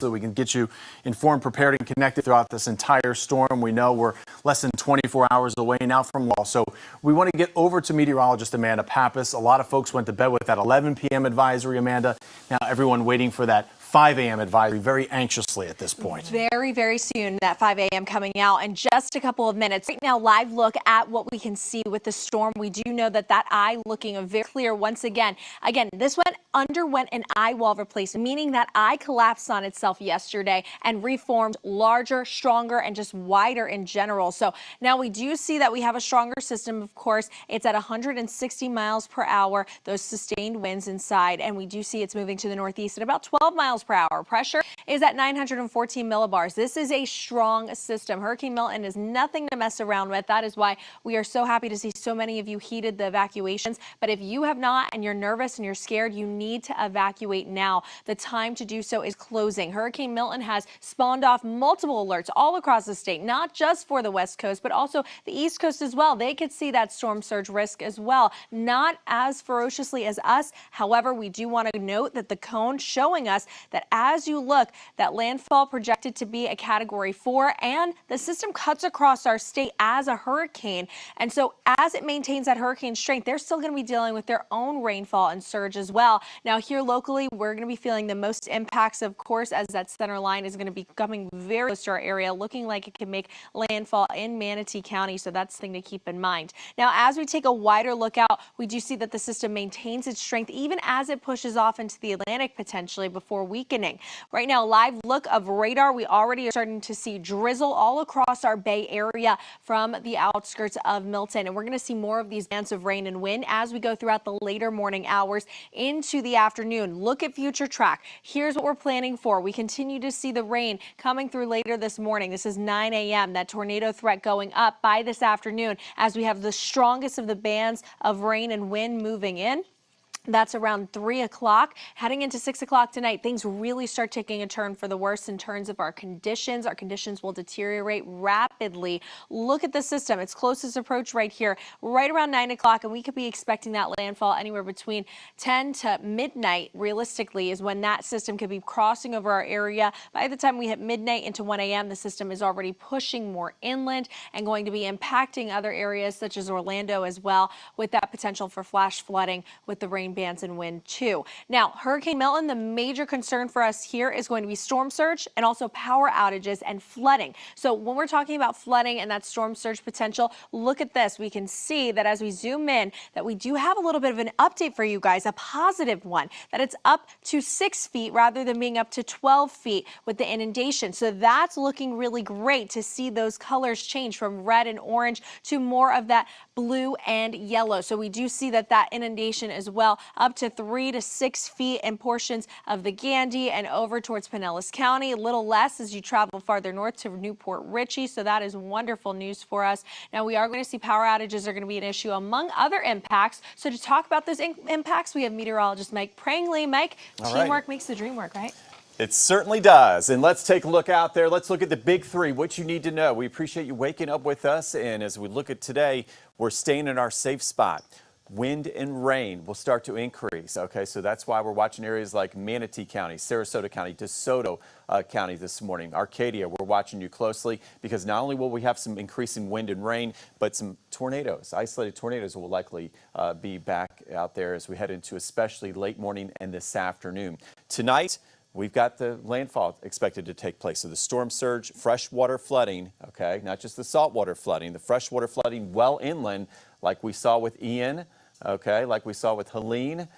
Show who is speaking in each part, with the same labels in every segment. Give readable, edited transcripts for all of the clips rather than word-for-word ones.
Speaker 1: so we can get you informed, prepared, and connected throughout this entire storm. We know we're less than 24 hours away now from law. So we want to get over to meteorologist Amanda Pappas. A lot of folks went to bed with that 11 p.m. advisory, Amanda. Now everyone waiting for that 5 a.m. advisory very anxiously at this point.
Speaker 2: Very, very soon, that 5 a.m. coming out in just a couple of minutes. Right now, live look at what we can see with the storm. We do know that eye looking very clear once again. Again, this one underwent an eye wall replacement, meaning that eye collapsed on itself yesterday and reformed larger, stronger, and just wider in general. So now we do see that we have a stronger system. Of course, it's at 160 miles per hour, those sustained winds inside, and we do see it's moving to the northeast at about 12 miles per hour. Pressure is at 914 millibars. This is a strong system. Hurricane Milton is nothing to mess around with. That is why we are so happy to see so many of you heeded the evacuations. But if you have not and you're nervous and you're scared, you need to evacuate now. The time to do so is closing. Hurricane Milton has spawned off multiple alerts all across the state, not just for the West Coast, but also the East Coast as well. They could see that storm surge risk as well, not as ferociously as us. However, we do want to note that the cone showing us that as you look, that landfall projected to be a Category 4, and the system cuts across our state as a hurricane. And so as it maintains that hurricane strength, they're still going to be dealing with their own rainfall and surge as well. Now here locally, we're going to be feeling the most impacts, of course, as that center line is going to be coming very close to our area, looking like it can make landfall in Manatee County. So that's something to keep in mind. Now, as we take a wider look out, we do see that the system maintains its strength even as it pushes off into the Atlantic potentially before weakening. Right now, live look of radar. We already are starting to see drizzle all across our Bay Area from the outskirts of Milton. And we're going to see more of these bands of rain and wind as we go throughout the later morning hours into the afternoon. Look at future track. Here's what we're planning for. We continue to see the rain coming through later this morning. This is 9 a.m. That tornado threat going up by this afternoon as we have the strongest of the bands of rain and wind moving in. That's around 3 o'clock. Heading into 6 o'clock tonight, things really start taking a turn for the worse in terms of our conditions. Our conditions will deteriorate rapidly. Look at the system. Its closest approach right here, right around 9 o'clock, and we could be expecting that landfall anywhere between 10 to midnight, realistically, is when that system could be crossing over our area. By the time we hit midnight into 1 a.m., the system is already pushing more inland and going to be impacting other areas such as Orlando as well, with that potential for flash flooding with the rain bands and wind too. Now, Hurricane Milton, the major concern for us here is going to be storm surge and also power outages and flooding. So when we're talking about flooding and that storm surge potential, look at this. We can see that as we zoom in, that we do have a little bit of an update for you guys, a positive one, that it's up to 6 feet rather than being up to 12 feet with the inundation. So that's looking really great to see those colors change from red and orange to more of that blue and yellow. So we do see that inundation as well, up to 3 to 6 feet in portions of the Gandy and over towards Pinellas County. A little less as you travel farther north to Newport Richey. So that is wonderful news for us. Now we are going to see power outages are going to be an issue among other impacts. So to talk about those impacts, we have meteorologist Mike Prangley. Mike, teamwork makes the dream work, right?
Speaker 3: It certainly does. And let's take a look out there. Let's look at the big three, what you need to know. We appreciate you waking up with us. And as we look at today, we're staying in our safe spot. Wind and rain will start to increase. Okay, so that's why we're watching areas like Manatee County, Sarasota County, DeSoto County this morning. Arcadia, we're watching you closely because not only will we have some increasing wind and rain, but some tornadoes, isolated tornadoes will likely be back out there as we head into especially late morning and this afternoon. Tonight, we've got the landfall expected to take place. So the storm surge, freshwater flooding, okay, not just the saltwater flooding, the freshwater flooding well inland like we saw with Ian, okay, like we saw with Helene,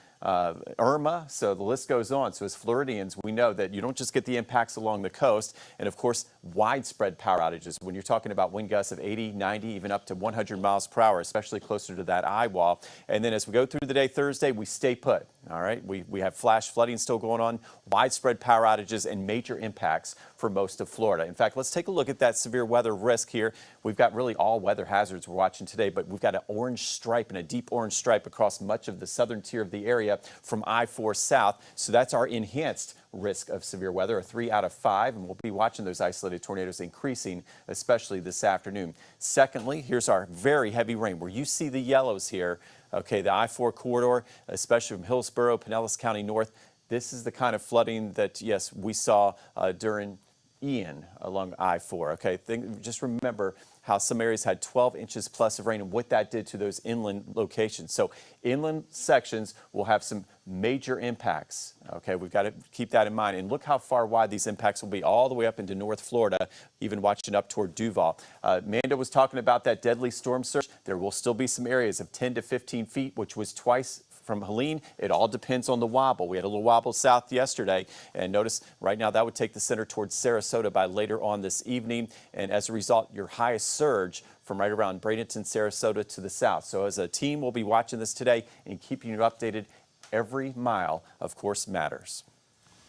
Speaker 3: Irma, so the list goes on. So as Floridians, we know that you don't just get the impacts along the coast, and of course, widespread power outages. When you're talking about wind gusts of 80, 90, even up to 100 miles per hour, especially closer to that eye wall. And then as we go through the day Thursday, we stay put, all right? We have flash flooding still going on, widespread power outages, and major impacts for most of Florida. In fact, let's take a look at that severe weather risk here. We've got really all weather hazards we're watching today, but we've got an orange stripe and a deep orange stripe across much of the southern tier of the area from I-4 south. So that's our enhanced risk of severe weather, a 3 out of 5, and we'll be watching those isolated tornadoes increasing, especially this afternoon. Secondly, here's our very heavy rain where you see the yellows here. Okay, the I-4 corridor, especially from Hillsborough, Pinellas County North. This is the kind of flooding that, yes, we saw during Ian along I-4. Okay, just remember how some areas had 12 inches plus of rain and what that did to those inland locations. So inland sections will have some major impacts. Okay, we've got to keep that in mind. And look how far wide these impacts will be, all the way up into North Florida, even watching up toward Duval. Amanda was talking about that deadly storm surge. There will still be some areas of 10 to 15 feet, which was twice from Helene. It all depends on the wobble. We had a little wobble south yesterday, and notice right now that would take the center towards Sarasota by later on this evening. And as a result, your highest surge from right around Bradenton, Sarasota to the south. So as a team, we'll be watching this today and keeping you updated. Every mile, of course, matters.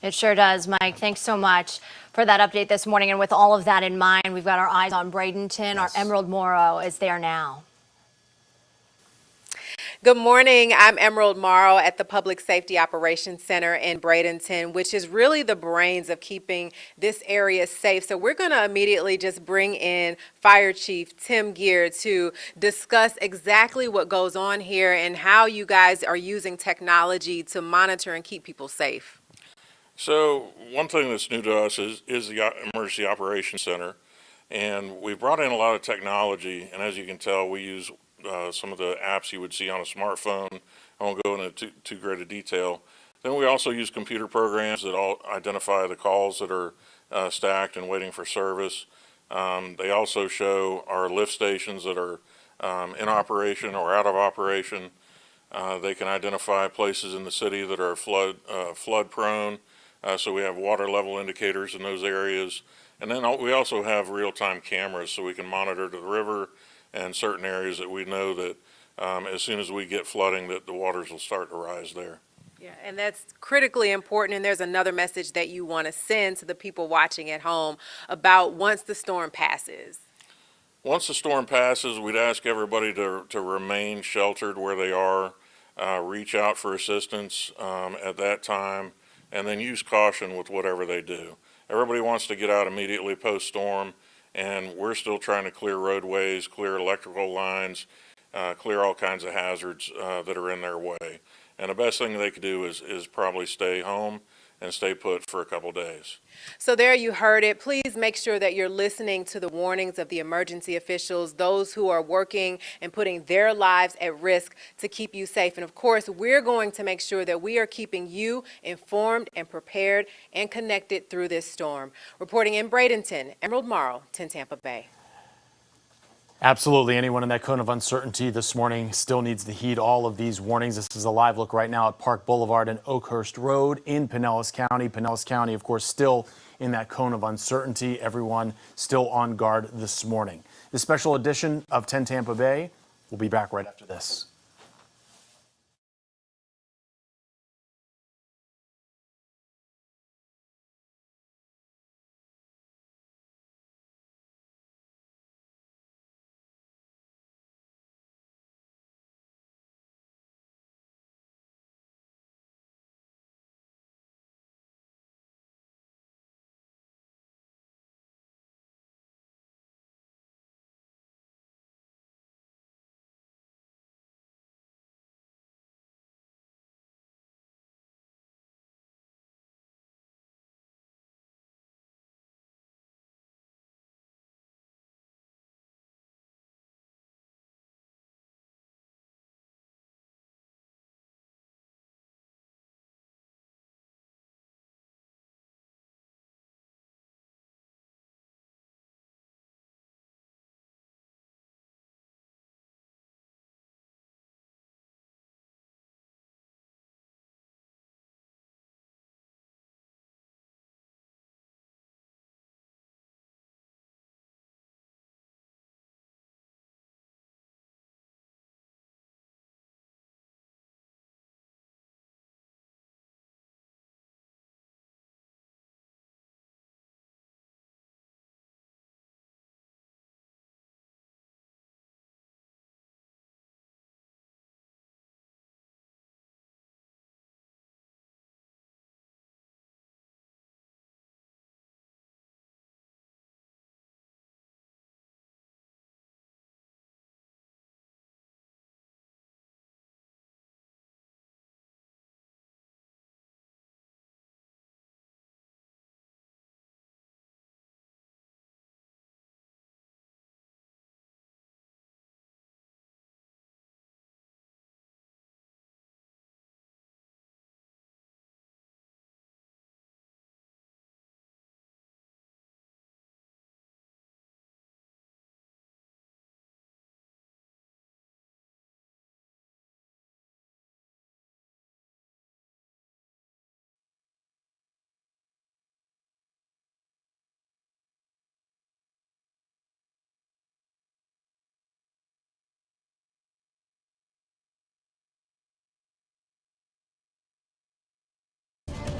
Speaker 4: It sure does, Mike. Thanks so much for that update this morning. And with all of that in mind, we've got our eyes on Bradenton. Yes. Our Emerald Morrow is there now.
Speaker 5: Good morning. I'm Emerald Morrow at the Public Safety Operations Center in Bradenton, which is really the brains of keeping this area safe. So we're going to immediately just bring in Fire Chief Tim Gear to discuss exactly what goes on here and how you guys are using technology to monitor and keep people safe.
Speaker 6: So one thing that's new to us is the Emergency Operations Center, and we brought in a lot of technology, and as you can tell, we use some of the apps you would see on a smartphone. I won't go into too great a detail. Then we also use computer programs that all identify the calls that are stacked and waiting for service. They also show our lift stations that are in operation or out of operation. They can identify places in the city that are flood prone. So we have water level indicators in those areas. And then we also have real-time cameras so we can monitor the river and certain areas that we know that as soon as we get flooding that the waters will start to rise there.
Speaker 5: Yeah, and that's critically important. And there's another message that you want to send to the people watching at home about once the storm passes.
Speaker 6: Once the storm passes, we'd ask everybody to remain sheltered where they are, reach out for assistance at that time, and then use caution with whatever they do. Everybody wants to get out immediately post-storm, and we're still trying to clear roadways, clear electrical lines, clear all kinds of hazards that are in their way. And the best thing they could do is probably stay home and stay put for a couple days.
Speaker 5: So there you heard it. Please make sure that you're listening to the warnings of the emergency officials, those who are working and putting their lives at risk to keep you safe. And of course, we're going to make sure that we are keeping you informed and prepared and connected through this storm. Reporting in Bradenton, Emerald Morrow, 10 Tampa Bay.
Speaker 1: Absolutely. Anyone in that cone of uncertainty this morning still needs to heed all of these warnings. This is a live look right now at Park Boulevard and Oakhurst Road in Pinellas County. Pinellas County, of course, still in that cone of uncertainty. Everyone still on guard this morning. This special edition of 10 Tampa Bay will be back right after this.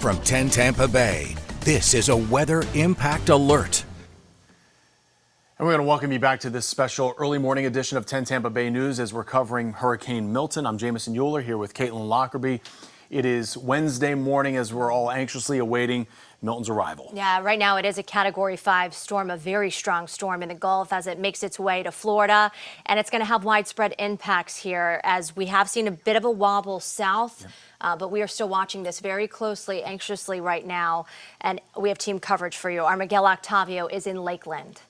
Speaker 7: From 10 Tampa Bay, this is a weather impact alert.
Speaker 1: And we're going to welcome you back to this special early morning edition of 10 Tampa Bay News as we're covering Hurricane Milton. I'm Jamison Euler here with Caitlin Lockerbie. It is Wednesday morning as we're all anxiously awaiting Milton's arrival.
Speaker 4: Yeah, right now it is a Category 5 storm, a very strong storm in the Gulf as it makes its way to Florida. And it's going to have widespread impacts here as we have seen a bit of a wobble south. But we are still watching this very closely, anxiously right now. And we have team coverage for you. Our Miguel Octavio is in Lakeland.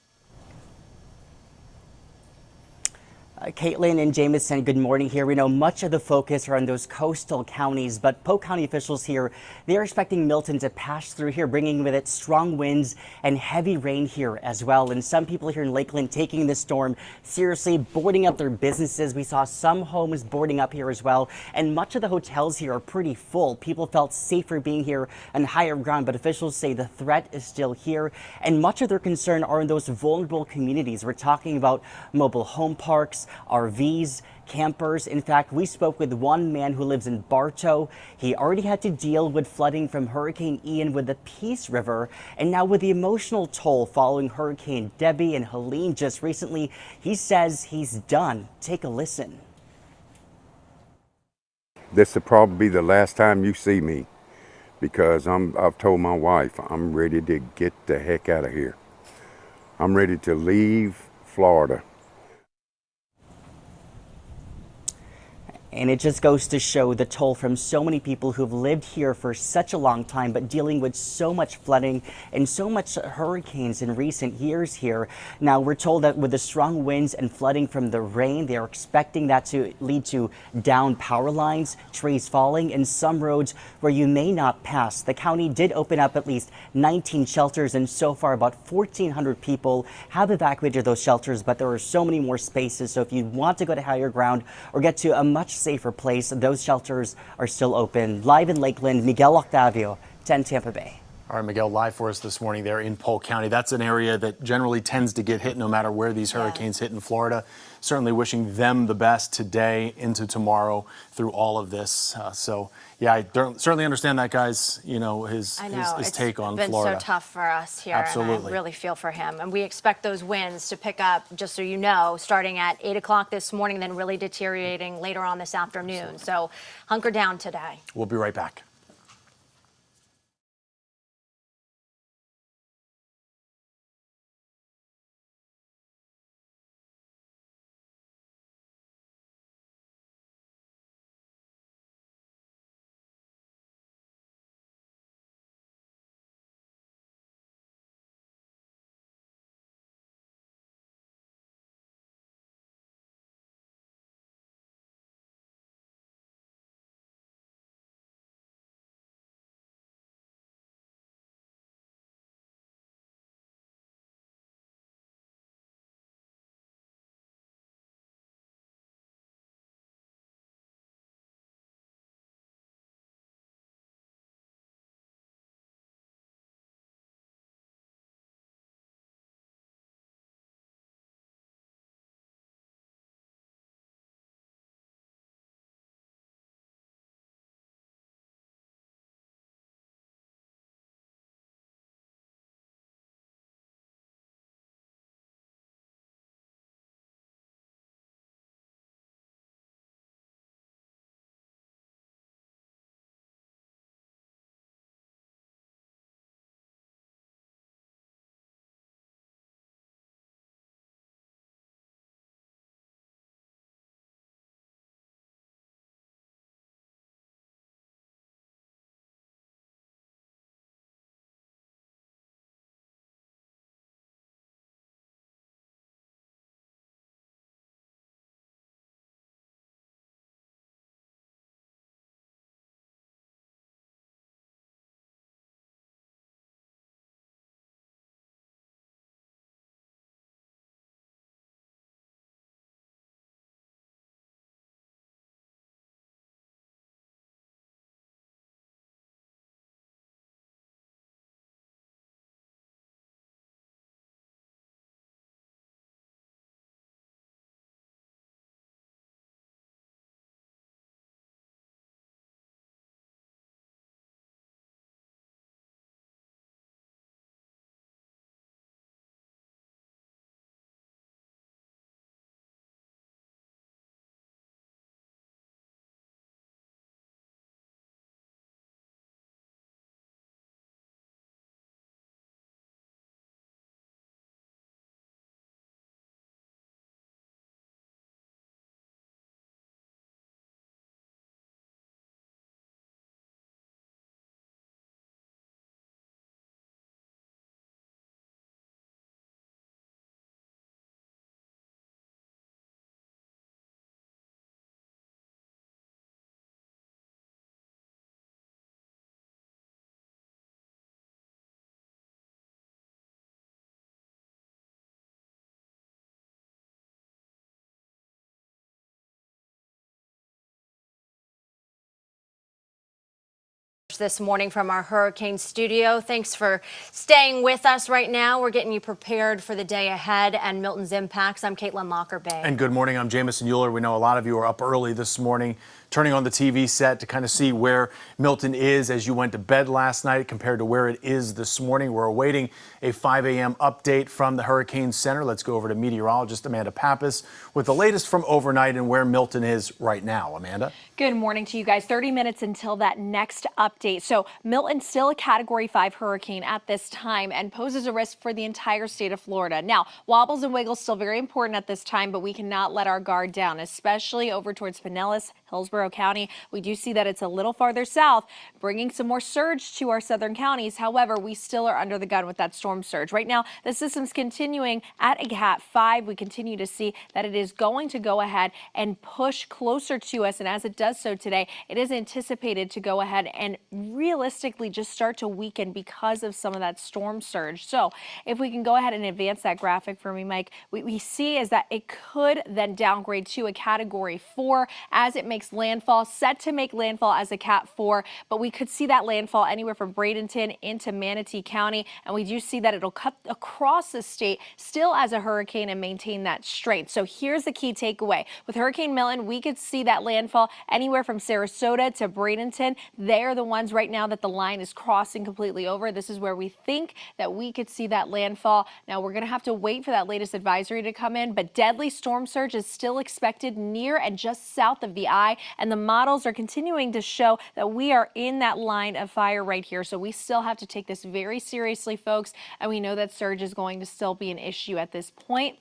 Speaker 8: Caitlin and Jamison, good morning here. We know much of the focus are on those coastal counties, but Polk County officials here, they're expecting Milton to pass through here, bringing with it strong winds and heavy rain here as well. And some people here in Lakeland taking this storm seriously, boarding up their businesses. We saw some homes boarding up here as well. And much of the hotels here are pretty full. People felt safer being here on higher ground, but officials say the threat is still here. And much of their concern are in those vulnerable communities. We're talking about mobile home parks, RVs, campers. In fact, we spoke with one man who lives in Bartow. He already had to deal with flooding from Hurricane Ian with the Peace River. And now with the emotional toll following Hurricane Debbie and Helene just recently, he says he's done. Take a listen.
Speaker 9: This will probably be the last time you see me because I've told my wife I'm ready to get the heck out of here. I'm ready to leave Florida.
Speaker 8: And it just goes to show the toll from so many people who've lived here for such a long time, but dealing with so much flooding and so much hurricanes in recent years here. Now, we're told that with the strong winds and flooding from the rain, they're expecting that to lead to downed power lines, trees falling, and some roads where you may not pass. The county did open up at least 19 shelters, and so far about 1,400 people have evacuated those shelters, but there are so many more spaces. So if you want to go to higher ground or get to a much safer place, those shelters are still open. Live in Lakeland, Miguel Octavio, 10 Tampa Bay.
Speaker 1: All right, Miguel, live for us this morning there in Polk County. That's an area that generally tends to get hit no matter where these hurricanes hit in Florida. Certainly wishing them the best today into tomorrow through all of this. Yeah, I certainly understand that guy's, his take on Florida.
Speaker 4: It's been so tough for us here.
Speaker 1: Absolutely.
Speaker 4: And I really feel for him. And we expect those winds to pick up, just so you know, starting at 8 o'clock this morning, then really deteriorating later on this afternoon.
Speaker 1: Absolutely.
Speaker 4: So hunker down today.
Speaker 1: We'll be right back.
Speaker 4: This morning from our hurricane studio. Thanks for staying with us right now. We're getting you prepared for the day ahead and Milton's impacts. I'm Caitlin Lockerbay.
Speaker 1: And good morning. I'm Jamison Euler. We know a lot of you are up early this morning, turning on the TV set to kind of see where Milton is as you went to bed last night compared to where it is this morning. We're awaiting a 5 a.m. update from the Hurricane Center. Let's go over to meteorologist Amanda Pappas with the latest from overnight and where Milton is right now. Amanda?
Speaker 2: Good morning to you guys. 30 minutes until that next update. So Milton still a Category 5 hurricane at this time and poses a risk for the entire state of Florida. Now, wobbles and wiggles still very important at this time, but we cannot let our guard down, especially over towards Pinellas, Hillsborough County. We do see that it's a little farther south, bringing some more surge to our southern counties. However, we still are under the gun with that storm surge. Right now, the system's continuing at a Cat 5. We continue to see that it is going to go ahead and push closer to us. And as it does so today, it is anticipated to go ahead and realistically just start to weaken because of some of that storm surge. So if we can go ahead and advance that graphic for me, Mike, we see is that it could then downgrade to a Category 4 as it makes landfall, set to make landfall as a Cat 4, but we could see that landfall anywhere from Bradenton into Manatee County, and we do see that it'll cut across the state still as a hurricane and maintain that strength. So here's the key takeaway. With Hurricane Milton, we could see that landfall anywhere from Sarasota to Bradenton. They're the ones right now that the line is crossing completely over. This is where we think that we could see that landfall. Now we're going to have to wait for that latest advisory to come in, but deadly storm surge is still expected near and just south of the eye, and the models are continuing to show that we are in that line of fire right here. So we still have to take this very seriously, folks, and we know that surge is going to still be an issue at this point.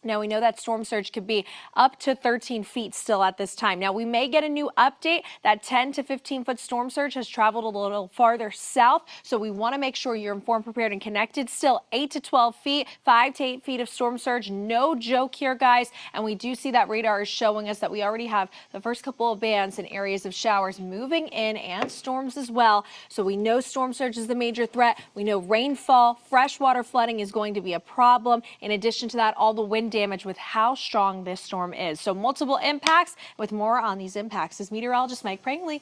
Speaker 2: Now, we know that storm surge could be up to 13 feet still at this time. Now, we may get a new update. That 10 to 15-foot storm surge has traveled a little farther south, so we want to make sure you're informed, prepared, and connected. Still 8 to 12 feet, 5 to 8 feet of storm surge. No joke here, guys. And we do see that radar is showing us that we already have the first couple of bands in areas of showers moving in and storms as well. So we know storm surge is the major threat. We know rainfall, freshwater flooding is going to be a problem. In addition to that, all the wind damage with how strong this storm is. So multiple impacts. With more on these impacts is meteorologist Mike Prangley.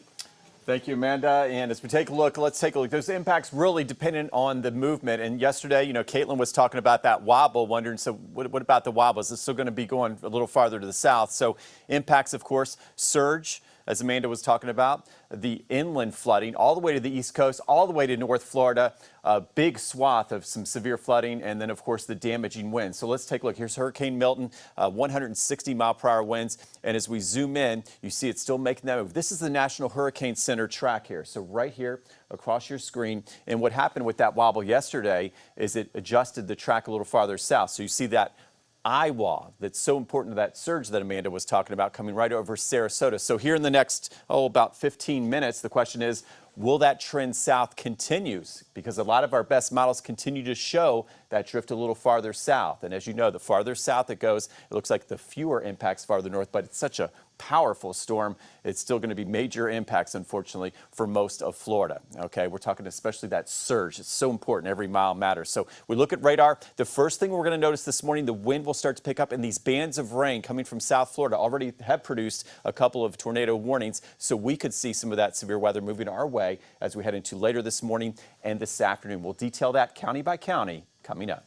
Speaker 3: Thank you, Amanda. And as we take a look, let's take a look. Those impacts really dependent on the movement. And yesterday, you know, Caitlin was talking about that wobble, wondering, so what about the wobble? Is it still going to be going a little farther to the south? So impacts, of course, surge, as Amanda was talking about, the inland flooding all the way to the East Coast, all the way to North Florida, a big swath of some severe flooding, and then, of course, the damaging winds. So let's take a look. Here's Hurricane Milton, 160-mile-per-hour winds. And as we zoom in, you see it's still making that move. This is the National Hurricane Center track here. So right here across your screen. And what happened with that wobble yesterday is it adjusted the track a little farther south. So you see that eye wall that's so important to that surge that Amanda was talking about coming right over Sarasota. So here in the next, about 15 minutes, the question is, will that trend south continues? Because a lot of our best models continue to show that drift a little farther south. And as you know, the farther south it goes, it looks like the fewer impacts farther north, but it's such a powerful storm. It's still going to be major impacts, unfortunately, for most of Florida. Okay, we're talking especially that surge. It's so important. Every mile matters. So we look at radar. The first thing we're going to notice this morning, the wind will start to pick up, and these bands of rain coming from South Florida already have produced a couple of tornado warnings. So we could see some of that severe weather moving our way as we head into later this morning and this afternoon. We'll detail that county by county coming up.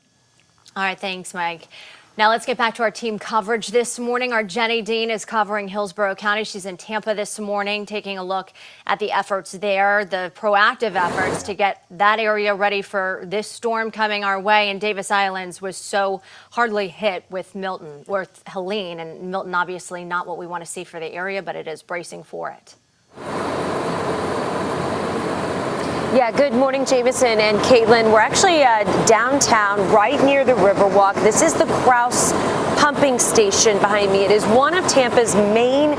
Speaker 4: All right, thanks, Mike. Now let's get back to our team coverage this morning. Our Jenny Dean is covering Hillsborough County. She's in Tampa this morning, taking a look at the efforts there, the proactive efforts to get that area ready for this storm coming our way. And Davis Islands was so hardly hit with Milton, or Helene, and Milton obviously not what we want to see for the area, but it is bracing for it.
Speaker 10: Yeah, good morning, Jamison and Caitlin. We're actually downtown, right near the Riverwalk. This is the Krause pumping station behind me. It is one of Tampa's main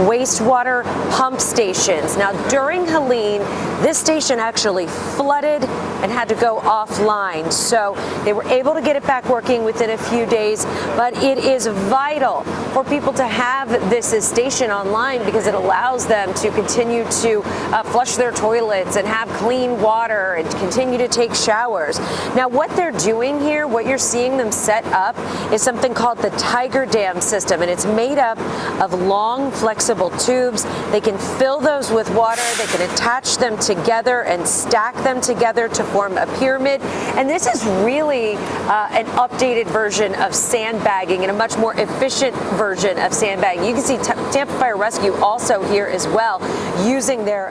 Speaker 10: wastewater pump stations. Now, during Helene, this station actually flooded and had to go offline. So they were able to get it back working within a few days. But it is vital for people to have this station online because it allows them to continue to flush their toilets and have clean clean water and continue to take showers. Now, what they're doing here, what you're seeing them set up, is something called the Tiger Dam system, and it's made up of long, flexible tubes. They can fill those with water. They can attach them together and stack them together to form a pyramid. And this is really an updated version of sandbagging and a much more efficient version of sandbagging. You can see Tampa Fire Rescue also here as well, using their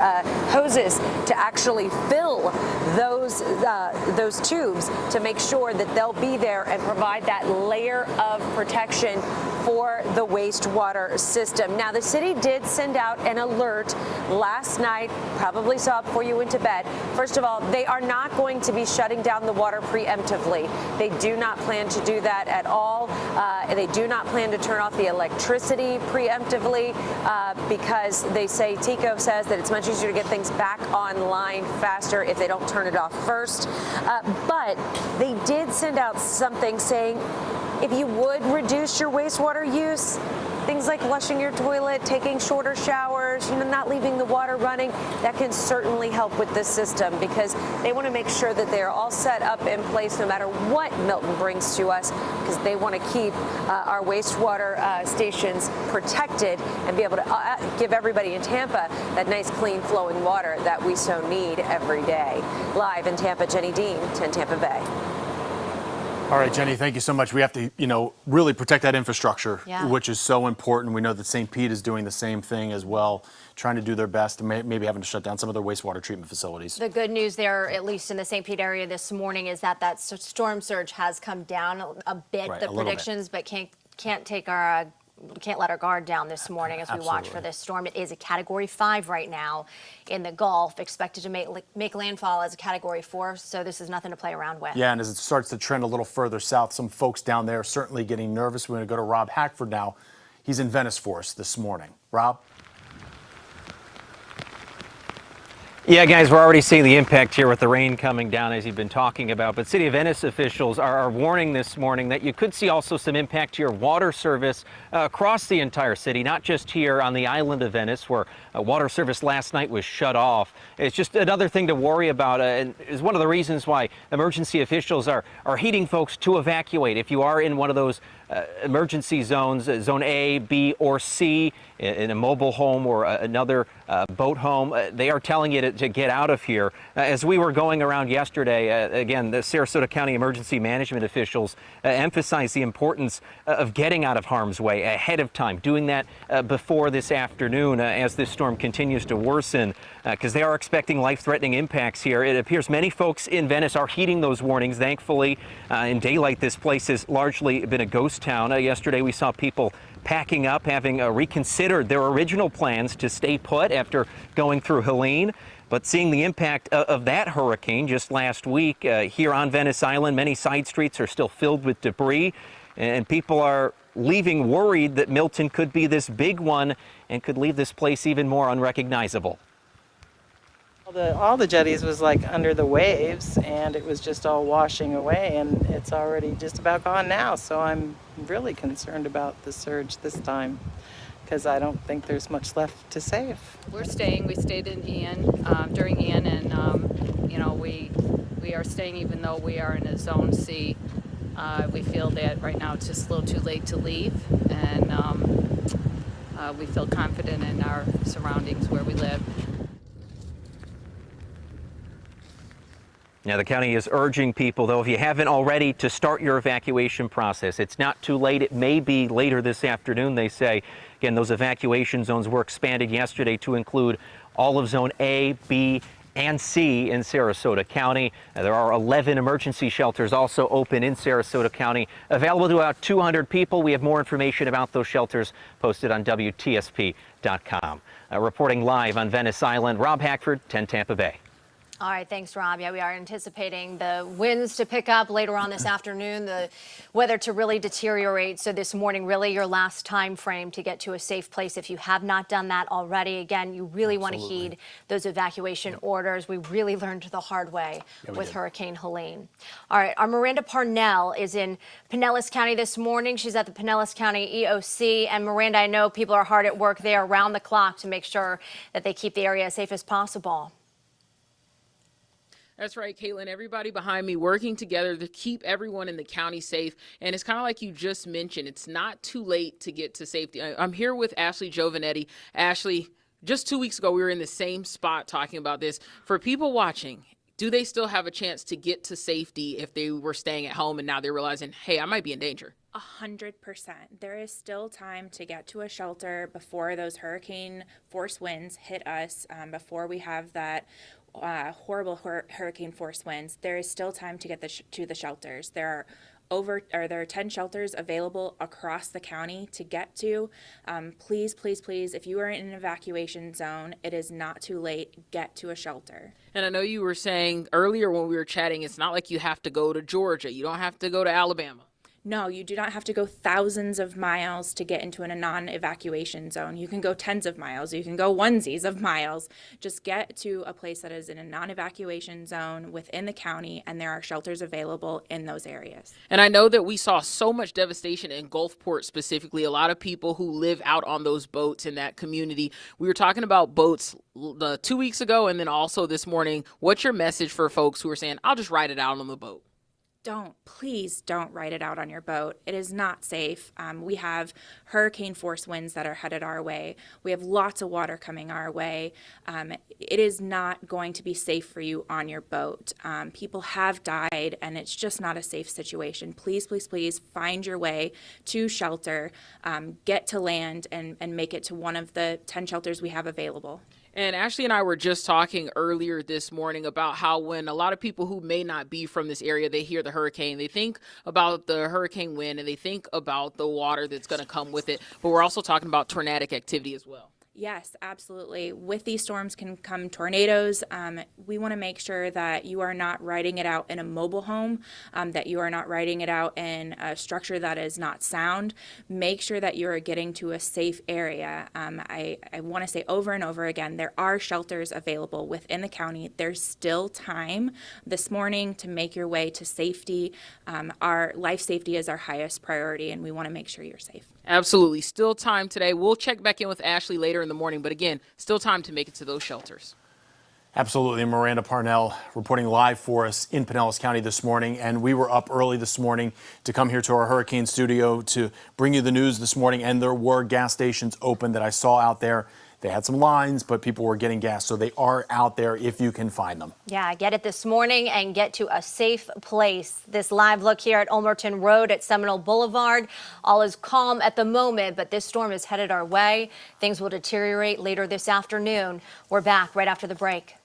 Speaker 10: hoses to actually fill those tubes to make sure that they'll be there and provide that layer of protection for the wastewater system. Now, the city did send out an alert last night, probably saw it before you went to bed. First of all, they are not going to be shutting down the water preemptively. They do not plan to do that at all. They do not plan to turn off the electricity preemptively because they say, TECO says that it's much easier to get things back online faster if they don't turn it off first. But they did send out something saying, if you would reduce your wastewater use, things like flushing your toilet, taking shorter showers, not leaving the water running, that can certainly help with this system because they want to make sure that they're all set up in place no matter what Milton brings to us, because they want to keep our wastewater stations protected and be able to give everybody in Tampa that nice, clean, flowing water that we so need every day. Live in Tampa, Jenny Dean, 10 Tampa Bay.
Speaker 1: All right, Jenny, thank you so much. We have to, really protect that infrastructure, which is so important. We know that St. Pete is doing the same thing as well, trying to do their best and maybe having to shut down some of their wastewater treatment facilities.
Speaker 4: The good news there, at least in the St. Pete area this morning, is that storm surge has come down a bit,
Speaker 1: Right,
Speaker 4: the predictions, but can't let our guard down this morning as we watch for this storm. It is a Category 5 right now in the Gulf, expected to make landfall as a Category 4, so this is nothing to play around with.
Speaker 1: Yeah, and as it starts to trend a little further south, some folks down there are certainly getting nervous. We're going to go to Rob Hackford now. He's in Venice for us this morning. Rob?
Speaker 11: Yeah, guys, we're already seeing the impact here with the rain coming down, as you've been talking about. But City of Venice officials are warning this morning that you could see also some impact to your water service across the entire city, not just here on the island of Venice, where water service last night was shut off. It's just another thing to worry about, and is one of the reasons why emergency officials are heeding folks to evacuate. If you are in one of those emergency zones, Zone A, B, or C, in a mobile home or another boat home, they are telling you to get out of here. As we were going around yesterday, again, the Sarasota County emergency management officials emphasized the importance of getting out of harm's way ahead of time, doing that before this afternoon as this storm continues to worsen, because they are expecting life-threatening impacts here. It appears many folks in Venice are heeding those warnings. Thankfully, in daylight, this place has largely been a ghost town. Yesterday, we saw people packing up, having reconsidered their original plans to stay put after going through Helene. But seeing the impact of that hurricane just last week here on Venice Island, many side streets are still filled with debris, and people are leaving worried that Milton could be this big one and could leave this place even more unrecognizable.
Speaker 12: All the jetties was like under the waves, and it was just all washing away, and it's already just about gone now. So I'm really concerned about the surge this time, because I don't think there's much left to save.
Speaker 13: We're staying. We stayed in Ian during Ian, and we are staying even though we are in a Zone C. We feel that right now it's just a little too late to leave, and we feel confident in our surroundings where we live.
Speaker 11: Now, the county is urging people, though, if you haven't already, to start your evacuation process. It's not too late. It may be later this afternoon, they say. Again, those evacuation zones were expanded yesterday to include all of Zone A, B, and C in Sarasota County. There are 11 emergency shelters also open in Sarasota County, available to about 200 people. We have more information about those shelters posted on WTSP.com. Reporting live on Venice Island, Rob Hackford, 10 Tampa Bay.
Speaker 4: All right, thanks, Rob. Yeah, we are anticipating the winds to pick up later on this afternoon, the weather to really deteriorate. So this morning, really your last time frame to get to a safe place. If you have not done that already, again, you really want to heed those evacuation orders. We really learned the hard way with Hurricane Helene. All right, our Miranda Parnell is in Pinellas County this morning. She's at the Pinellas County EOC. And Miranda, I know people are hard at work there around the clock to make sure that they keep the area as safe as possible.
Speaker 14: That's right, Caitlin. Everybody behind me working together to keep everyone in the county safe. And it's kind of like you just mentioned, it's not too late to get to safety. I'm here with Ashley Giovanetti. Ashley, just 2 weeks ago, we were in the same spot talking about this. For people watching, do they still have a chance to get to safety if they were staying at home and now they're realizing, hey, I might be in danger?
Speaker 15: 100%. There is still time to get to a shelter before those hurricane force winds hit us, before we have that horrible hurricane force winds. There is still time to get to the shelters. There are 10 shelters available across the county to get to. Please, please, please, if you are in an evacuation zone, it is not too late. Get to a shelter.
Speaker 14: And I know you were saying earlier when we were chatting, it's not like you have to go to Georgia. You don't have to go to Alabama.
Speaker 15: No, you do not have to go thousands of miles to get into a non-evacuation zone. You can go tens of miles. You can go onesies of miles. Just get to a place that is in a non-evacuation zone within the county, and there are shelters available in those areas.
Speaker 14: And I know that we saw so much devastation in Gulfport specifically. A lot of people who live out on those boats in that community. We were talking about boats 2 weeks ago and then also this morning. What's your message for folks who are saying, I'll just ride it out on the boat?
Speaker 15: Please don't ride it out on your boat. It is not safe. We have hurricane force winds that are headed our way. We have lots of water coming our way. It is not going to be safe for you on your boat. People have died, and it's just not a safe situation. Please, please, please find your way to shelter, get to land, and make it to one of the 10 shelters we have available.
Speaker 14: And Ashley and I were just talking earlier this morning about how when a lot of people who may not be from this area, they hear the hurricane, they think about the hurricane wind and they think about the water that's going to come with it. But we're also talking about tornadic activity as well.
Speaker 15: Yes, absolutely. With these storms can come tornadoes. We want to make sure that you are not riding it out in a mobile home, that you are not riding it out in a structure that is not sound. Make sure that you are getting to a safe area. I want to say over and over again, there are shelters available within the county. There's still time this morning to make your way to safety. Our life safety is our highest priority, and we want to make sure you're safe.
Speaker 14: Absolutely. Still time today. We'll check back in with Ashley later in the morning. But again, still time to make it to those shelters.
Speaker 1: Absolutely. Miranda Parnell reporting live for us in Pinellas County this morning. And we were up early this morning to come here to our hurricane studio to bring you the news this morning. And there were gas stations open that I saw out there. They had some lines, but people were getting gas. So they are out there if you can find them.
Speaker 4: Yeah, get it this morning and get to a safe place. This live look here at Ulmerton Road at Seminole Boulevard. All is calm at the moment, but this storm is headed our way. Things will deteriorate later this afternoon. We're back right after the break.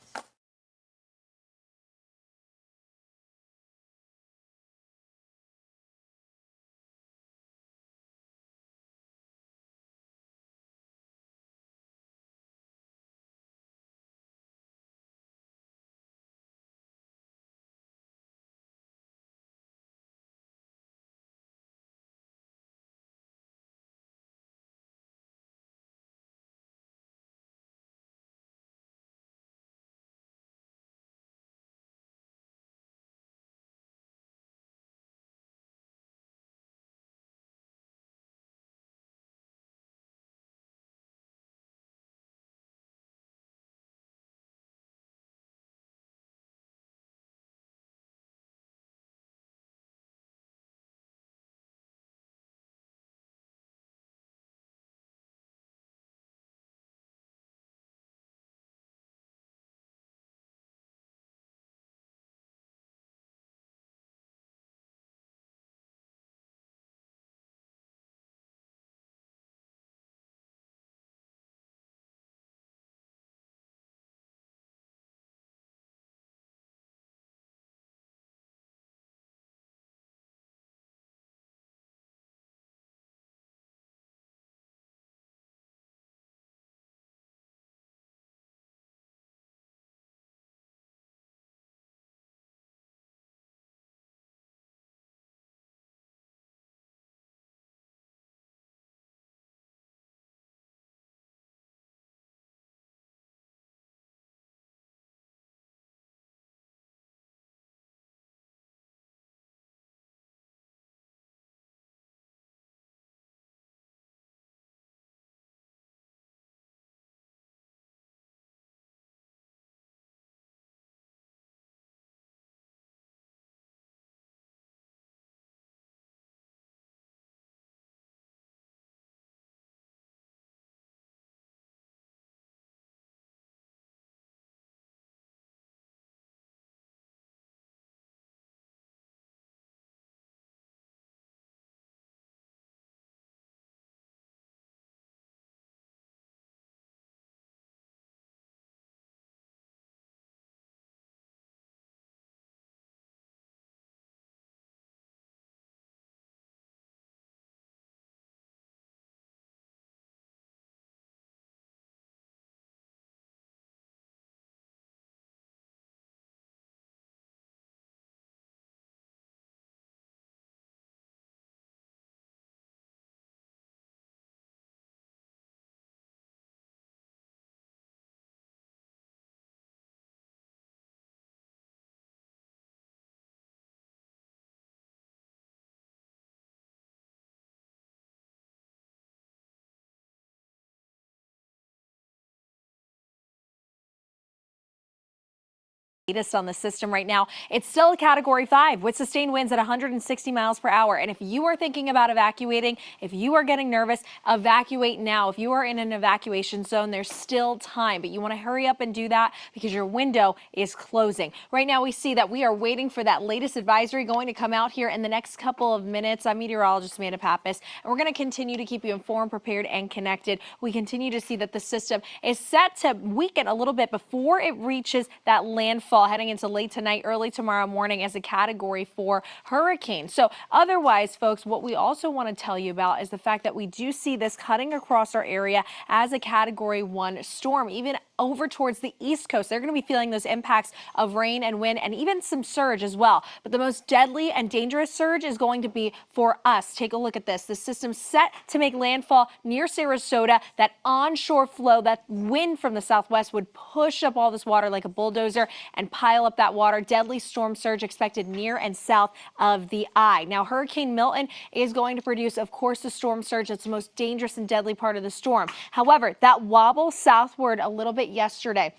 Speaker 2: latest on the system right now. It's still a Category 5 with sustained winds at 160 miles per hour. And if you are thinking about evacuating, if you are getting nervous, evacuate now. If you are in an evacuation zone, there's still time, but you want to hurry up and do that because your window is closing. Right now, we see that we are waiting for that latest advisory going to come out here in the next couple of minutes. I'm meteorologist Amanda Pappas, and we're going to continue to keep you informed, prepared, and connected. We continue to see that the system is set to weaken a little bit before it reaches that landfall heading into late tonight, early tomorrow morning as a Category 4 hurricane. So otherwise, folks, what we also want to tell you about is the fact that we do see this cutting across our area as a Category 1 storm, even over towards the East Coast. They're going to be feeling those impacts of rain and wind and even some surge as well. But the most deadly and dangerous surge is going to be for us. Take a look at this. The system set to make landfall near Sarasota. That onshore flow, that wind from the southwest would push up all this water like a bulldozer and pile up that water. Deadly storm surge expected near and south of the eye. Now, Hurricane Milton is going to produce, of course, the storm surge. That's the most dangerous and deadly part of the storm. However, that wobble southward a little bit yesterday,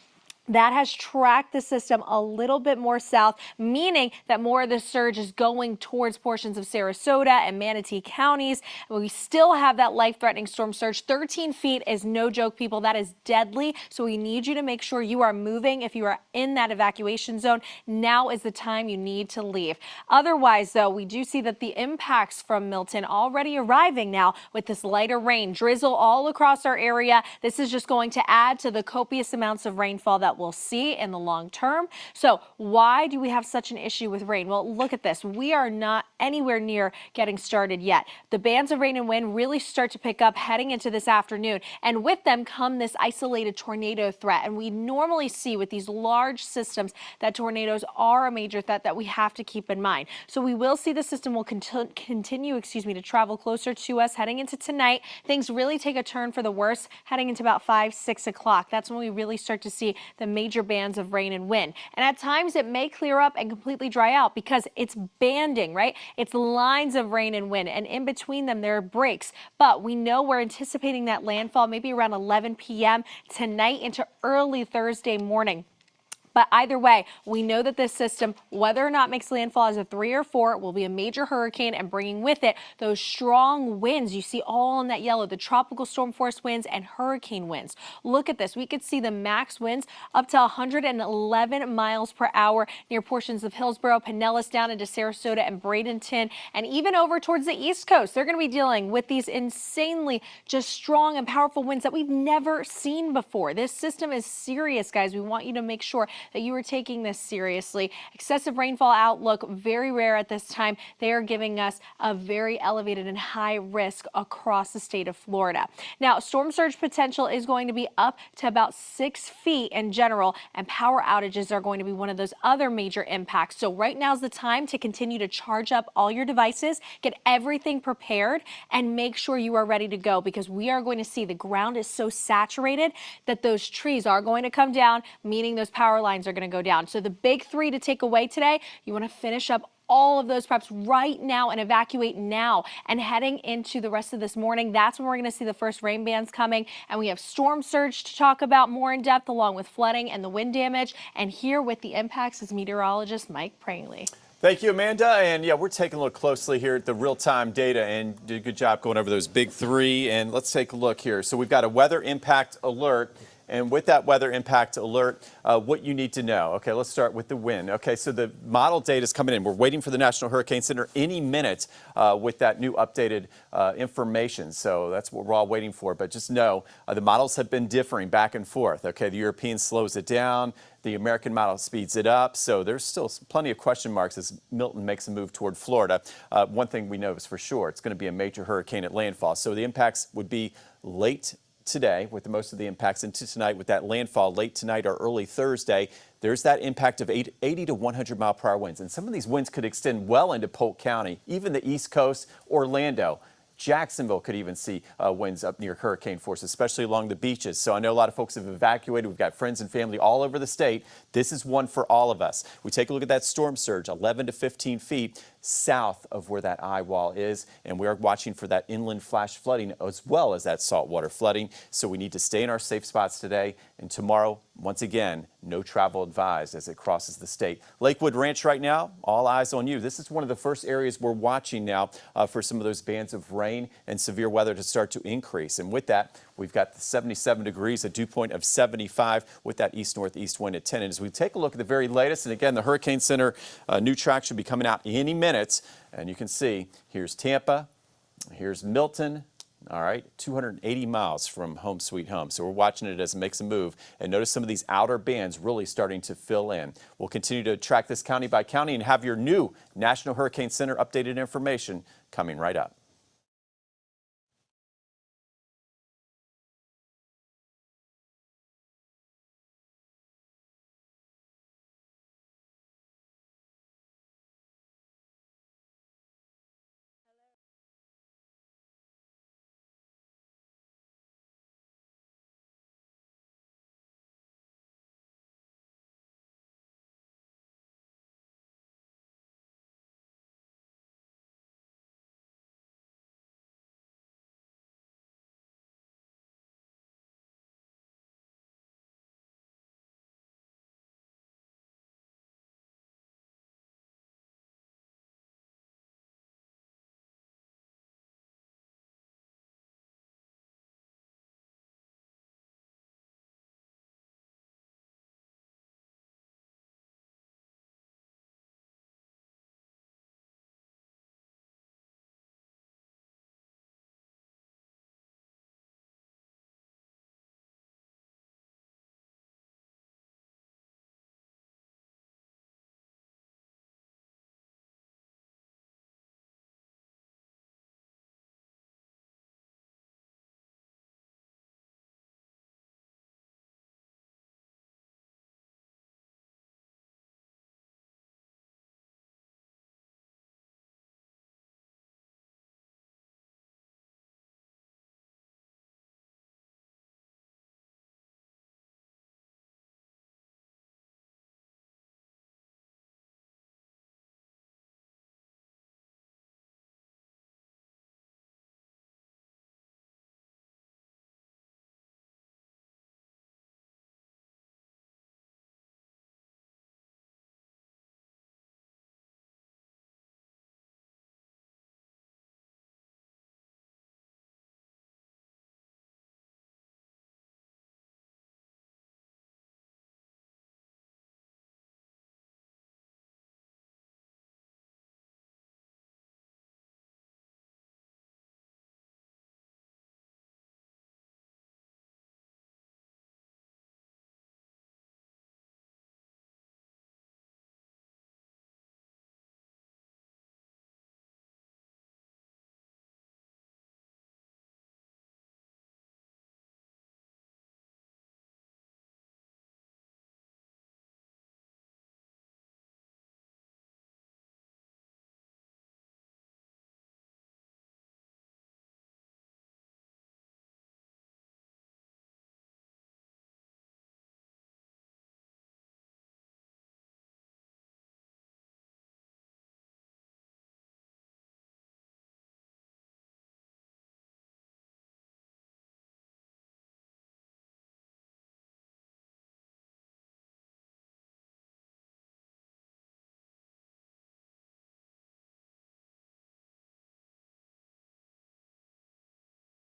Speaker 2: that has tracked the system a little bit more south, meaning that more of the surge is going towards portions of Sarasota and Manatee counties. We still have that life-threatening storm surge. 13 feet is no joke, people. That is deadly. So we need you to make sure you are moving. If you are in that evacuation zone, now is the time you need to leave. Otherwise, though, we do see that the impacts from Milton already arriving now with this lighter rain, drizzle all across our area. This is just going to add to the copious amounts of rainfall that we'll see in the long term. So why do we have such an issue with rain? Well, look at this. We are not anywhere near getting started yet. The bands of rain and wind really start to pick up heading into this afternoon, and with them come this isolated tornado threat. And we normally see with these large systems that tornadoes are a major threat that we have to keep in mind. So we will see the system will continue to travel closer to us heading into tonight. Things really take a turn for the worse heading into about 5, 6 o'clock. That's when we really start to see the major bands of rain and wind. And at times it may clear up and completely dry out because it's banding, right? It's lines of rain and wind, and in between them there are breaks. But we know we're anticipating that landfall maybe around 11 p.m. tonight into early Thursday morning. But either way, we know that this system, whether or not makes landfall as a 3 or 4, will be a major hurricane and bringing with it those strong winds. You see all in that yellow, the tropical storm force winds and hurricane winds. Look at this. We could see the max winds up to 111 miles per hour near portions of Hillsborough, Pinellas, down into Sarasota and Bradenton, and even over towards the East Coast. They're going to be dealing with these insanely just strong and powerful winds that we've never seen before. This system is serious, guys. We want you to make sure that you are taking this seriously. Excessive rainfall outlook, very rare at this time. They are giving us a very elevated and high risk across the state of Florida. Now, storm surge potential is going to be up to about 6 feet in general, and power outages are going to be one of those other major impacts. So right now is the time to continue to charge up all your devices, get everything prepared, and make sure you are ready to go, because we are going to see the ground is so saturated that those trees are going to come down, meaning those power lines are going to go down. So the big 3 to take away today, you want to finish up all of those preps right now and evacuate now. And heading into the rest of this morning, that's when we're going to see the first rain bands coming. And we have storm surge to talk about more in depth, along with flooding and the wind damage. And here with the impacts is meteorologist Mike Prangley.
Speaker 3: Thank you, Amanda. And yeah, we're taking a look closely here at the real-time data, and did a good job going over those big 3. And let's take a look here. So we've got a weather impact alert. And with that weather impact alert, what you need to know. Okay, let's start with the wind. Okay, so the model data is coming in. We're waiting for the National Hurricane Center any minute with that new updated information. So that's what we're all waiting for. But just know the models have been differing back and forth. Okay, the European slows it down. The American model speeds it up. So there's still plenty of question marks as Milton makes a move toward Florida. One thing we know is for sure, it's going to be a major hurricane at landfall. So the impacts would be late today, with most of the impacts into tonight, with that landfall late tonight or early Thursday. There's that impact of 80 to 100 mile per hour winds. And some of these winds could extend well into Polk County, even the East Coast, Orlando. Jacksonville could even see winds up near hurricane force, especially along the beaches. So I know a lot of folks have evacuated. We've got friends and family all over the state. This is one for all of us. We take a look at that storm surge, 11 to 15 feet. south of where that eye wall is, and we are watching for that inland flash flooding as well as that saltwater flooding. So we need to stay in our safe spots today, and tomorrow, once again, no travel advised as it crosses the state. Lakewood Ranch right now, all eyes on you. This is one of the first areas we're watching now for some of those bands of rain and severe weather to start to increase. And with that, we've got the 77 degrees, a dew point of 75 with that east-northeast wind at 10. And as we take a look at the very latest, and again, the Hurricane Center new track should be coming out any minute. And you can see, here's Tampa, here's Milton. All right, 280 miles from home sweet home. So we're watching it as it makes a move. And notice some of these outer bands really starting to fill in. We'll continue to track this county by county and have your new National Hurricane Center updated information coming right up.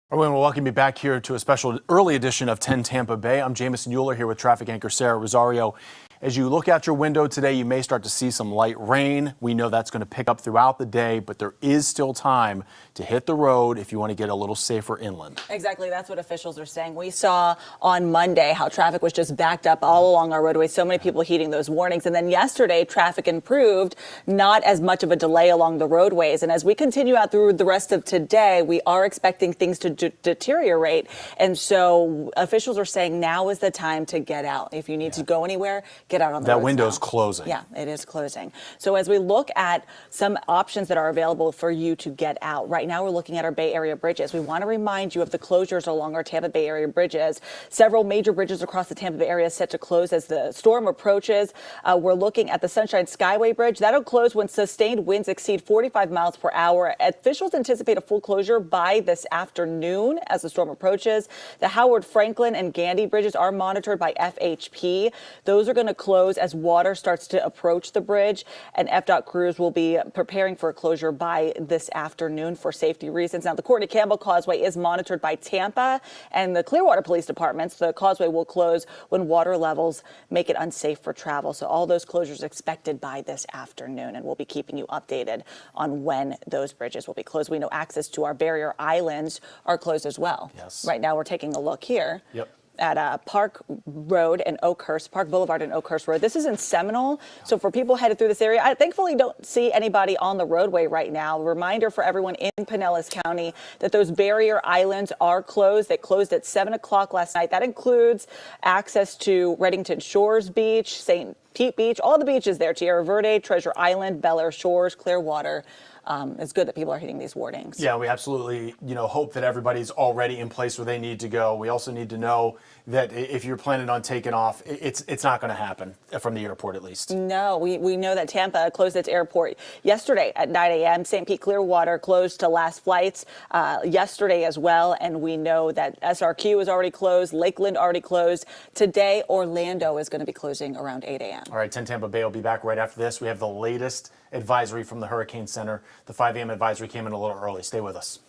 Speaker 1: All right, we'll welcome you back here to a special early edition of 10 Tampa Bay. I'm Jamison Euler here with traffic anchor Sarah Rosario. As you look out your window today, you may start to see some light rain. We know that's going to pick up throughout the day, but there is still time to hit the road if you want to get a little safer inland.
Speaker 16: Exactly. That's what officials are saying. We saw on Monday how traffic was just backed up all along our roadways. So many people heeding those warnings. And then yesterday, traffic improved, not as much of a delay along the roadways. And as we continue out through the rest of today, we are expecting things to deteriorate. And so officials are saying now is the time to get out. If you need to go anywhere, get out on the
Speaker 1: That
Speaker 16: roads
Speaker 1: window's
Speaker 16: now.
Speaker 1: closing.
Speaker 16: Yeah, it is closing. So as we look at some options that are available for you to get out, right now we're looking at our Bay Area bridges. We want to remind you of the closures along our Tampa Bay area bridges. Several major bridges across the Tampa Bay area set to close as the storm approaches. We're looking at the Sunshine Skyway Bridge. That'll close when sustained winds exceed 45 miles per hour. Officials anticipate a full closure by this afternoon as the storm approaches. The Howard Franklin and Gandy bridges are monitored by FHP. Those are going to close as water starts to approach the bridge, and FDOT crews will be preparing for a closure by this afternoon for safety reasons. Now, the Courtney Campbell Causeway is monitored by Tampa and the Clearwater Police Departments. The causeway will close when water levels make it unsafe for travel. So all those closures expected by this afternoon, and we'll be keeping you updated on when those bridges will be closed. We know access to our barrier islands are closed as well.
Speaker 1: Yes.
Speaker 16: Right now we're taking a look here.
Speaker 1: Yep.
Speaker 16: At Park Road and Oakhurst, Park Boulevard and Oakhurst Road. This is in Seminole. So for people headed through this area, I thankfully don't see anybody on the roadway right now. A reminder for everyone in Pinellas County that those barrier islands are closed. They closed at 7 o'clock last night. That includes access to Reddington Shores Beach, St. Pete Beach, all the beaches there, Tierra Verde, Treasure Island, Bel Air Shores, Clearwater. It's good that people are hitting these warnings.
Speaker 1: Yeah, we absolutely, hope that everybody's already in place where they need to go. We also need to know that if you're planning on taking off, it's not going to happen from the airport, at least.
Speaker 16: No, we know that Tampa closed its airport yesterday at 9 a.m. St. Pete Clearwater closed to last flights yesterday as well. And we know that SRQ is already closed. Lakeland already closed. Today, Orlando is going to be closing around 8 a.m.
Speaker 1: All right, 10 Tampa Bay will be back right after this. We have the latest advisory from the Hurricane Center. The 5 a.m. advisory came in a little early. Stay with us.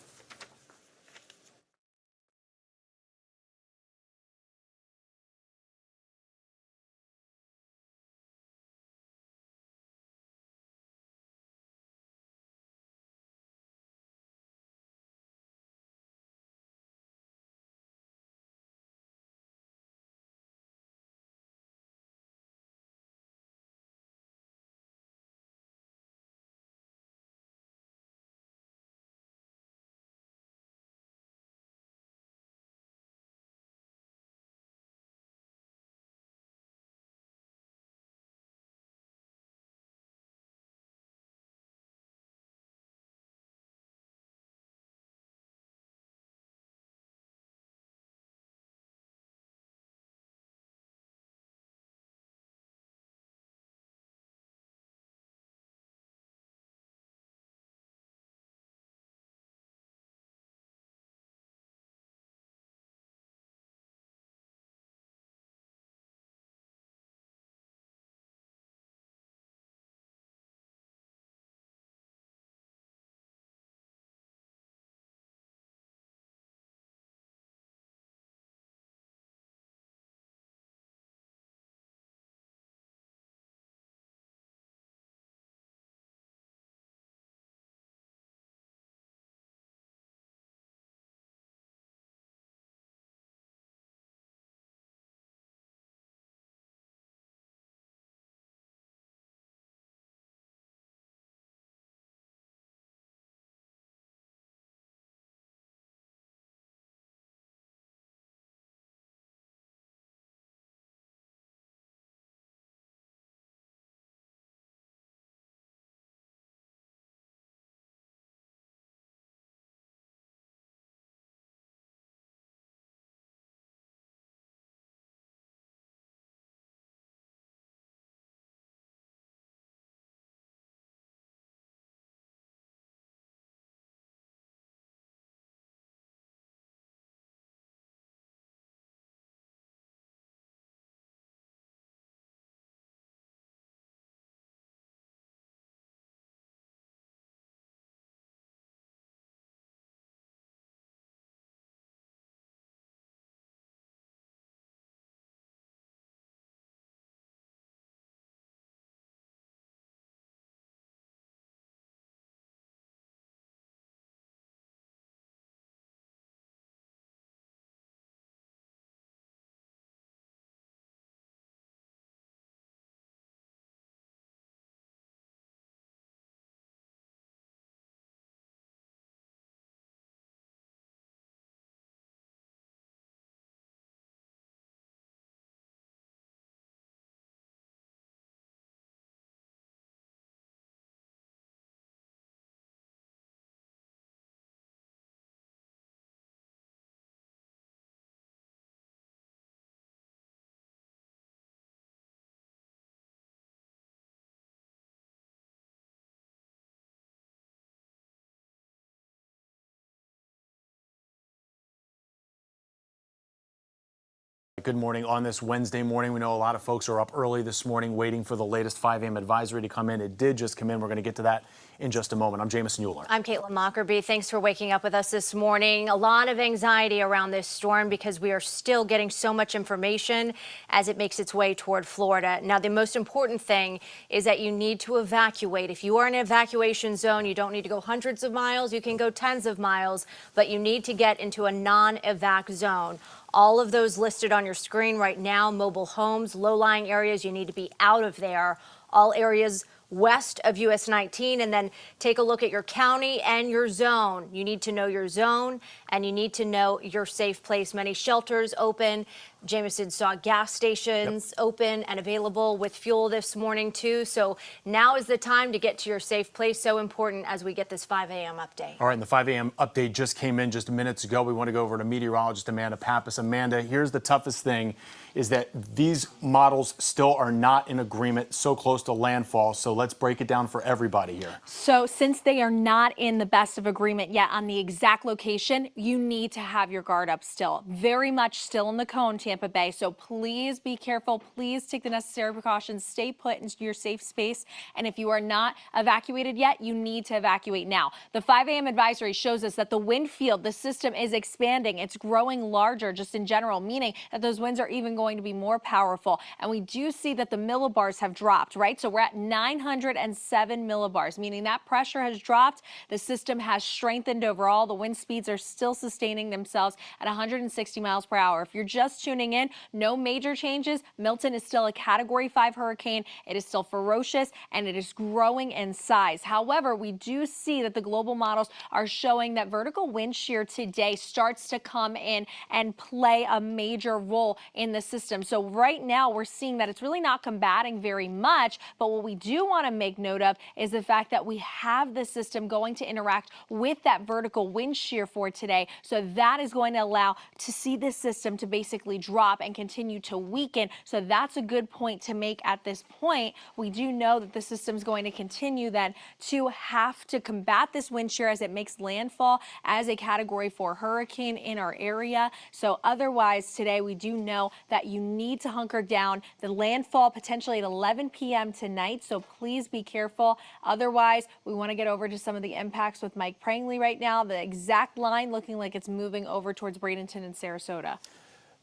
Speaker 1: Good morning on this Wednesday morning. We know a lot of folks are up early this morning waiting for the latest 5 a.m. advisory to come in. It did just come in. We're going to get to that in just a moment. I'm Jamison Euler.
Speaker 4: I'm Caitlin Mockerbee. Thanks for waking up with us this morning. A lot of anxiety around this storm because we are still getting so much information as it makes its way toward Florida. Now, the most important thing is that you need to evacuate. If you are in an evacuation zone, you don't need to go hundreds of miles. You can go tens of miles, but you need to get into a non-evac zone. All of those listed on your screen right now, mobile homes, low-lying areas, you need to be out of there. All areas west of US 19, and then take a look at your county and your zone. You need to know your zone and you need to know your safe place. Many shelters open. Jamison saw gas stations open and available with fuel this morning too. So now is the time to get to your safe place. So important as we get this 5 a.m. update.
Speaker 1: All right, and the 5 a.m. update just came in just minutes ago. We want to go over to meteorologist Amanda Pappas. Amanda, here's the toughest thing is that these models still are not in agreement so close to landfall. So let's break it down for everybody here.
Speaker 2: So since they are not in the best of agreement yet on the exact location, you need to have your guard up still. Very much still in the cone, Tampa Bay. So please be careful. Please take the necessary precautions. Stay put in your safe space. And if you are not evacuated yet, you need to evacuate now. The 5 a.m. advisory shows us that the wind field, the system is expanding. It's growing larger just in general, meaning that those winds are even going to be more powerful. And we do see that the millibars have dropped, right? So we're at 907 millibars, meaning that pressure has dropped. The system has strengthened overall. The wind speeds are still sustaining themselves at 160 miles per hour. If you're just tuning in, no major changes. Milton is still a Category 5 hurricane. It is still ferocious and it is growing in size. However, we do see that the global models are showing that vertical wind shear today starts to come in and play a major role in the system. So right now we're seeing that it's really not combating very much, but what we do want to make note of is the fact that we have the system going to interact with that vertical wind shear for today. So that is going to allow to see this system to basically drop and continue to weaken. So that's a good point to make at this point. We do know that the system is going to continue then to have to combat this wind shear as it makes landfall as a Category 4 hurricane in our area. So otherwise today we do know that you need to hunker down. The landfall potentially at 11 p.m. tonight, so please be careful. Otherwise, we want to get over to some of the impacts with Mike Prangley right now. The exact line looking like it's moving over towards Bradenton and Sarasota.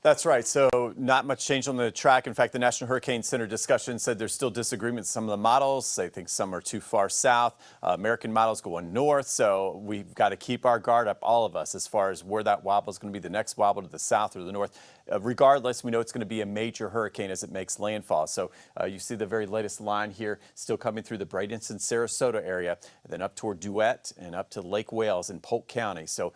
Speaker 3: That's right. So not much change on the track. In fact, the National Hurricane Center discussion said there's still disagreements. Some of the models, they think some are too far south. American models going north. So we've got to keep our guard up, all of us, as far as where that wobble is going to be, the next wobble to the south or the north. Regardless, we know it's going to be a major hurricane as it makes landfall. So you see the very latest line here still coming through the Bradenton, Sarasota area, and then up toward Duet and up to Lake Wales in Polk County. So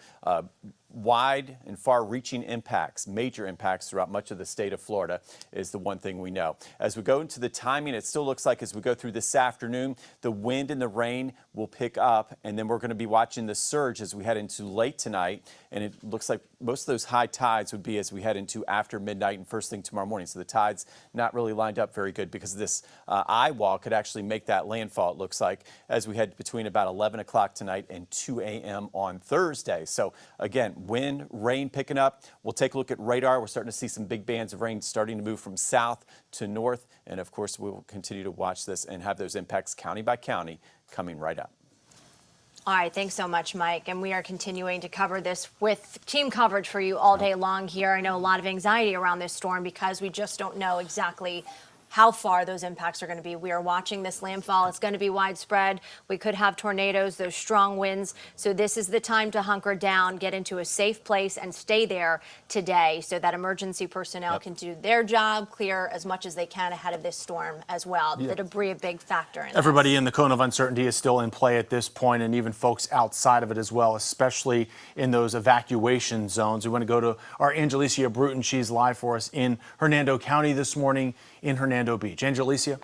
Speaker 3: wide and far-reaching impacts, major impacts throughout much of the state of Florida is the one thing we know. As we go into the timing, it still looks like as we go through this afternoon, the wind and the rain will pick up, and then we're going to be watching the surge as we head into late tonight, and it looks like most of those high tides would be as we head into after midnight and first thing tomorrow morning. So the tides not really lined up very good because this eye wall could actually make that landfall, it looks like, as we head between about 11 o'clock tonight and 2 a.m. on Thursday. So again, wind, rain picking up. We'll take a look at radar. We're starting to see some big bands of rain starting to move from south to north. And of course, we will continue to watch this and have those impacts county by county coming right up.
Speaker 4: All right, thanks so much, Mike. And we are continuing to cover this with team coverage for you all day long here. I know a lot of anxiety around this storm because we just don't know exactly how far those impacts are going to be. We are watching this landfall. It's going to be widespread. We could have tornadoes, those strong winds. So this is the time to hunker down, get into a safe place and stay there today so that emergency personnel can do their job, clear as much as they can ahead of this storm as well. The debris, a big factor in
Speaker 1: Everybody in the cone of uncertainty is still in play at this point, and even folks outside of it as well, especially in those evacuation zones. We want to go to our Angelicia Bruton. She's live for us in Hernando County this morning in Hernando Beach. Angelicia.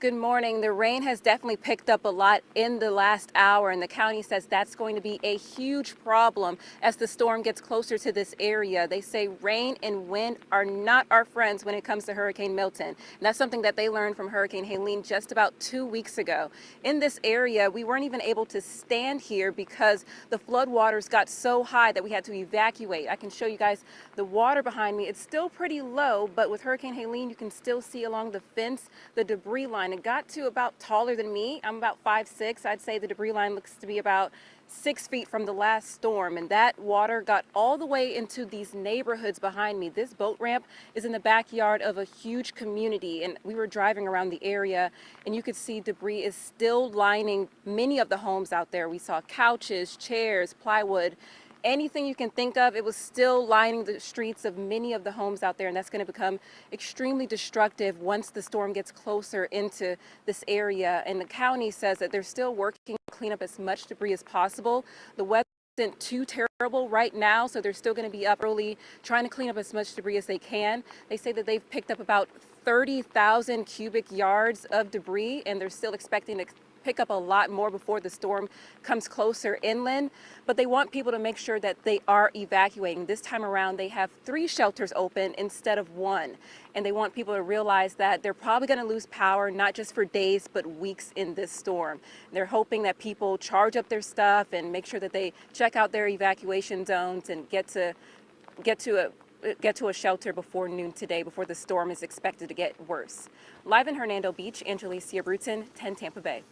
Speaker 17: Good morning. The rain has definitely picked up a lot in the last hour, and the county says that's going to be a huge problem as the storm gets closer to this area. They say rain and wind are not our friends when it comes to Hurricane Milton. And that's something that they learned from Hurricane Helene just about 2 weeks ago. In this area, we weren't even able to stand here because the floodwaters got so high that we had to evacuate. I can show you guys the water behind me. It's still pretty low, but with Hurricane Helene, you can still see along the fence the debris line. It got to about taller than me. I'm about 5'6". I'd say the debris line looks to be about 6 feet from the last storm, and that water got all the way into these neighborhoods behind me. This boat ramp is in the backyard of a huge community, and we were driving around the area, and you could see debris is still lining many of the homes out there. We saw couches, chairs, plywood, anything you can think of. It was still lining the streets of many of the homes out there, and that's going to become extremely destructive once the storm gets closer into this area. And the county says that they're still working to clean up as much debris as possible. The weather isn't too terrible right now, so they're still going to be up early trying to clean up as much debris as they can. They say that they've picked up about 30,000 cubic yards of debris, and they're still expecting to pick up a lot more before the storm comes closer inland. But they want people to make sure that they are evacuating. This time around, they have 3 shelters open instead of 1. And they want people to realize that they're probably going to lose power, not just for days, but weeks in this storm. They're hoping that people charge up their stuff and make sure that they check out their evacuation zones and get to a shelter before noon today, before the storm is expected to get worse. Live in Hernando Beach, Angelicia Bruton, 10 Tampa Bay.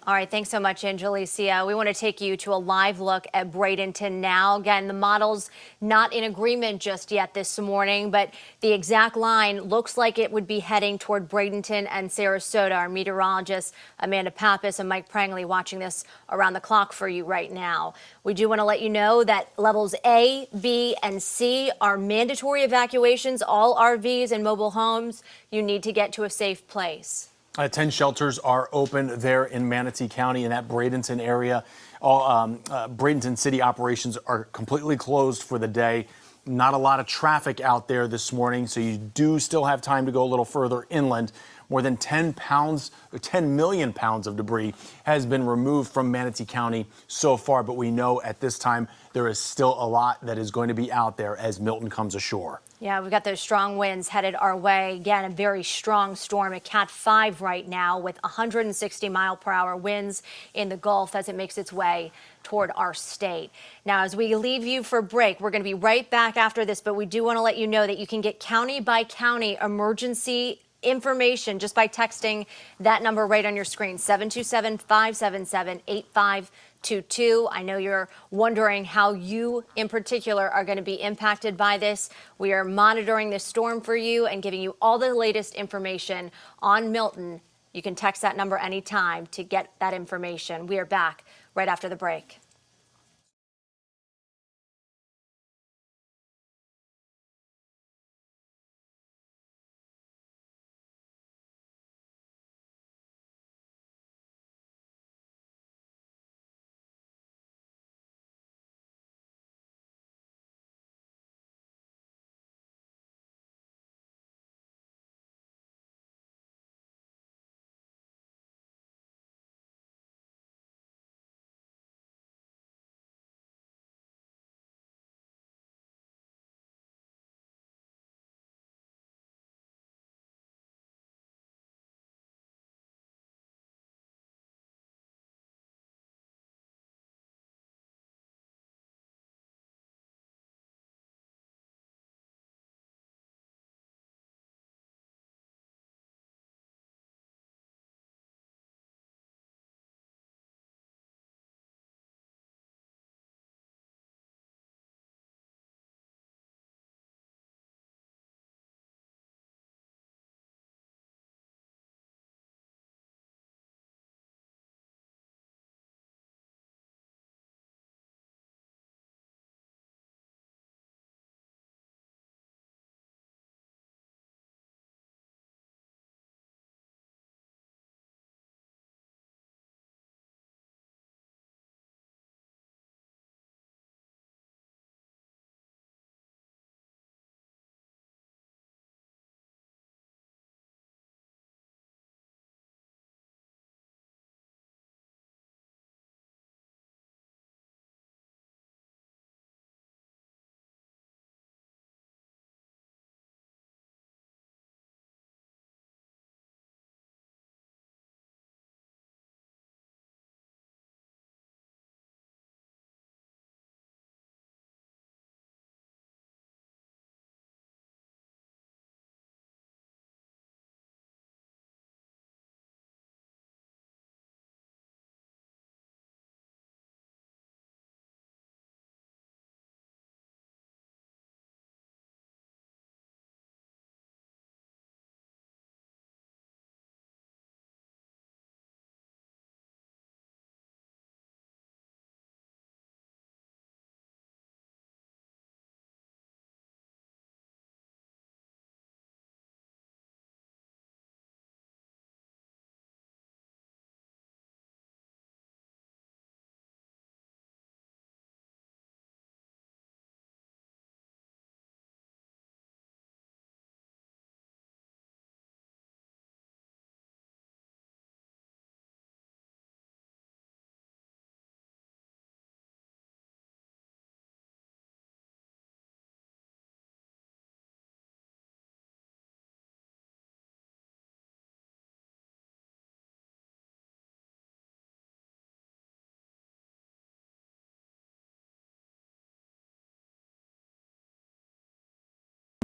Speaker 4: All right, thanks so much, Angelicia. We want to take you to a live look at Bradenton now. Again, the model's not in agreement just yet this morning, but the exact line looks like it would be heading toward Bradenton and Sarasota. Our meteorologists, Amanda Pappas and Mike Prangley, watching this around the clock for you right now. We do want to let you know that levels A, B, and C are mandatory evacuations. All RVs and mobile homes, you need to get to a safe place.
Speaker 1: 10 shelters are open there in Manatee County in that Bradenton area. All Bradenton city operations are completely closed for the day. Not a lot of traffic out there this morning, so you do still have time to go a little further inland. More than 10 million pounds of debris has been removed from Manatee County so far, but we know at this time there is still a lot that is going to be out there as Milton comes ashore.
Speaker 4: Yeah, we've got those strong winds headed our way. Again, a very strong storm, a Cat 5 right now with 160-mile-per-hour winds in the Gulf as it makes its way toward our state. Now, as we leave you for break, we're going to be right back after this, but we do want to let you know that you can get county by county emergency information just by texting that number right on your screen, 727-577-8522. I know you're wondering how you in particular are going to be impacted by this. We are monitoring this storm for you and giving you all the latest information on Milton. You can text that number anytime to get that information. We are back right after the break.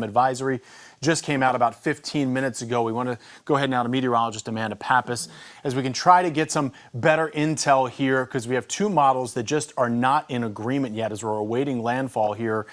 Speaker 1: advisory just came out about 15 minutes ago. We want to go ahead now to meteorologist Amanda Pappas as we can try to get some better intel here, because we have two models that just are not in agreement yet as we're awaiting landfall here.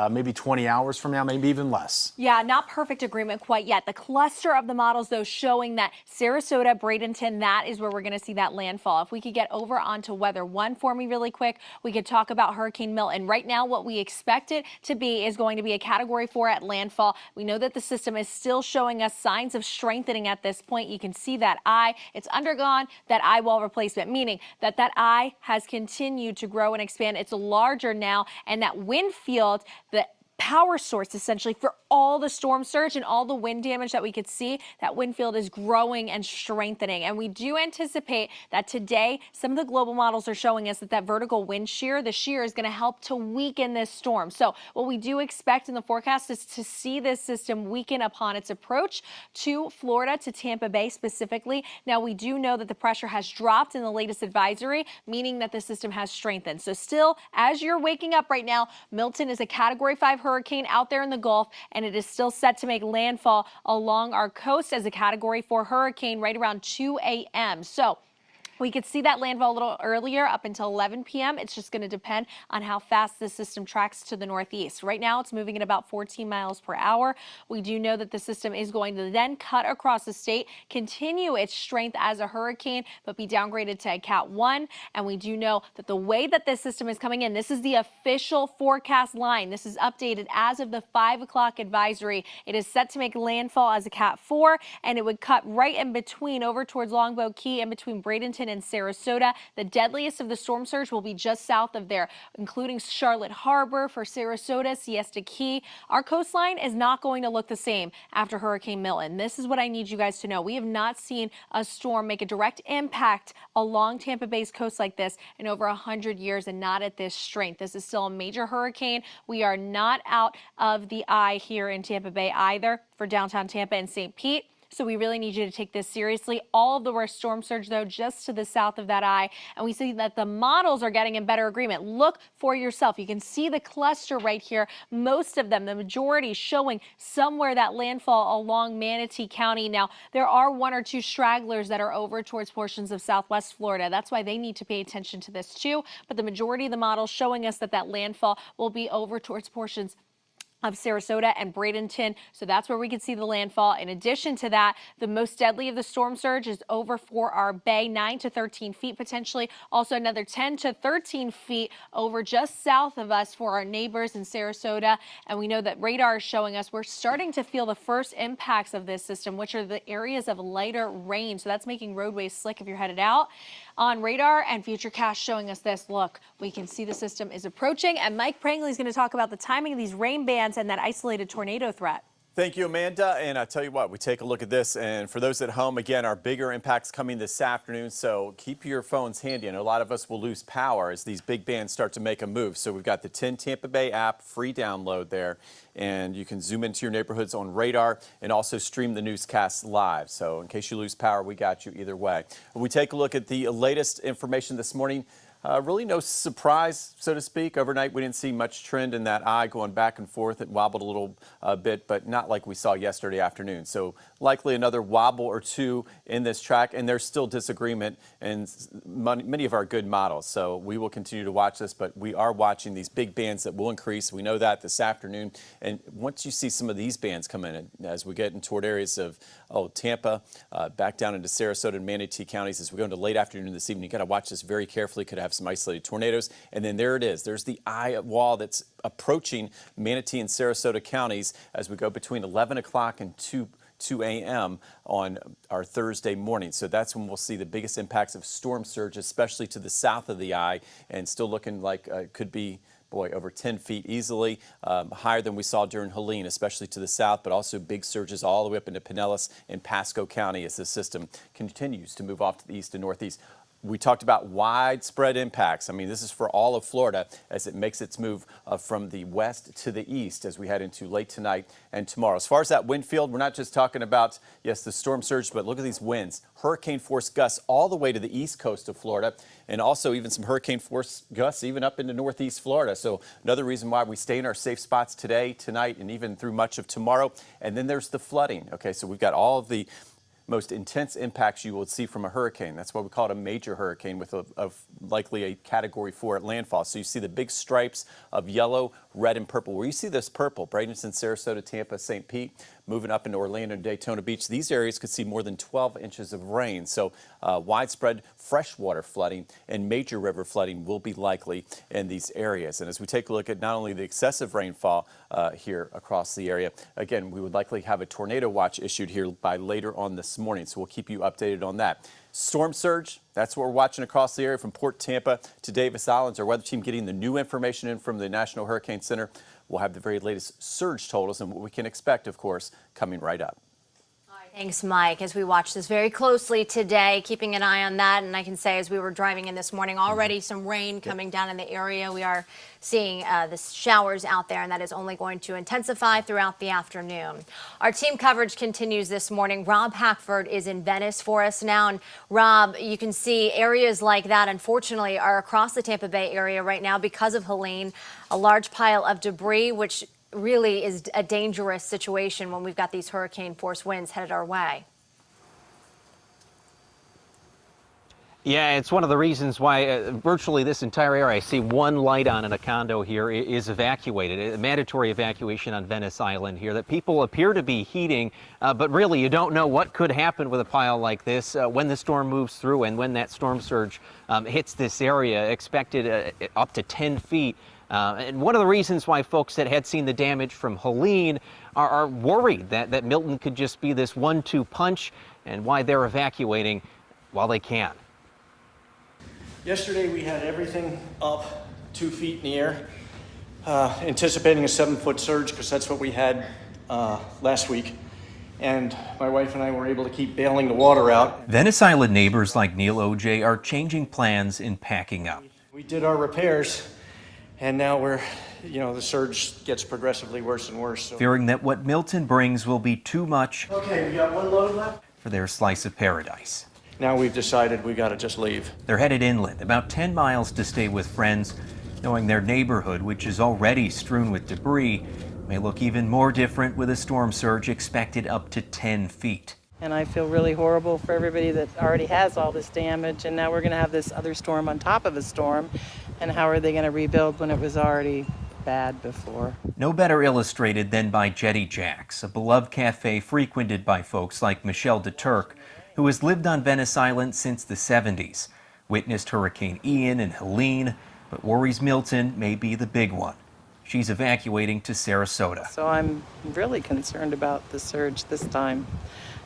Speaker 1: Maybe 20 hours from now, maybe even less.
Speaker 2: Yeah, not perfect agreement quite yet. The cluster of the models, though, showing that Sarasota, Bradenton, that is where we're going to see that landfall. If we could get over onto weather one for me really quick, we could talk about Hurricane Milton. Right now, what we expect it to be is going to be a Category 4 at landfall. We know that the system is still showing us signs of strengthening at this point. You can see that eye. It's undergone that eye wall replacement, meaning that that eye has continued to grow and expand. It's larger now, and that wind field, the power source essentially for all the storm surge and all the wind damage that we could see, that wind field is growing and strengthening. And we do anticipate that today, some of the global models are showing us that vertical wind shear, the shear is going to help to weaken this storm. So what we do expect in the forecast is to see this system weaken upon its approach to Florida, to Tampa Bay specifically. Now, we do know that the pressure has dropped in the latest advisory, meaning that the system has strengthened. So still, as you're waking up right now, Milton is a Category 5 hurricane out there in the Gulf, and it is still set to make landfall along our coast as a Category 4 hurricane right around 2 a.m. So we could see that landfall a little earlier up until 11 p.m. It's just going to depend on how fast the system tracks to the northeast. Right now, it's moving at about 14 miles per hour. We do know that the system is going to then cut across the state, continue its strength as a hurricane, but be downgraded to a Cat 1. And we do know that the way that this system is coming in, this is the official forecast line. This is updated as of the 5 o'clock advisory. It is set to make landfall as a Cat 4, and it would cut right in between over towards Longboat Key, in between Bradenton and Sarasota. The deadliest of the storm surge will be just south of there, including Charlotte Harbor for Sarasota, Siesta Key. Our coastline is not going to look the same after Hurricane Milton. This is what I need you guys to know. We have not seen a storm make a direct impact along Tampa Bay's coast like this in over 100 years, and not at this strength. This is still a major hurricane. We are not out of the eye here in Tampa Bay either for downtown Tampa and St. Pete. So we really need you to take this seriously. All of the worst storm surge, though, just to the south of that eye. And we see that the models are getting in better agreement. Look for yourself. You can see the cluster right here. Most of them, the majority, showing somewhere that landfall along Manatee County. Now, there are one or two stragglers that are over towards portions of southwest Florida. That's why they need to pay attention to this, too. But the majority of the models showing us that landfall will be over towards portions of Sarasota and Bradenton. So that's where we can see the landfall. In addition to that, the most deadly of the storm surge is over for our bay, 9 to 13 feet potentially. Also another 10 to 13 feet over just south of us for our neighbors in Sarasota. And we know that radar is showing us we're starting to feel the first impacts of this system, which are the areas of lighter rain. So that's making roadways slick if you're headed out. On radar and Futurecast showing us this. Look, we can see the system is approaching, and Mike Prangley is going to talk about the timing of these rain bands and that isolated tornado threat.
Speaker 3: Thank you, Amanda. And I tell you what, we take a look at this. And for those at home, again, our bigger impacts coming this afternoon. So keep your phones handy. And a lot of us will lose power as these big bands start to make a move. So we've got the 10 Tampa Bay app, free download there. And you can zoom into your neighborhoods on radar and also stream the newscast live. So in case you lose power, we got you either way. We take a look at the latest information this morning. Really no surprise, so to speak. Overnight, we didn't see much trend in that eye going back and forth. It wobbled a little bit, but not like we saw yesterday afternoon. So likely another wobble or two in this track, and there's still disagreement in many of our good models. So we will continue to watch this, but we are watching these big bands that will increase. We know that this afternoon. And once you see some of these bands come in, as we get in toward areas of Tampa, back down into Sarasota and Manatee counties, as we go into late afternoon this evening, you got to watch this very carefully. Could have some isolated tornadoes. And then there it is. There's the eye wall that's approaching Manatee and Sarasota counties as we go between 11 o'clock and 2 a.m. on our Thursday morning. So that's when we'll see the biggest impacts of storm surge, especially to the south of the eye, and still looking like could be over 10 feet easily, higher than we saw during Helene, especially to the south, but also big surges all the way up into Pinellas and Pasco County as the system continues to move off to the east and northeast. We talked about widespread impacts. I mean, this is for all of Florida as it makes its move from the west to the east as we head into late tonight and tomorrow. As far as that wind field, we're not just talking about, yes, the storm surge, but look at these winds. Hurricane force gusts all the way to the east coast of Florida, and also even some hurricane force gusts even up into northeast Florida. So another reason why we stay in our safe spots today, tonight, and even through much of tomorrow. And then there's the flooding. Okay, so we've got all of the most intense impacts you will see from a hurricane. That's why we call it a major hurricane with likely a Category 4 at landfall. So you see the big stripes of yellow, red, and purple. Where you see this purple, Bradenton, Sarasota, Tampa, St. Pete, moving up into Orlando and Daytona Beach, these areas could see more than 12 inches of rain. So widespread freshwater flooding and major river flooding will be likely in these areas. And as we take a look at not only the excessive rainfall here across the area, again, we would likely have a tornado watch issued here by later on this morning. So we'll keep you updated on that. Storm surge, that's what we're watching across the area from Port Tampa to Davis Islands. Our weather team getting the new information in from the National Hurricane Center. We'll have the very latest surge totals and what we can expect, of course, coming right up.
Speaker 4: Thanks, Mike. As we watch this very closely today, keeping an eye on that. And I can say as we were driving in this morning, already some rain coming down in the area. We are seeing the showers out there, and that is only going to intensify throughout the afternoon. Our team coverage continues this morning. Rob Hackford is in Venice for us now. And Rob, you can see areas like that, unfortunately, are across the Tampa Bay area right now because of Helene. A large pile of debris, which really is a dangerous situation when we've got these hurricane force winds headed our way.
Speaker 11: Yeah, it's one of the reasons why virtually this entire area, I see one light on in a condo here, is evacuated. A mandatory evacuation on Venice Island here that people appear to be heeding, but really you don't know what could happen with a pile like this when the storm moves through and when that storm surge hits this area, expected up to 10 feet. And one of the reasons why folks that had seen the damage from Helene are worried that Milton could just be this 1-2 punch, and why they're evacuating while they can.
Speaker 18: Yesterday we had everything up 2 feet in the air, anticipating a 7-foot surge because that's what we had last week. And my wife and I were able to keep bailing the water out.
Speaker 11: Venice Island neighbors like Neil OJ are changing plans and packing up.
Speaker 18: We did our repairs. And now the surge gets progressively worse and worse. So.
Speaker 11: Fearing that what Milton brings will be too much.
Speaker 18: Okay, we got one load left
Speaker 11: for their slice of paradise.
Speaker 18: Now we've decided we got to just leave.
Speaker 11: They're headed inland, about 10 miles to stay with friends, knowing their neighborhood, which is already strewn with debris, may look even more different with a storm surge expected up to 10 feet.
Speaker 12: And I feel really horrible for everybody that already has all this damage, and now we're going to have this other storm on top of a storm. And how are they going to rebuild when it was already bad before?
Speaker 11: No better illustrated than by Jetty Jack's, a beloved cafe frequented by folks like Michelle DeTurk, who has lived on Venice Island since the 70s, witnessed Hurricane Ian and Helene, but worries Milton may be the big one. She's evacuating to Sarasota.
Speaker 12: So I'm really concerned about the surge this time,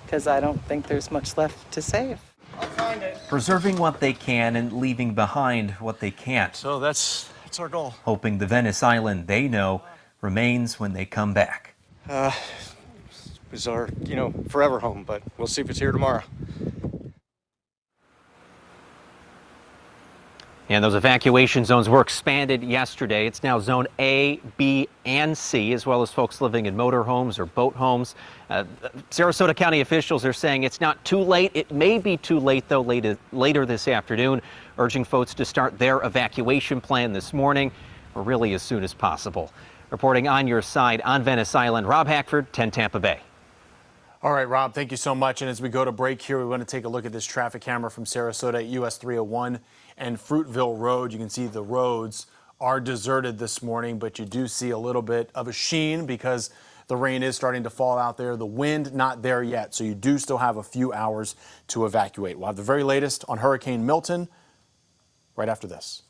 Speaker 12: because I don't think there's much left to save.
Speaker 18: I'll find it.
Speaker 11: Preserving what they can and leaving behind what they can't.
Speaker 18: So that's our goal.
Speaker 11: Hoping the Venice Island they know remains when they come back.
Speaker 18: It was our, forever home, but we'll see if it's here tomorrow.
Speaker 11: And those evacuation zones were expanded yesterday. It's now zone A, B, and C, as well as folks living in motorhomes or boat homes. Sarasota County officials are saying it's not too late. It may be too late, though, later this afternoon, urging folks to start their evacuation plan this morning, or really as soon as possible. Reporting on your side on Venice Island, Rob Hackford, 10 Tampa Bay.
Speaker 1: All right, Rob, thank you so much. And as we go to break here, we want to take a look at this traffic camera from Sarasota at US 301 and Fruitville Road. You can see the roads are deserted this morning, but you do see a little bit of a sheen because the rain is starting to fall out there. The wind not there yet, so you do still have a few hours to evacuate. We'll have the very latest on Hurricane Milton right after this.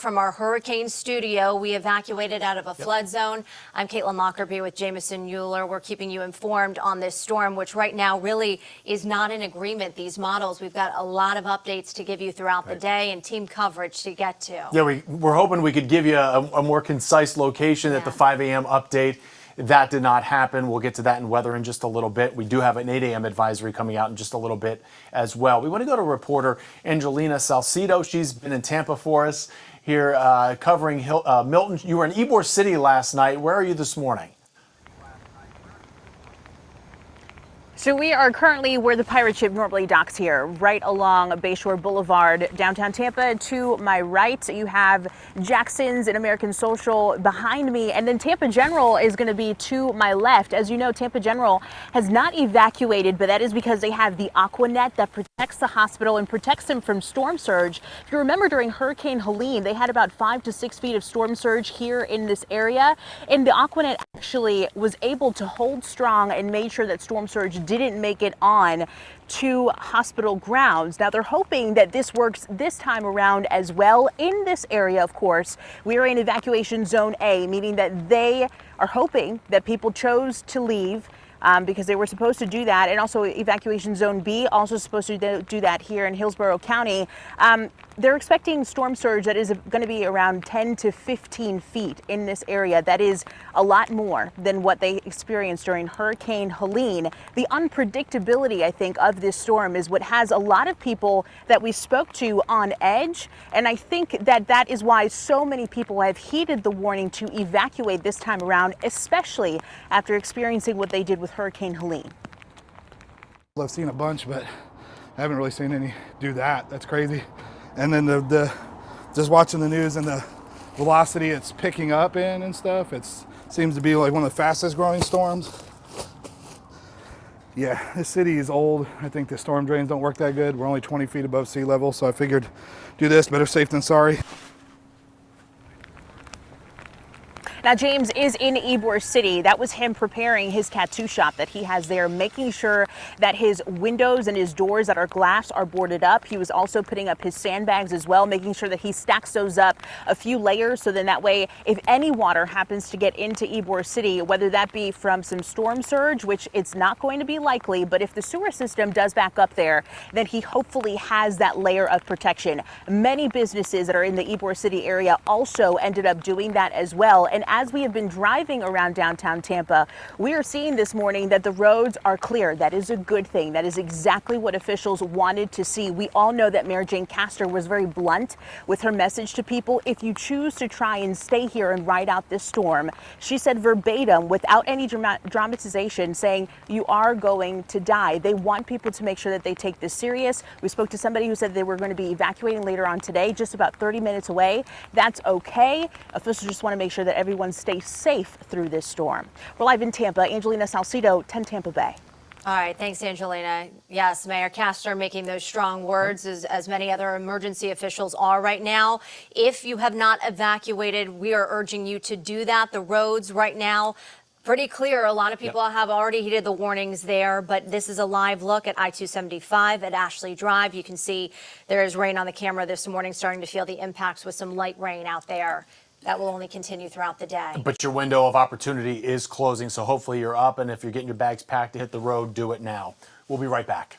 Speaker 4: from our hurricane studio. We evacuated out of a flood zone. I'm Caitlin Lockerbie with Jameson Mueller. We're keeping you informed on this storm, which right now really is not in agreement. These models, we've got a lot of updates to give you throughout the day and team coverage to get to.
Speaker 1: Yeah, we're hoping we could give you a more concise location at the 5 a.m. update. That did not happen. We'll get to that in weather in just a little bit. We do have an 8 a.m. advisory coming out in just a little bit as well. We want to go to reporter Angelina Salcido. She's been in Tampa for us here covering Milton. You were in Ybor City last night. Where are you this morning?
Speaker 19: So we are currently where the pirate ship normally docks here, right along Bayshore Boulevard, downtown Tampa. To my right, you have Jackson's and American Social behind me, and then Tampa General is going to be to my left. As you know, Tampa General has not evacuated, but that is because they have the Aquanet that protects the hospital and protects them from storm surge. If you remember, during Hurricane Helene, they had about 5 to 6 feet of storm surge here in this area, and the Aquanet actually was able to hold strong and made sure that storm surge didn't make it on to hospital grounds. Now they're hoping that this works this time around as well. In this area, of course, we are in evacuation zone A, meaning that they are hoping that people chose to leave because they were supposed to do that, and also evacuation zone B, also supposed to do that here in Hillsborough County. They're expecting storm surge that is going to be around 10 to 15 feet in this area. That is a lot more than what they experienced during Hurricane Helene. The unpredictability, I think, of this storm is what has a lot of people that we spoke to on edge. And I think that that is why so many people have heeded the warning to evacuate this time around, especially after experiencing what they did with Hurricane Helene.
Speaker 20: I've seen a bunch, but I haven't really seen any do that. That's crazy. And then the just watching the news and the velocity it's picking up in and stuff, it seems to be like one of the fastest growing storms. Yeah, this city is old. I think the storm drains don't work that good. We're only 20 feet above sea level, so I figured do this, better safe than sorry.
Speaker 19: Now, James is in Ybor City. That was him preparing his tattoo shop that he has there, making sure that his windows and his doors that are glass are boarded up. He was also putting up his sandbags as well, making sure that he stacks those up a few layers, so then that way, if any water happens to get into Ybor City, whether that be from some storm surge, which it's not going to be likely, but if the sewer system does back up there, then he hopefully has that layer of protection. Many businesses that are in the Ybor City area also ended up doing that as well. And as we have been driving around downtown Tampa, we are seeing this morning that the roads are clear. That is a good thing. That is exactly what officials wanted to see. We all know that Mayor Jane Castor was very blunt with her message to people. If you choose to try and stay here and ride out this storm, she said verbatim, without any dramatization, saying you are going to die. They want people to make sure that they take this serious. We spoke to somebody who said they were going to be evacuating later on today, just about 30 minutes away. That's okay. Officials just want to make sure that everyone stays safe through this storm. We're live in Tampa. Angelina Salcido, 10 Tampa Bay.
Speaker 4: All right, thanks, Angelina. Yes, Mayor Castor making those strong words, as many other emergency officials are right now. If you have not evacuated, we are urging you to do that. The roads right now, pretty clear. A lot of people have already heeded the warnings there, but this is a live look at I-275 at Ashley Drive. You can see there is rain on the camera this morning, starting to feel the impacts with some light rain out there. That will only continue throughout the day.
Speaker 1: But your window of opportunity is closing, so hopefully you're up, and if you're getting your bags packed to hit the road, do it now. We'll be right back.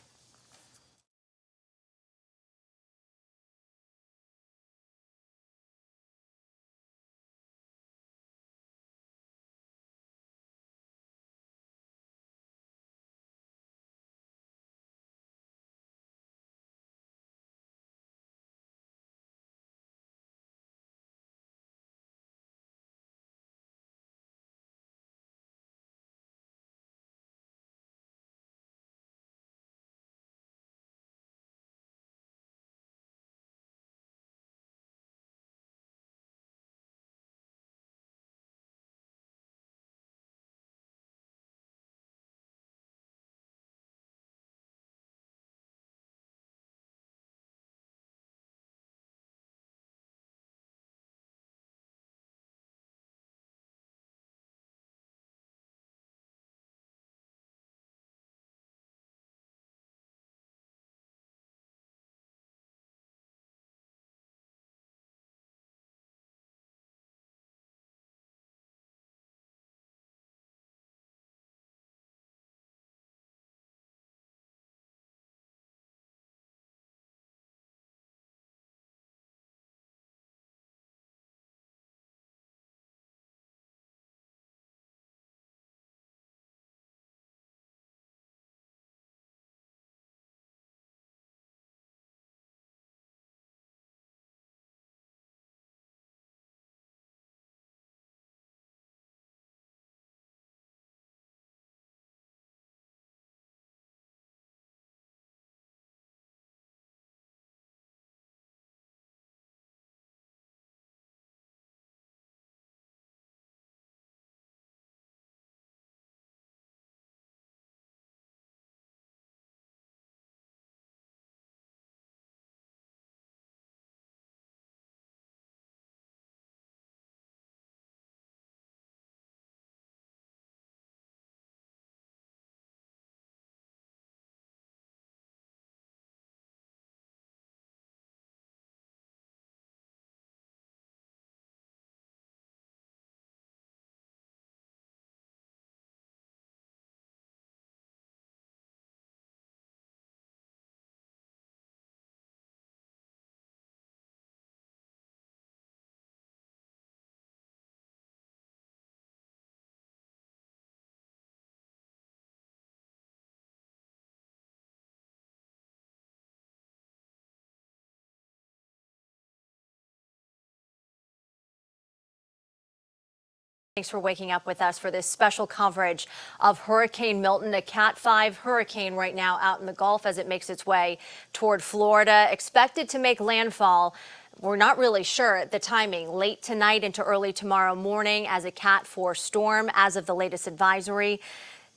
Speaker 4: Thanks for waking up with us for this special coverage of Hurricane Milton, a Cat 5 hurricane right now out in the Gulf as it makes its way toward Florida, expected to make landfall. We're not really sure the timing, late tonight into early tomorrow morning as a Cat 4 storm as of the latest advisory.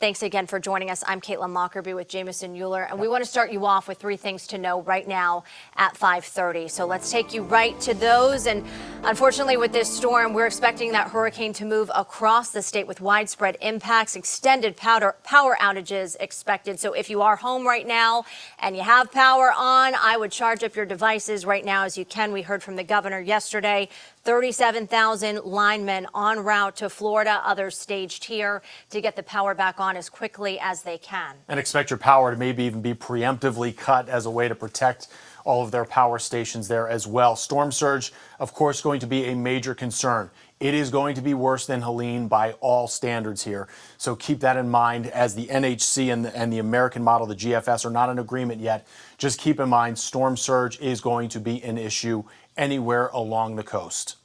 Speaker 4: Thanks again for joining us. I'm Caitlin Lockerbie with Jamison Euler, and we want to start you off with 3 things to know right now at 5:30. So let's take you right to those. And unfortunately, with this storm, we're expecting that hurricane to move across the state with widespread impacts, extended power outages expected. So if you are home right now and you have power on, I would charge up your devices right now as you can. We heard from the governor yesterday. 37,000 linemen en route to Florida, others staged here to get the power back on as quickly as they can.
Speaker 1: And expect your power to maybe even be preemptively cut as a way to protect all of their power stations there as well. Storm surge, of course, going to be a major concern. It is going to be worse than Helene by all standards here. So keep that in mind as the NHC and the American model, the GFS, are not in agreement yet. Just keep in mind storm surge is going to be an issue anywhere along the coast.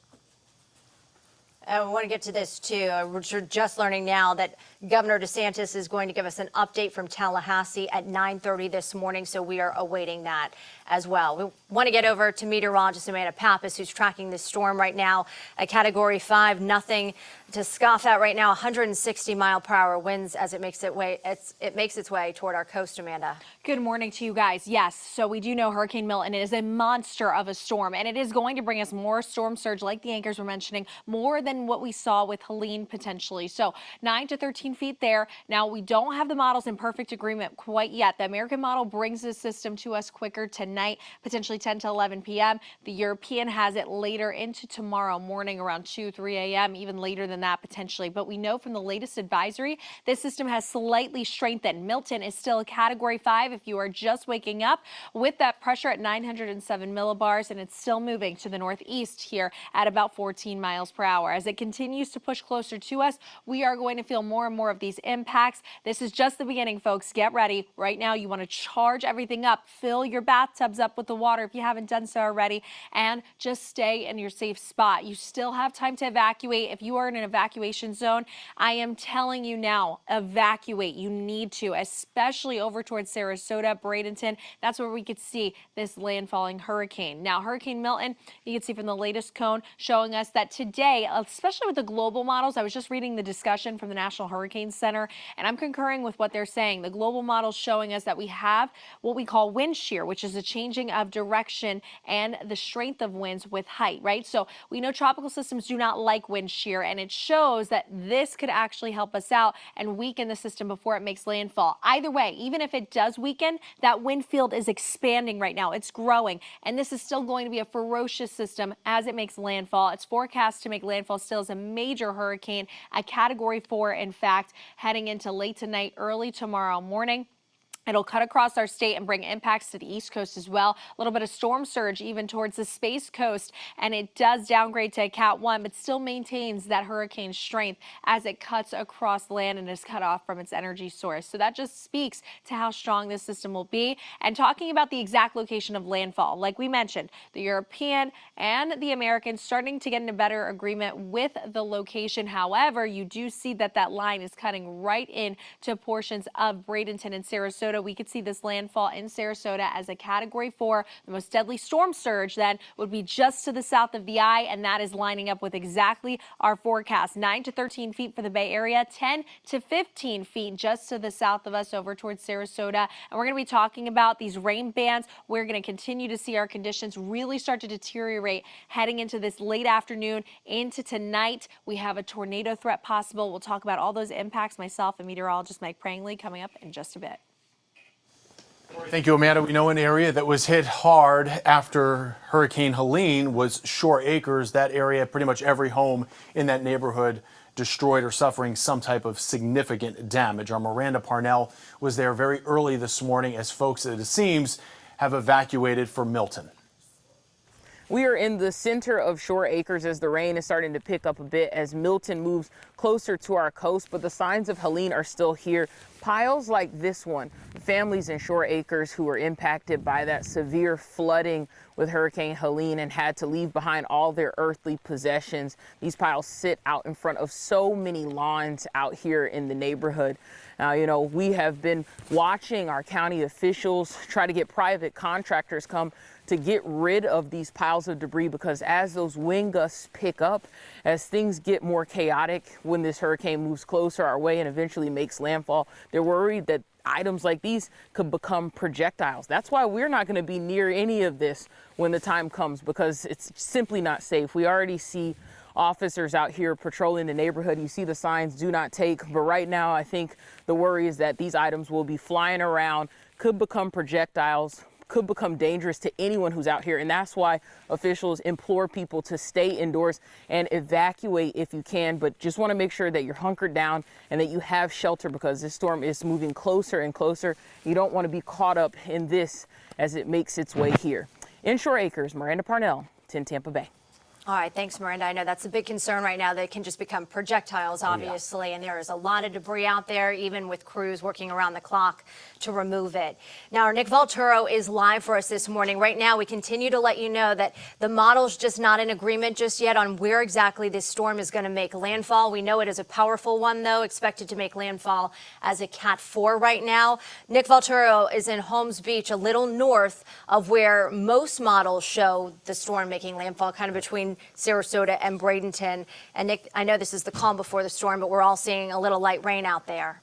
Speaker 4: I want to get to this too. We're just learning now that Governor DeSantis is going to give us an update from Tallahassee at 9:30 this morning, so we are awaiting that as well. We want to get over to meteorologist Amanda Pappas, who's tracking this storm right now. A Category 5, nothing to scoff at right now. 160-mile-per-hour winds as it makes its way toward our coast. Amanda.
Speaker 2: Good morning to you guys. Yes, so we do know Hurricane Milton is a monster of a storm, and it is going to bring us more storm surge, like the anchors were mentioning, more than what we saw with Helene potentially. So 9 to 13 feet there. Now, we don't have the models in perfect agreement quite yet. The American model brings this system to us quicker tonight, potentially 10 to 11 p.m. The European has it later into tomorrow morning around 2, 3 a.m., even later than that potentially. But we know from the latest advisory, this system has slightly strengthened. Milton is still a Category 5 if you are just waking up with that pressure at 907 millibars, and it's still moving to the northeast here at about 14 miles per hour. As it continues to push closer to us, we are going to feel more and more of these impacts. This is just the beginning, folks. Get ready. Right now, you want to charge everything up. Fill your bathtubs up with the water if you haven't done so already, and just stay in your safe spot. You still have time to evacuate. If you are in an evacuation zone, I am telling you now, evacuate. You need to, especially over towards Sarasota, Bradenton. That's where we could see this landfalling hurricane. Now, Hurricane Milton, you can see from the latest cone showing us that today, especially with the global models, I was just reading the discussion from the National Hurricane Center, and I'm concurring with what they're saying. The global models showing us that we have what we call wind shear, which is a changing of direction and the strength of winds with height, right? So we know tropical systems do not like wind shear, and it shows that this could actually help us out and weaken the system before it makes landfall. Either way, even if it does weaken, that wind field is expanding right now. It's growing, and this is still going to be a ferocious system as it makes landfall. It's forecast to make landfall still as a major hurricane, a Category 4, in fact, heading into late tonight, early tomorrow morning. It'll cut across our state and bring impacts to the East Coast as well. A little bit of storm surge even towards the Space Coast, and it does downgrade to a Cat 1, but still maintains that hurricane strength as it cuts across land and is cut off from its energy source. So that just speaks to how strong this system will be. And talking about the exact location of landfall, like we mentioned, the European and the American starting to get in a better agreement with the location. However, you do see that that line is cutting right in to portions of Bradenton and Sarasota. We could see this landfall in Sarasota as a Category 4. The most deadly storm surge then would be just to the south of the eye, and that is lining up with exactly our forecast. 9 to 13 feet for the Bay Area, 10 to 15 feet just to the south of us over towards Sarasota. And we're going to be talking about these rain bands. We're going to continue to see our conditions really start to deteriorate heading into this late afternoon into tonight. We have a tornado threat possible. We'll talk about all those impacts, myself and meteorologist Mike Prangley, coming up in just a bit.
Speaker 1: Thank you, Amanda. We know an area that was hit hard after Hurricane Helene was Shore Acres. That area, pretty much every home in that neighborhood destroyed or suffering some type of significant damage. Our Miranda Parnell was there very early this morning as folks, it seems, have evacuated for Milton.
Speaker 14: We are in the center of Shore Acres as the rain is starting to pick up a bit as Milton moves closer to our coast, but the signs of Helene are still here. piles like this one, families in Shore Acres who were impacted by that severe flooding with Hurricane Helene and had to leave behind all their earthly possessions. These piles sit out in front of so many lawns out here in the neighborhood. Now, you know, we have been watching our county officials try to get private contractors come to get rid of these piles of debris, because as those wind gusts pick up, as things get more chaotic when this hurricane moves closer our way and eventually makes landfall, they're worried that items like these could become projectiles. That's why we're not going to be near any of this when the time comes, because it's simply not safe. We already see officers out here patrolling the neighborhood. You see the signs, do not take. But right now, I think the worry is that these items will be flying around, could become projectiles, could become dangerous to anyone who's out here. And that's why officials implore people to stay indoors and evacuate if you can. But just want to make sure that you're hunkered down and that you have shelter, because this storm is moving closer and closer. You don't want to be caught up in this as it makes its way here. In Shore Acres, Miranda Parnell, 10 Tampa Bay.
Speaker 4: All right, thanks, Miranda. I know that's a big concern right now. They can just become projectiles, obviously, and there is a lot of debris out there, even with crews working around the clock to remove it. Now, our Nick Valturo is live for us this morning. Right now, we continue to let you know that the model's just not in agreement just yet on where exactly this storm is going to make landfall. We know it is a powerful one, though, expected to make landfall as a Cat 4 right now. Nick Valturo is in Holmes Beach, a little north of where most models show the storm making landfall, kind of between Sarasota and Bradenton. And Nick, I know this is the calm before the storm, but we're all seeing a little light rain out there.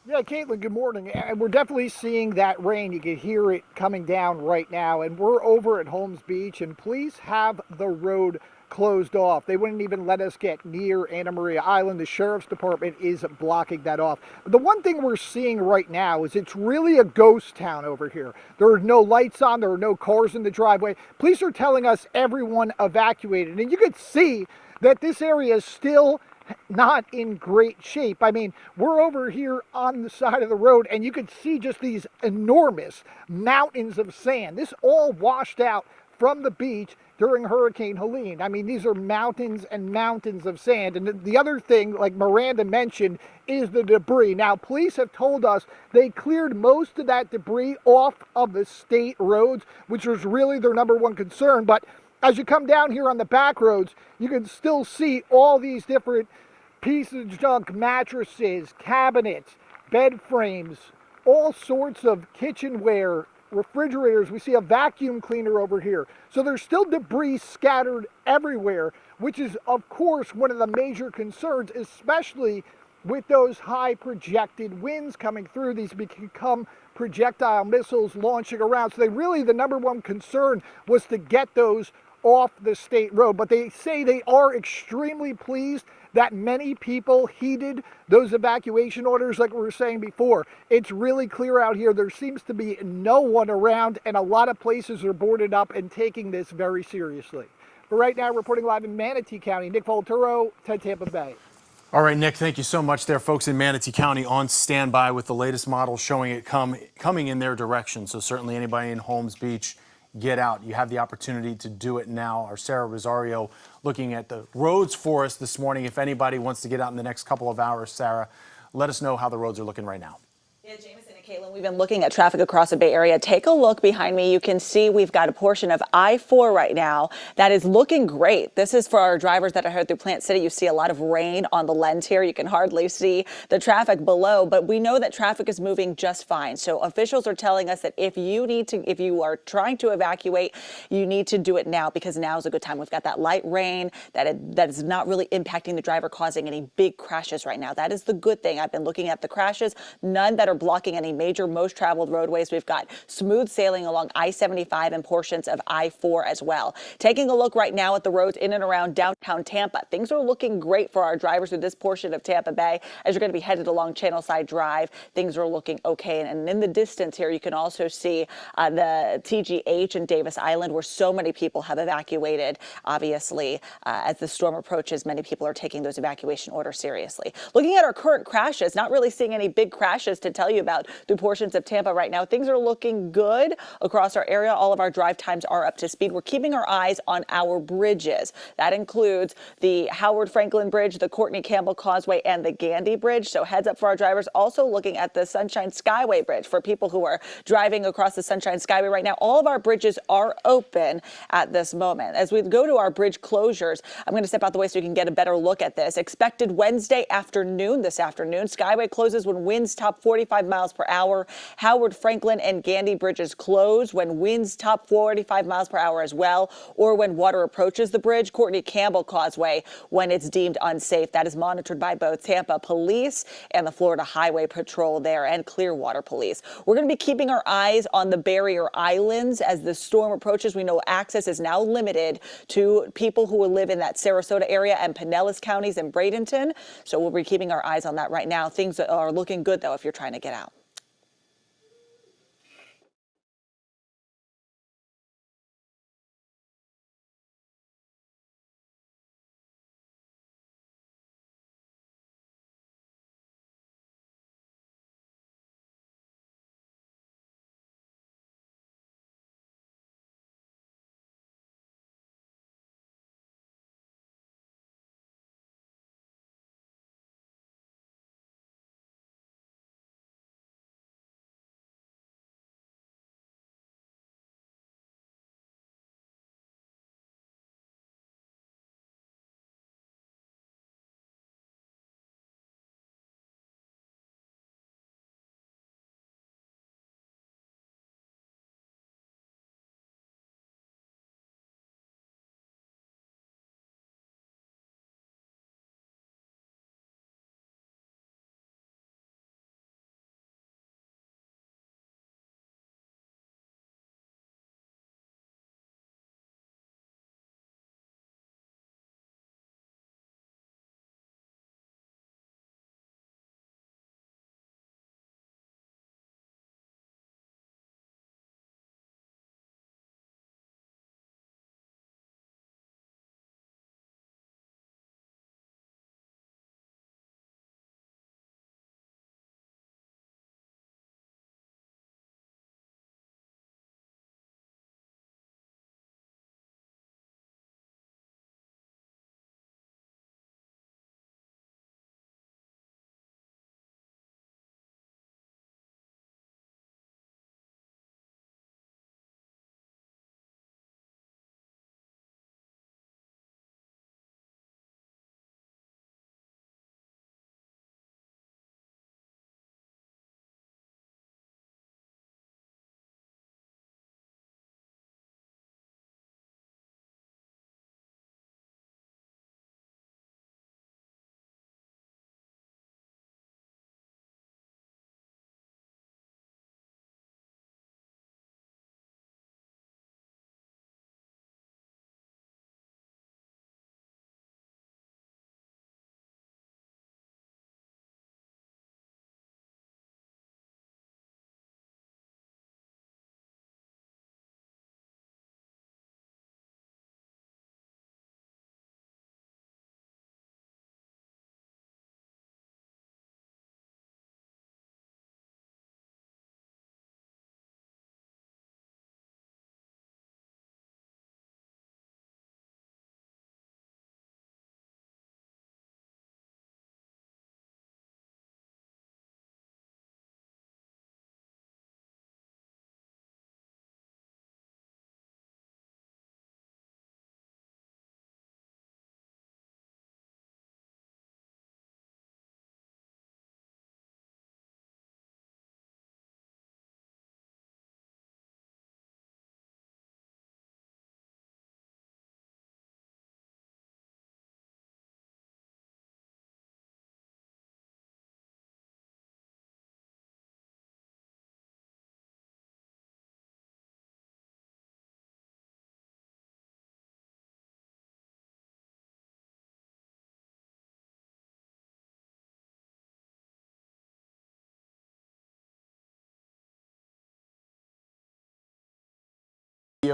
Speaker 21: Yeah, Caitlin, good morning. And we're definitely seeing that rain. You can hear it coming down right now. And we're over at Holmes Beach, and police have the road closed off. They wouldn't even let us get near Anna Maria Island. The sheriff's department is blocking that off. But the one thing we're seeing right now is it's really a ghost town over here. There are no lights on. There are no cars in the driveway. Police are telling us everyone evacuated. And you could see that this area is still not in great shape. I mean, we're over here on the side of the road, and you could see just these enormous mountains of sand. This all washed out from the beach during Hurricane Helene. I mean, these are mountains and mountains of sand. And the other thing, like Miranda mentioned, is the debris. Now, police have told us they cleared most of that debris off of the state roads, which was really their number one concern. But as you come down here on the back roads, you can still see all these different pieces of junk, mattresses, cabinets, bed frames, all sorts of kitchenware, refrigerators. We see a vacuum cleaner over here. So there's still debris scattered everywhere, which is, of course, one of the major concerns, especially with those high projected winds coming through. These become projectile missiles launching around. So the number one concern was to get those off the state road. But they say they are extremely pleased that many people heeded those evacuation orders like we were saying before. It's really clear out here. There seems to be no one around, and a lot of places are boarded up and taking this very seriously. For right now, reporting live in Manatee County, Nick Valturo, 10 Tampa Bay.
Speaker 1: All right, Nick, thank you so much there. Folks in Manatee County on standby with the latest model showing it coming in their direction. So certainly anybody in Holmes Beach, get out. You have the opportunity to do it now. Our Sarah Rosario looking at the roads for us this morning. If anybody wants to get out in the next couple of hours, Sarah, let us know how the roads are looking right now.
Speaker 16: Yeah, Jameson and Caitlin, we've been looking at traffic across the Bay Area. Take a look behind me. You can see we've got a portion of I-4 right now that is looking great. This is for our drivers that are headed through Plant City. You see a lot of rain on the lens here. You can hardly see the traffic below, but we know that traffic is moving just fine. So officials are telling us that if you are trying to evacuate, you need to do it now, because now is a good time. We've got that light rain that is not really impacting the driver, causing any big crashes right now. That is the good thing. I've been looking at the crashes, none that are blocking any major most traveled roadways. We've got smooth sailing along I-75 and portions of I-4 as well. Taking a look right now at the roads in and around downtown Tampa. Things are looking great for our drivers through this portion of Tampa Bay. As you're going to be headed along Channelside Drive, things are looking okay. And in the distance here, you can also see the TGH and Davis Island, where so many people have evacuated. Obviously, as the storm approaches, many people are taking those evacuation orders seriously. Looking at our current crashes, not really seeing any big crashes to tell you about through portions of Tampa right now. Things are looking good across our area. All of our drive times are up to speed. We're keeping our eyes on our bridges. That includes the Howard Franklin Bridge, the Courtney Campbell Causeway, and the Gandy Bridge. So heads up for our drivers. Also looking at the Sunshine Skyway Bridge for people who are driving across the Sunshine Skyway right now. All of our bridges are open at this moment. As we go to our bridge closures, I'm going to step out the way so you can get a better look at this. Expected Wednesday afternoon, this afternoon. Skyway closes when winds top 45 miles per hour. Howard Franklin and Gandy bridges close when winds top 45 miles per hour as well, or when water approaches the bridge. Courtney Campbell Causeway when it's deemed unsafe. That is monitored by both Tampa Police and the Florida Highway Patrol there and Clearwater Police. We're going to be keeping our eyes on the barrier islands as the storm approaches. We know access is now limited to people who will live in that Sarasota area and Pinellas counties and Bradenton. So we'll be keeping our eyes on that right now. Things are looking good, though, if you're trying to get out.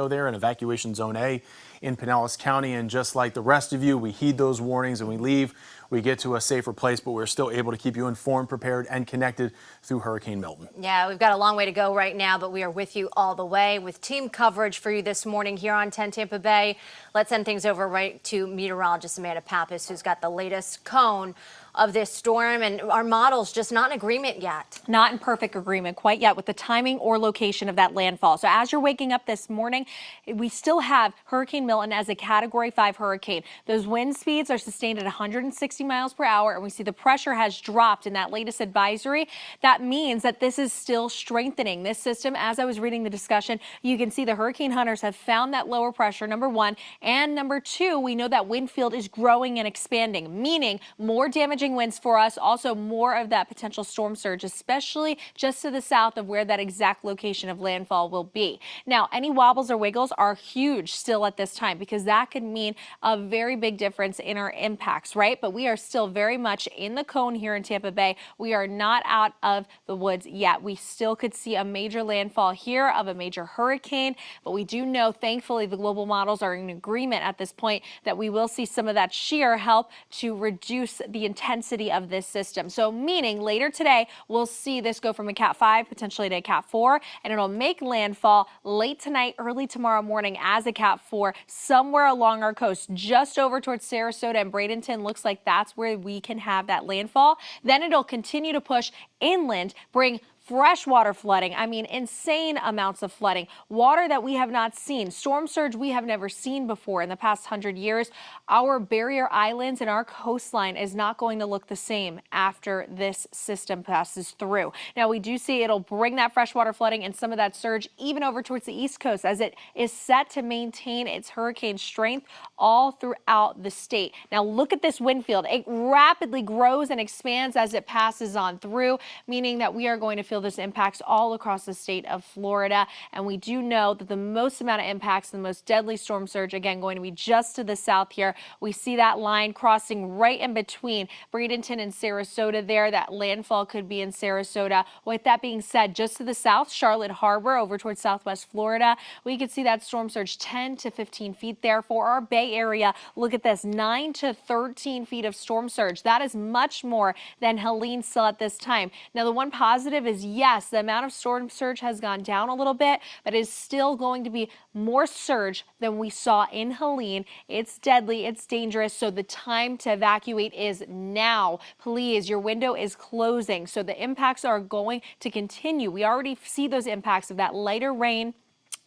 Speaker 1: there in Evacuation Zone A in Pinellas County. And just like the rest of you, we heed those warnings and we leave. We get to a safer place, but we're still able to keep you informed, prepared, and connected through Hurricane Milton.
Speaker 4: Yeah, we've got a long way to go right now, but we are with you all the way with team coverage for you this morning here on 10 Tampa Bay. Let's send things over right to meteorologist Amanda Pappas, who's got the latest cone of this storm, and our model's just not in agreement yet.
Speaker 2: Not in perfect agreement quite yet with the timing or location of that landfall. So as you're waking up this morning, we still have Hurricane Milton as a Category 5 hurricane. Those wind speeds are sustained at 160 miles per hour, and we see the pressure has dropped in that latest advisory. That means that this is still strengthening. This system, as I was reading the discussion, you can see the hurricane hunters have found that lower pressure, number one, and number two, we know that wind field is growing and expanding, meaning more damaging winds for us, also more of that potential storm surge, especially just to the south of where that exact location of landfall will be. Now, any wobbles or wiggles are huge still at this time because that could mean a very big difference in our impacts, right? But we are still very much in the cone here in Tampa Bay. We are not out of the woods yet. We still could see a major landfall here of a major hurricane, but we do know, thankfully, the global models are in agreement at this point that we will see some of that shear help to reduce the intensity of this system. So meaning later today, we'll see this go from a Cat 5 potentially to a Cat 4, and it'll make landfall late tonight, early tomorrow morning as a Cat 4 somewhere along our coast, just over towards Sarasota and Bradenton. Looks like that's where we can have that landfall. Then it'll continue to push inland, bring freshwater flooding. I mean, insane amounts of flooding, water that we have not seen, storm surge we have never seen before in the past 100 years. Our barrier islands and our coastline is not going to look the same after this system passes through. Now, we do see it'll bring that freshwater flooding and some of that surge even over towards the East Coast as it is set to maintain its hurricane strength all throughout the state. Now, look at this wind field. It rapidly grows and expands as it passes on through, meaning that we are going to feel this impacts all across the state of Florida. And we do know that the most amount of impacts, the most deadly storm surge, again, going to be just to the south here. We see that line crossing right in between Bradenton and Sarasota there. That landfall could be in Sarasota. With that being said, just to the south, Charlotte Harbor over towards southwest Florida, we could see that storm surge 10 to 15 feet there. For our Bay Area, look at this, 9 to 13 feet of storm surge. That is much more than Helene still at this time. Now, the one positive is yes, the amount of storm surge has gone down a little bit, but it's still going to be more surge than we saw in Helene. It's deadly, it's dangerous, so the time to evacuate is now. Please, your window is closing, so the impacts are going to continue. We already see those impacts of that lighter rain.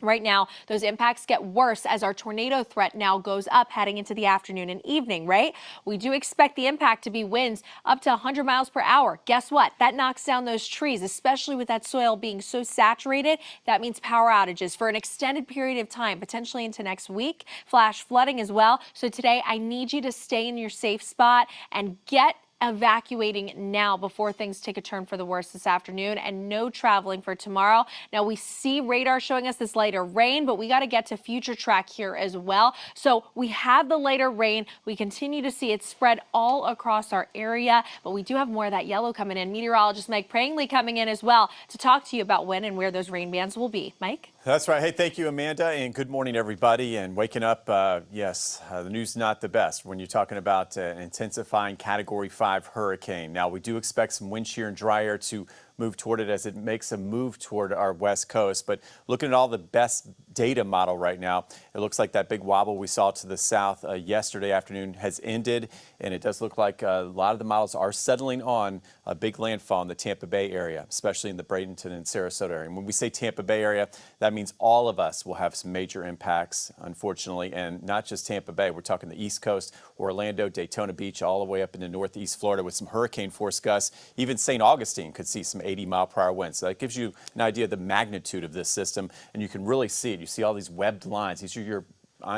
Speaker 2: Right now, those impacts get worse as our tornado threat now goes up heading into the afternoon and evening, right? We do expect the impact to be winds up to 100 miles per hour. Guess what? That knocks down those trees, especially with that soil being so saturated. That means power outages for an extended period of time, potentially into next week. Flash flooding as well. So today, I need you to stay in your safe spot and get evacuating now before things take a turn for the worse this afternoon, and no traveling for tomorrow. Now, we see radar showing us this lighter rain, but we got to get to future track here as well. So we have the lighter rain. We continue to see it spread all across our area, but we do have more of that yellow coming in. Meteorologist Mike Prangley coming in as well to talk to you about when and where those rain bands will be. Mike?
Speaker 3: That's right. Hey, thank you, Amanda, and good morning, everybody. And waking up, the news not the best when you're talking about an intensifying Category 5 hurricane. Now, we do expect some wind shear and dry air to move toward it as it makes a move toward our west coast. But looking at all the best data model right now, it looks like that big wobble we saw to the south yesterday afternoon has ended, and it does look like a lot of the models are settling on a big landfall in the Tampa Bay area, especially in the Bradenton and Sarasota area. And when we say Tampa Bay area, that means all of us will have some major impacts, unfortunately, and not just Tampa Bay. We're talking the East Coast, Orlando, Daytona Beach, all the way up into northeast Florida with some hurricane force gusts. Even St. Augustine could see some 80-mile-per-hour winds. So that gives you an idea of the magnitude of this system, and you can really see it. You see all these webbed lines. These are your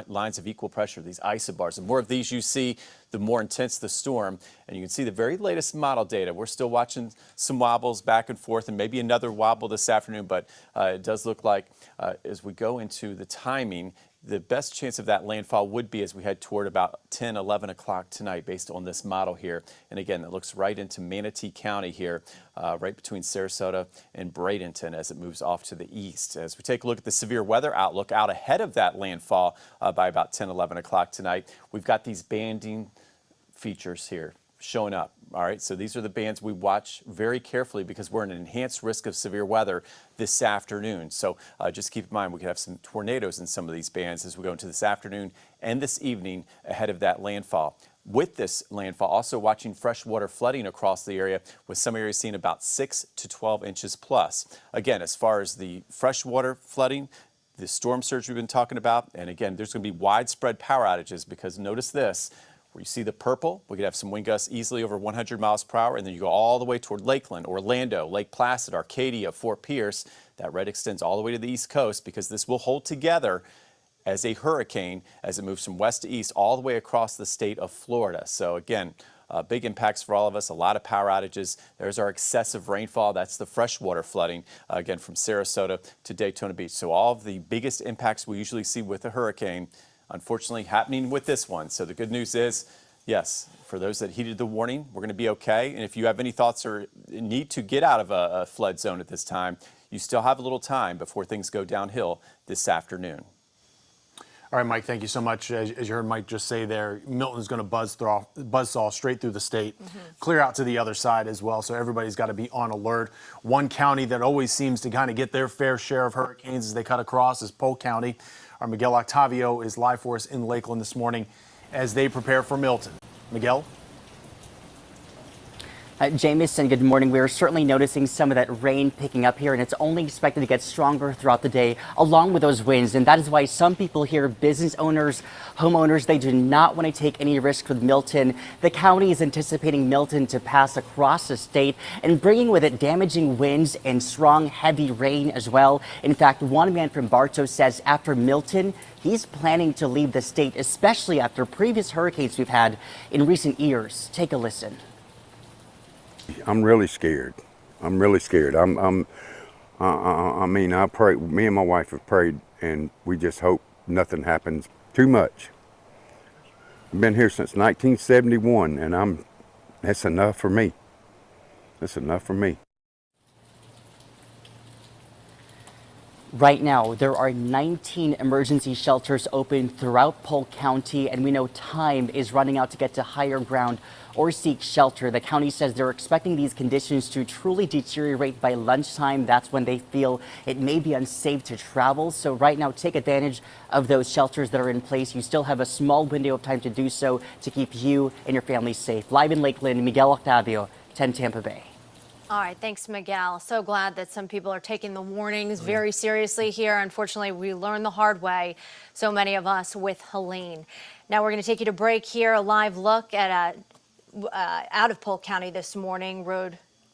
Speaker 3: lines of equal pressure, these isobars. The more of these you see, the more intense the storm. And you can see the very latest model data. We're still watching some wobbles back and forth, and maybe another wobble this afternoon, but it does look like as we go into the timing, the best chance of that landfall would be as we head toward about 10, 11 o'clock tonight based on this model here. And again, it looks right into Manatee County here, right between Sarasota and Bradenton as it moves off to the east. As we take a look at the severe weather outlook out ahead of that landfall by about 10, 11 o'clock tonight, we've got these banding features here showing up. All right, so these are the bands we watch very carefully because we're in an enhanced risk of severe weather this afternoon. So just keep in mind we could have some tornadoes in some of these bands as we go into this afternoon and this evening ahead of that landfall. With this landfall, also watching freshwater flooding across the area, with some areas seeing about 6 to 12 inches plus. Again, as far as the freshwater flooding, the storm surge we've been talking about, and again, there's going to be widespread power outages because notice this. Where you see the purple, we could have some wind gusts easily over 100 miles per hour, and then you go all the way toward Lakeland, Orlando, Lake Placid, Arcadia, Fort Pierce. That red extends all the way to the East Coast because this will hold together as a hurricane as it moves from west to east all the way across the state of Florida. So again, big impacts for all of us, a lot of power outages. There's our excessive rainfall. That's the freshwater flooding, again, from Sarasota to Daytona Beach. So all of the biggest impacts we usually see with a hurricane, unfortunately happening with this one. So the good news is, yes, for those that heeded the warning, we're going to be okay. And if you have any thoughts or need to get out of a flood zone at this time, you still have a little time before things go downhill this afternoon.
Speaker 1: All right, Mike, thank you so much. As you heard Mike just say there, Milton's going to buzzsaw straight through the state, clear out to the other side as well. So everybody's got to be on alert. One county that always seems to kind of get their fair share of hurricanes as they cut across is Polk County. Our Miguel Octavio is live for us in Lakeland this morning as they prepare for Milton. Miguel?
Speaker 8: Jamison, good morning. We're certainly noticing some of that rain picking up here, and it's only expected to get stronger throughout the day, along with those winds. And that is why some people here, business owners, homeowners, they do not want to take any risk with Milton. The county is anticipating Milton to pass across the state and bringing with it damaging winds and strong, heavy rain as well. In fact, one man from Bartow says after Milton, he's planning to leave the state, especially after previous hurricanes we've had in recent years. Take a listen.
Speaker 9: I'm really scared. I'm really scared. I mean, I pray. Me and my wife have prayed, and we just hope nothing happens too much. I've been here since 1971, and that's enough for me. That's enough for me.
Speaker 8: Right now, there are 19 emergency shelters open throughout Polk County, and we know time is running out to get to higher ground or seek shelter. The county says they're expecting these conditions to truly deteriorate by lunchtime. That's when they feel it may be unsafe to travel. So right now, take advantage of those shelters that are in place. You still have a small window of time to do so to keep you and your family safe. Live in Lakeland, Miguel Octavio, 10 Tampa Bay.
Speaker 4: All right, thanks, Miguel. So glad that some people are taking the warnings very seriously here. Unfortunately, we learned the hard way, so many of us, with Helene. Now we're going to take you to break here. A live look at out of Polk County this morning,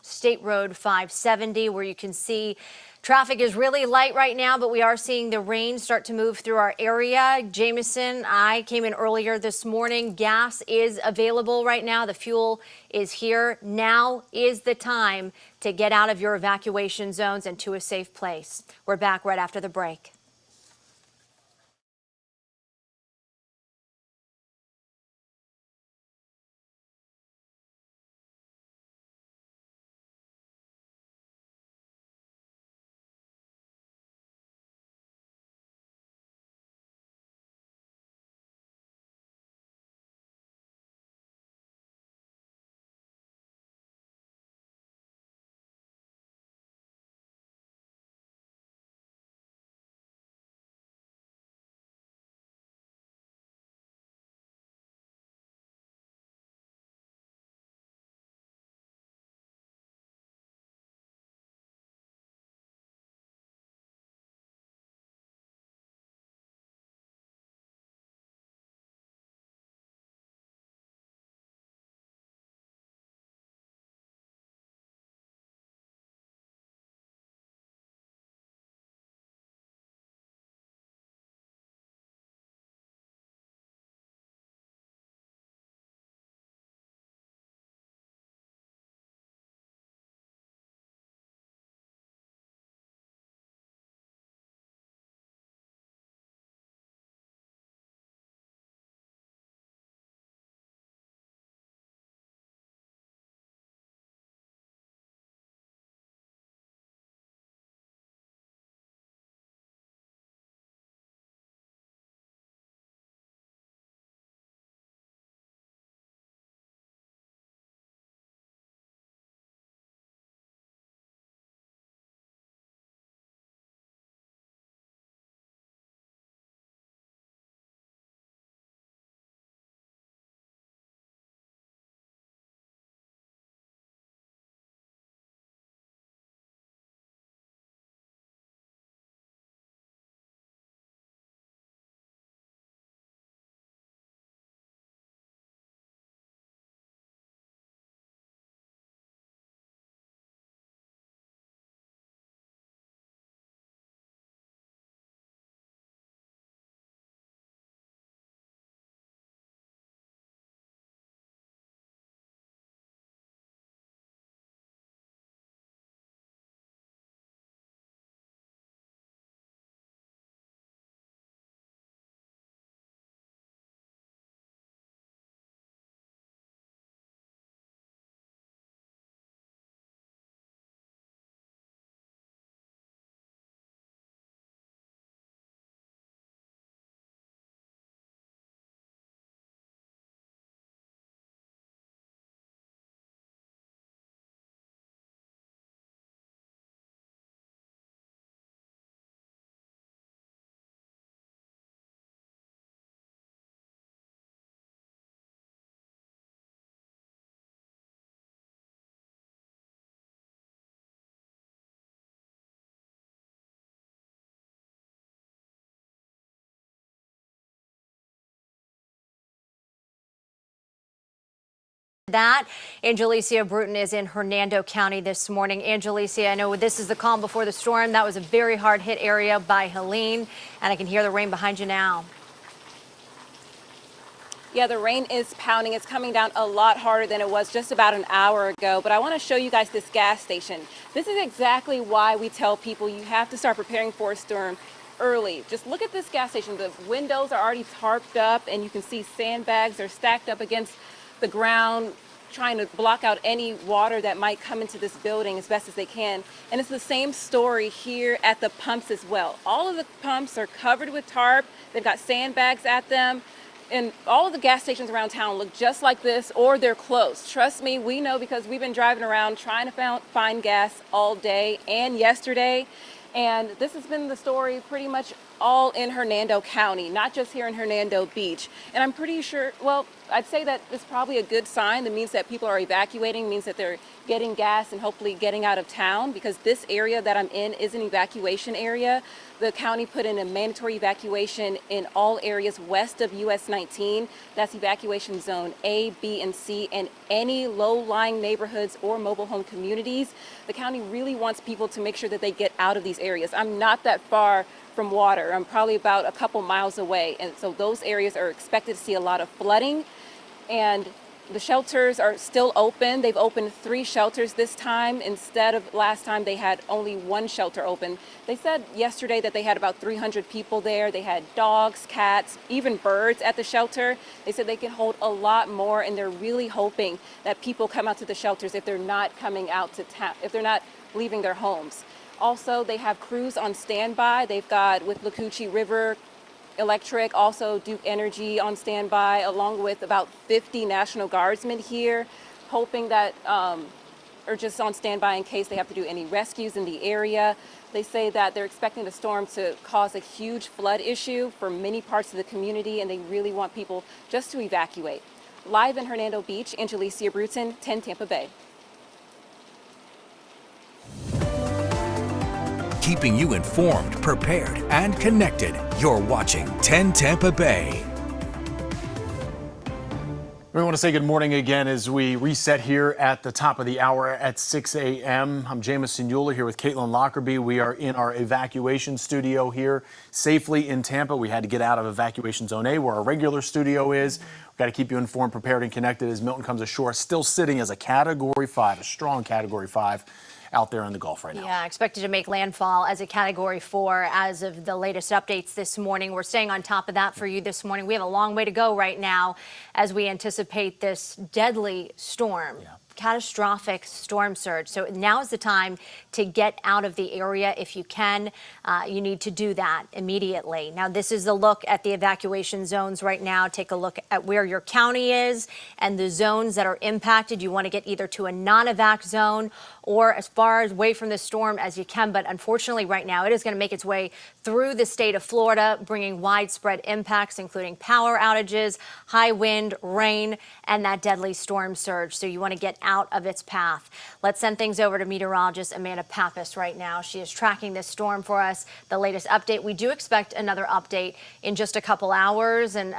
Speaker 4: State Road 570, where you can see traffic is really light right now, but we are seeing the rain start to move through our area. Jamison, I came in earlier this morning. Gas is available right now. The fuel is here. Now is the time to get out of your evacuation zones and to a safe place. We're back right after the break. that. Angelicia Bruton is in Hernando County this morning. Angelicia, I know this is the calm before the storm. That was a very hard hit area by Helene, and I can hear the rain behind you now.
Speaker 17: Yeah, the rain is pounding. It's coming down a lot harder than it was just about an hour ago. But I want to show you guys this gas station. This is exactly why we tell people you have to start preparing for a storm early. Just look at this gas station. The windows are already tarped up, and you can see sandbags are stacked up against the ground, trying to block out any water that might come into this building as best as they can. And it's the same story here at the pumps as well. All of the pumps are covered with tarp. They've got sandbags at them. And all of the gas stations around town look just like this, or they're closed. Trust me, we know, because we've been driving around trying to find gas all day and yesterday. And this has been the story pretty much all in Hernando County, not just here in Hernando Beach. And I'm pretty sure, well, I'd say that it's probably a good sign. That means that people are evacuating, means that they're getting gas and hopefully getting out of town, because this area that I'm in is an evacuation area. The county put in a mandatory evacuation in all areas west of US 19. That's evacuation zone A, B, and C, and any low-lying neighborhoods or mobile home communities. The county really wants people to make sure that they get out of these areas. I'm not that far from water. I'm probably about a couple miles away. And so those areas are expected to see a lot of flooding. And the shelters are still open. They've opened 3 shelters this time. Instead of last time, they had only 1 shelter open. They said yesterday that they had about 300 people there. They had dogs, cats, even birds at the shelter. They said they can hold a lot more, and they're really hoping that people come out to the shelters if they're not coming out to town, if they're not leaving their homes. Also, they have crews on standby. They've got, with Lakuchi River Electric, also Duke Energy on standby, along with about 50 National Guardsmen here, hoping that, or just on standby in case they have to do any rescues in the area. They say that they're expecting the storm to cause a huge flood issue for many parts of the community, and they really want people just to evacuate. Live in Hernando Beach, Angelicia Bruton, 10 Tampa Bay.
Speaker 7: Keeping you informed, prepared, and connected. You're watching 10 Tampa Bay.
Speaker 1: We want to say good morning again as we reset here at the top of the hour at 6 a.m. I'm Jamison Euler here with Caitlin Lockerbie. We are in our evacuation studio here safely in Tampa. We had to get out of evacuation zone A where our regular studio is. We've got to keep you informed, prepared, and connected as Milton comes ashore, still sitting as a Category 5, a strong Category 5. Out there in the Gulf right now.
Speaker 4: Yeah, expected to make landfall as a Category 4 as of the latest updates this morning. We're staying on top of that for you this morning. We have a long way to go right now as we anticipate this deadly storm. Yeah. Catastrophic storm surge. So now is the time to get out of the area if you can. You need to do that immediately. Now, this is a look at the evacuation zones right now. Take a look at where your county is and the zones that are impacted. You want to get either to a non-evac zone or as far away from the storm as you can. But unfortunately, right now, it is going to make its way through the state of Florida, bringing widespread impacts, including power outages, high wind, rain, and that deadly storm surge. So you want to get out of its path. Let's send things over to meteorologist Amanda Pappas right now. She is tracking this storm for us. The latest update. We do expect another update in just a couple hours. And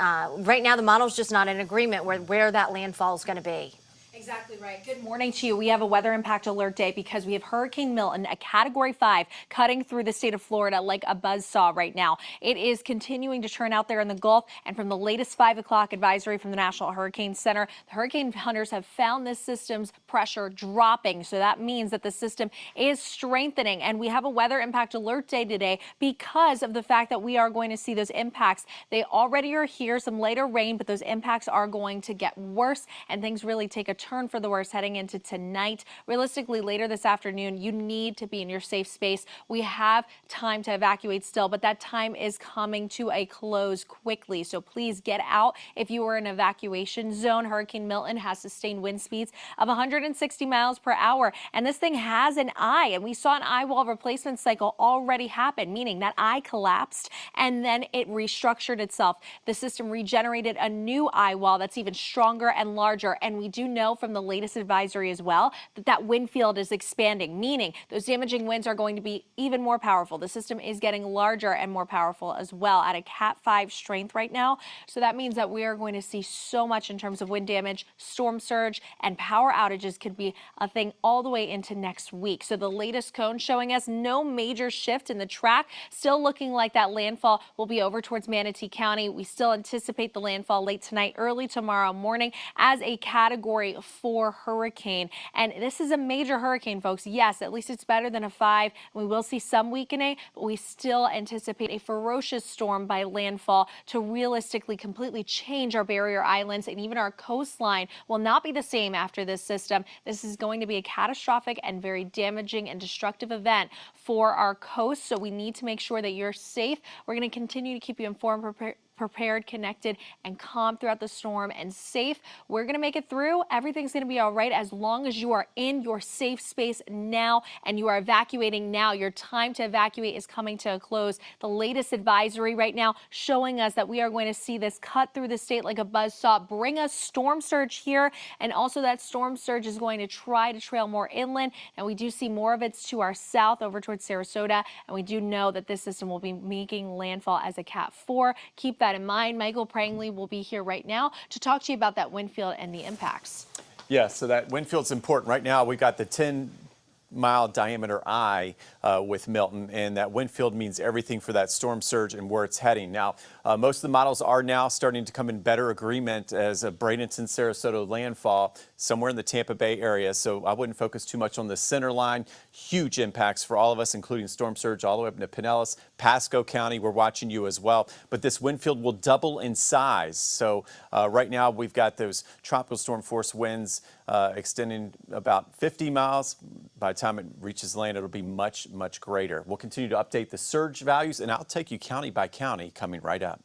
Speaker 4: right now, the model's just not in agreement with where that landfall is going to be.
Speaker 2: Exactly right. Good morning to you. We have a weather impact alert day because we have Hurricane Milton, a Category 5, cutting through the state of Florida like a buzzsaw right now. It is continuing to churn out there in the Gulf, and from the latest 5 o'clock advisory from the National Hurricane Center, the hurricane hunters have found this system's pressure dropping. So that means that the system is strengthening, and we have a weather impact alert day today because of the fact that we are going to see those impacts. They already are here, some later rain, but those impacts are going to get worse, and things really take a turn for the worse heading into tonight. Realistically, later this afternoon, you need to be in your safe space. We have time to evacuate still, but that time is coming to a close quickly. So please get out if you are in an evacuation zone. Hurricane Milton has sustained wind speeds of 160 miles per hour, and this thing has an eye, and we saw an eye wall replacement cycle already happen, meaning that eye collapsed and then it restructured itself. The system regenerated a new eye wall that's even stronger and larger, and we do know know from the latest advisory as well that wind field is expanding, meaning those damaging winds are going to be even more powerful. The system is getting larger and more powerful as well at a Cat 5 strength right now. So that means that we are going to see so much in terms of wind damage, storm surge, and power outages could be a thing all the way into next week. So the latest cone showing us no major shift in the track, still looking like that landfall will be over towards Manatee County. We still anticipate the landfall late tonight, early tomorrow morning as a Category 4 hurricane. And this is a major hurricane, folks. Yes, at least it's better than a 5. We will see some weakening, but we still anticipate a ferocious storm by landfall to realistically completely change our barrier islands, and even our coastline will not be the same after this system. This is going to be a catastrophic and very damaging and destructive event for our coast, so we need to make sure that you're safe. We're going to continue to keep you informed, prepared, connected, and calm throughout the storm and safe. We're going to make it through. Everything's going to be all right as long as you are in your safe space now and you are evacuating now. Your time to evacuate is coming to a close. The latest advisory right now showing us that we are going to see this cut through the state like a buzzsaw, bring us storm surge here, and also that storm surge is going to try to trail more inland, and we do see more of it to our south over towards Sarasota, and we do know that this system will be making landfall as a Cat 4. Keep that in mind. Michael Prangley will be here right now to talk to you about that wind field and the impacts.
Speaker 3: Yeah, so that wind field's important. Right now, we got the 10-mile diameter eye with Milton, and that wind field means everything for that storm surge and where it's heading. Now, most of the models are now starting to come in better agreement as a Bradenton, Sarasota landfall somewhere in the Tampa Bay area. So I wouldn't focus too much on the center line. Huge impacts for all of us, including storm surge all the way up into Pinellas, Pasco County. We're watching you as well. But this wind field will double in size. So right now we've got those tropical storm force winds extending about 50 miles. By the time it reaches land, it'll be much, much greater. We'll continue to update the surge values, and I'll take you county by county coming right up.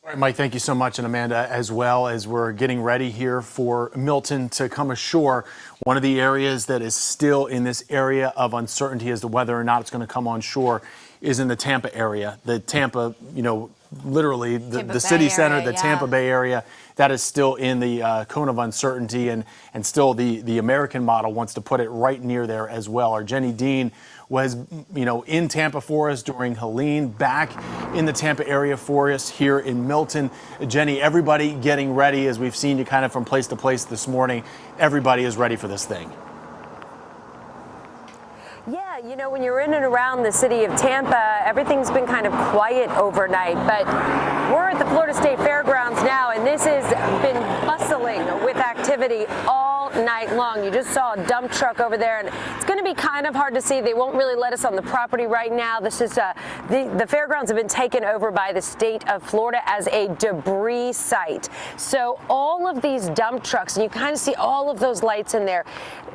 Speaker 1: All right, Mike, thank you so much, and Amanda as well. As we're getting ready here for Milton to come ashore, one of the areas that is still in this area of uncertainty as to whether or not it's going to come on shore is in the Tampa area. The Tampa, literally the city center, the Tampa Bay area, that is still in the cone of uncertainty, and still the American model wants to put it right near there as well. Our Jenny Dean was, in Tampa for us during Helene, back in the Tampa area for us here in Milton. Jenny, everybody getting ready, as we've seen you kind of from place to place this morning. Everybody is ready for this thing.
Speaker 10: Yeah, when you're in and around the city of Tampa, everything's been kind of quiet overnight, but we're at the Florida State Fairgrounds now, and this has been bustling with activity all night long. You just saw a dump truck over there, and it's going to be kind of hard to see. They won't really let us on the property right now. This is the fairgrounds have been taken over by the state of Florida as a debris site. So all of these dump trucks, and you kind of see all of those lights in there,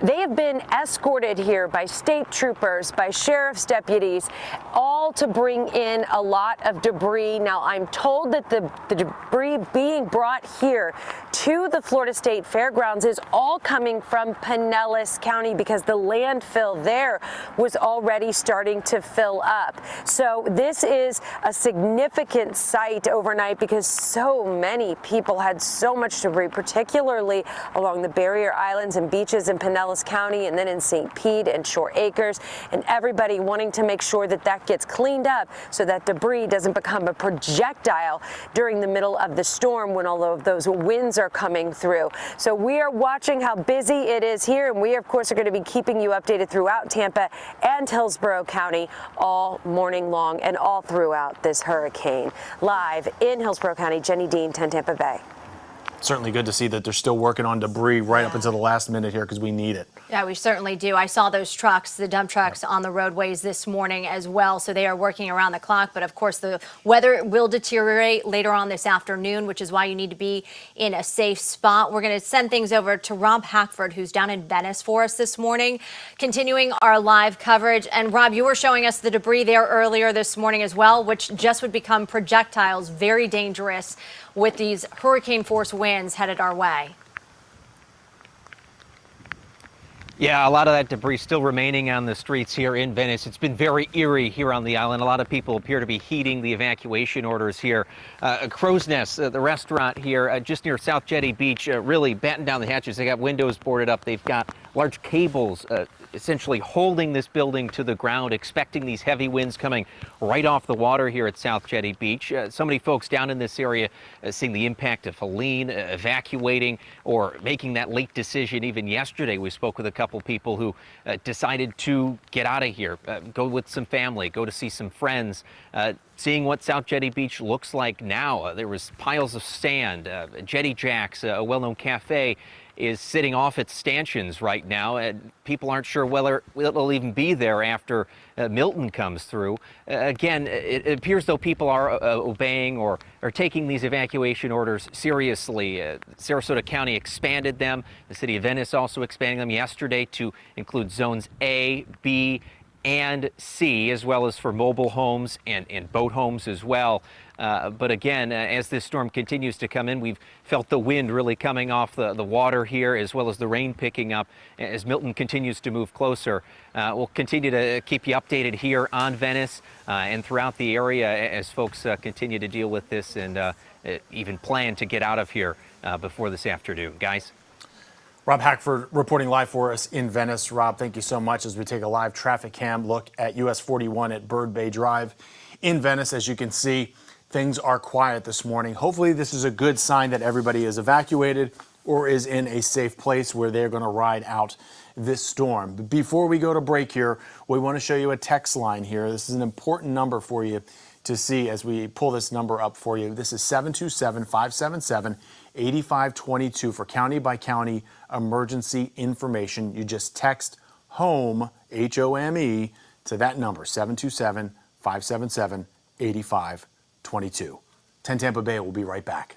Speaker 10: they have been escorted here by state troopers, by sheriff's deputies, all to bring in a lot of debris. Now, I'm told that the debris being brought here to the Florida State Fairgrounds is all coming from Pinellas County because the landfill there was already starting to fill up. So this is a significant site overnight because so many people had so much debris, particularly along the barrier islands and beaches in Pinellas County and then in St. Pete and Shore Acres, and everybody wanting to make sure that that gets cleaned up so that debris doesn't become a projectile during the middle of the storm when all of those winds are coming through. So we are watching how busy it is here, and we of course are going to be keeping you updated throughout Tampa and Hillsborough County all morning long and all throughout this hurricane. Live in Hillsborough County, Jenny Dean, 10 Tampa Bay.
Speaker 1: Certainly good to see that they're still working on debris right up until the last minute here because we need it.
Speaker 4: Yeah, we certainly do. I saw those trucks, the dump trucks on the roadways this morning as well. So they are working around the clock. But of course, the weather will deteriorate later on this afternoon, which is why you need to be in a safe spot. We're going to send things over to Rob Hackford, who's down in Venice for us this morning, continuing our live coverage. And Rob, you were showing us the debris there earlier this morning as well, which just would become projectiles, very dangerous with these hurricane force winds headed our way.
Speaker 11: Yeah, a lot of that debris still remaining on the streets here in Venice. It's been very eerie here on the island. A lot of people appear to be heeding the evacuation orders here. Crow's Nest, the restaurant here just near South Jetty Beach, really batten down the hatches. They got windows boarded up. They've got large cables essentially holding this building to the ground, expecting these heavy winds coming right off the water here at South Jetty Beach. So many folks down in this area seeing the impact of Helene, evacuating or making that late decision. Even yesterday, we spoke with a couple people who decided to get out of here, go with some family, go to see some friends. Seeing what South Jetty Beach looks like now, there was piles of sand. Jetty Jack's, a well-known cafe, is sitting off its stanchions right now, and people aren't sure whether it'll even be there after Milton comes through. Again, it appears though people are obeying or taking these evacuation orders seriously. Sarasota County expanded them. The city of Venice also expanding them yesterday to include zones A, B, and C, as well as for mobile homes and boat homes as well. But again, as this storm continues to come in, we've felt the wind really coming off the water here, as well as the rain picking up as Milton continues to move closer. We'll continue to keep you updated here on Venice and throughout the area as folks continue to deal with this and even plan to get out of here before this afternoon. Guys?
Speaker 1: Rob Hackford reporting live for us in Venice. Rob, thank you so much as we take a live traffic cam look at US 41 at Bird Bay Drive in Venice. As you can see, things are quiet this morning. Hopefully this is a good sign that everybody is evacuated or is in a safe place where they're going to ride out this storm. But before we go to break here, we want to show you a text line here. This is an important number for you to see as we pull this number up for you. This is 727-577-8522 for county by county emergency information. You just text HOME, HOME, to that number, 727-577-8522. 10 Tampa Bay will be right back.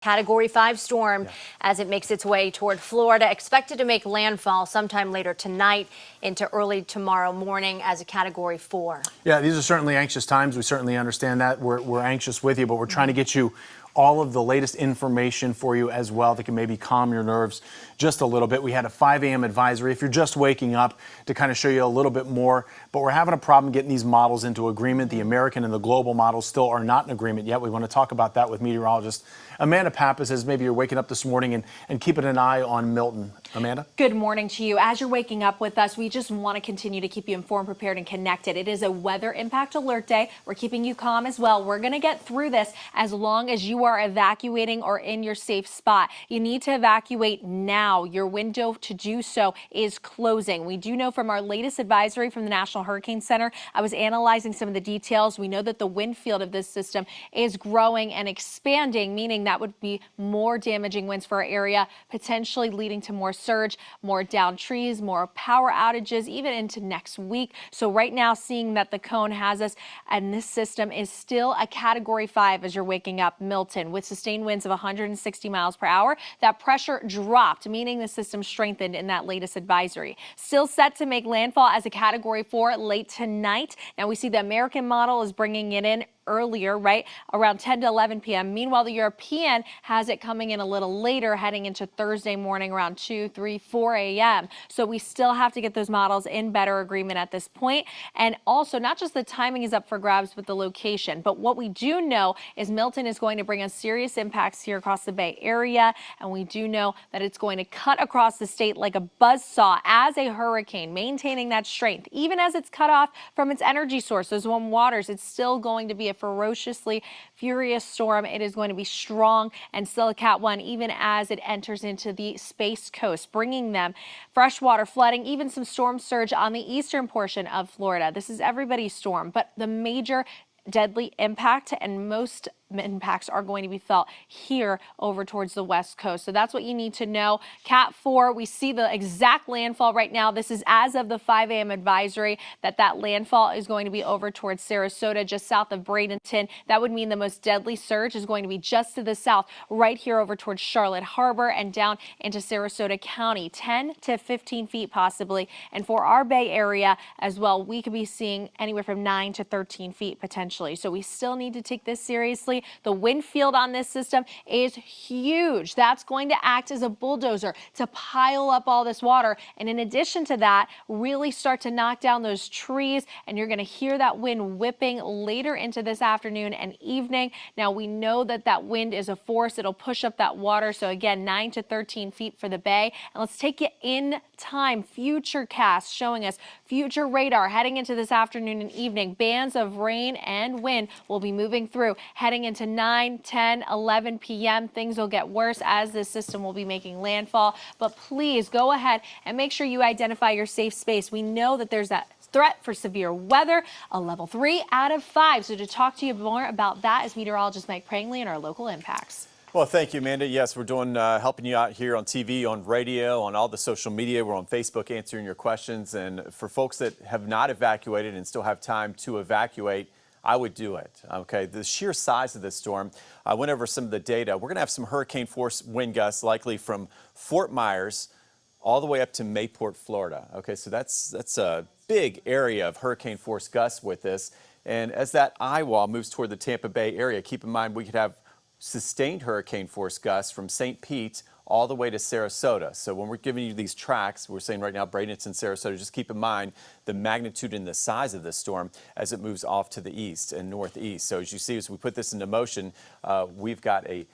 Speaker 4: Category 5 storm as it makes its way toward Florida, expected to make landfall sometime later tonight into early tomorrow morning as a Category 4.
Speaker 1: Yeah, these are certainly anxious times. We certainly understand that. We're anxious with you, but we're trying to get you all of the latest information for you as well that can maybe calm your nerves just a little bit. We had a 5 a.m. advisory if you're just waking up to kind of show you a little bit more, but we're having a problem getting these models into agreement. The American and the global models still are not in agreement yet. We want to talk about that with meteorologist Amanda Pappas as maybe you're waking up this morning and keeping an eye on Milton. Amanda?
Speaker 2: Good morning to you. As you're waking up with us, we just want to continue to keep you informed, prepared, and connected. It is a weather impact alert day. We're keeping you calm as well. We're going to get through this as long as you are evacuating or in your safe spot. You need to evacuate now. Your window to do so is closing. We do know from our latest advisory from the National Hurricane Center, I was analyzing some of the details. We know that the wind field of this system is growing and expanding, meaning that would be more damaging winds for our area, potentially leading to more surge, more downed trees, more power outages, even into next week. So right now, seeing that the cone has us, and this system is still a Category 5 as you're waking up, Milton, with sustained winds of 160 miles per hour. That pressure dropped, meaning the system strengthened in that latest advisory. Still set to make landfall as a Category 4 late tonight. Now we see the American model is bringing it in earlier, right around 10 to 11 p.m. Meanwhile, the European has it coming in a little later, heading into Thursday morning around 2, 3, 4 a.m. So we still have to get those models in better agreement at this point. And also, not just the timing is up for grabs, but the location. But what we do know is Milton is going to bring us serious impacts here across the Bay Area. And we do know that it's going to cut across the state like a buzzsaw as a hurricane, maintaining that strength. Even as it's cut off from its energy source, those warm waters, it's still going to be a ferociously furious storm. It is going to be strong and still a Cat 1 even as it enters into the Space Coast, bringing them freshwater flooding, even some storm surge on the eastern portion of Florida. This is everybody's storm, but the major deadly impact and most impacts are going to be felt here over towards the west coast. So that's what you need to know. Cat 4, we see the exact landfall right now. This is as of the 5 a.m. advisory that landfall is going to be over towards Sarasota, just south of Bradenton. That would mean the most deadly surge is going to be just to the south, right here over towards Charlotte Harbor and down into Sarasota County, 10 to 15 feet possibly. And for our Bay Area as well, we could be seeing anywhere from 9 to 13 feet potentially. So we still need to take this seriously. The wind field on this system is huge. That's going to act as a bulldozer to pile up all this water. And in addition to that, really start to knock down those trees. And you're going to hear that wind whipping later into this afternoon and evening. Now we know that wind is a force. It'll push up that water. So again, 9 to 13 feet for the bay. And let's take it in time. Future cast showing us future radar heading into this afternoon and evening. Bands of rain and wind will be moving through, heading into 9, 10, 11 p.m. Things will get worse as this system will be making landfall. But please go ahead and make sure you identify your safe space. We know that there's that threat for severe weather, a level 3 out of 5. So to talk to you more about that is meteorologist Mike Prangley and our local impacts.
Speaker 3: Well, thank you, Amanda. Yes, we're doing helping you out here on TV, on radio, on all the social media. We're on Facebook answering your questions. And for folks that have not evacuated and still have time to evacuate, I would do it. Okay, the sheer size of this storm, I went over some of the data. We're going to have some hurricane force wind gusts likely from Fort Myers all the way up to Mayport, Florida. Okay, so that's a big area of hurricane force gusts with this. And as that eye wall moves toward the Tampa Bay area, keep in mind we could have sustained hurricane force gusts from St. Pete all the way to Sarasota. So when we're giving you these tracks, we're saying right now Bradenton, Sarasota, just keep in mind the magnitude and the size of this storm as it moves off to the east and northeast. So as you see, as we put this into motion, we've got a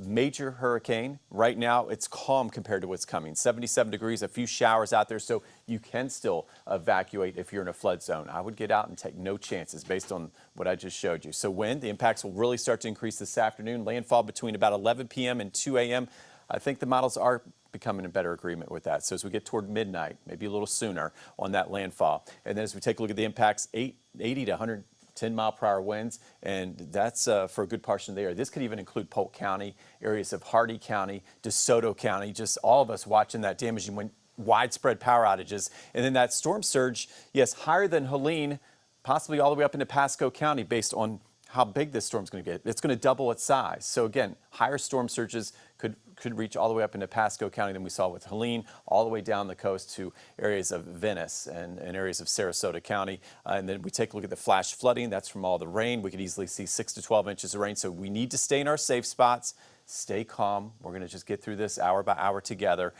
Speaker 3: major hurricane. Right now, it's calm compared to what's coming. 77 degrees, a few showers out there, so you can still evacuate if you're in a flood zone. I would get out and take no chances based on what I just showed you. So wind, the impacts will really start to increase this afternoon. Landfall between about 11 p.m. and 2 a.m. I think the models are becoming in better agreement with that. So as we get toward midnight, maybe a little sooner on that landfall. And then as we take a look at the impacts, 80 to 110 mile per hour winds, and that's for a good portion of the area. This could even include Polk County, areas of Hardy County, DeSoto County, just all of us watching that damaging wind, widespread power outages. And then that storm surge, yes, higher than Helene, possibly all the way up into Pasco County based on how big this storm's going to get. It's going to double its size. So again, higher storm surges could reach all the way up into Pasco County than we saw with Helene, all the way down the coast to areas of Venice and areas of Sarasota County. And then we take a look at the flash flooding. That's from all the rain. We could easily see 6 to 12 inches of rain. So we need to stay in our safe spots, stay calm. We're going to just get through this hour by hour together.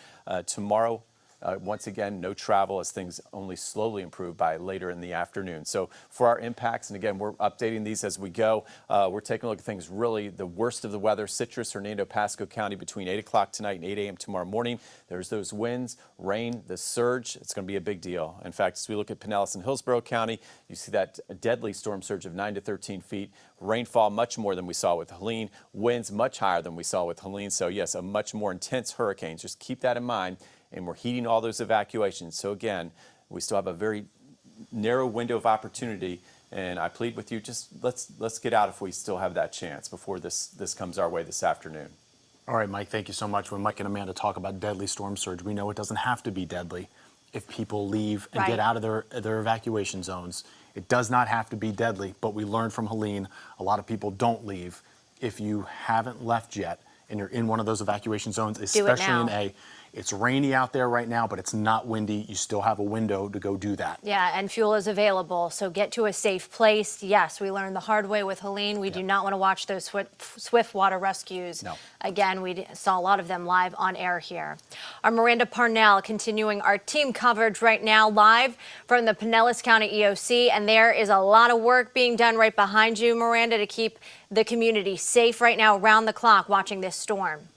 Speaker 3: Tomorrow, once again, no travel as things only slowly improve by later in the afternoon. So for our impacts, and again, we're updating these as we go. We're taking a look at things really the worst of the weather. Citrus, Hernando, Pasco County between 8 o'clock tonight and 8 a.m. tomorrow morning. There's those winds, rain, the surge. It's going to be a big deal. In fact, as we look at Pinellas and Hillsborough County, you see that deadly storm surge of 9 to 13 feet. Rainfall much more than we saw with Helene. Winds much higher than we saw with Helene. So yes, a much more intense hurricane. Just keep that in mind. And we're heeding all those evacuations. So again, we still have a very narrow window of opportunity, and I plead with you, just let's get out if we still have that chance before this comes our way this afternoon.
Speaker 1: All right, Mike, thank you so much. When Mike and Amanda talk about deadly storm surge, we know it doesn't have to be deadly if people leave and get out of their evacuation zones. It does not have to be deadly, but we learned from Helene, a lot of people don't leave. If you haven't left yet and you're in one of those evacuation zones, especially in it's rainy out there right now, but it's not windy. You still have a window to go do that.
Speaker 4: Yeah, and fuel is available, so get to a safe place. Yes, we learned the hard way with Helene. We do not want to watch those swift water rescues.
Speaker 1: No.
Speaker 4: Again, we saw a lot of them live on air here. Our Miranda Parnell continuing our team coverage right now live from the Pinellas County EOC, and there is a lot of work being done right behind you, Miranda, to keep the community safe right now around the clock watching this storm.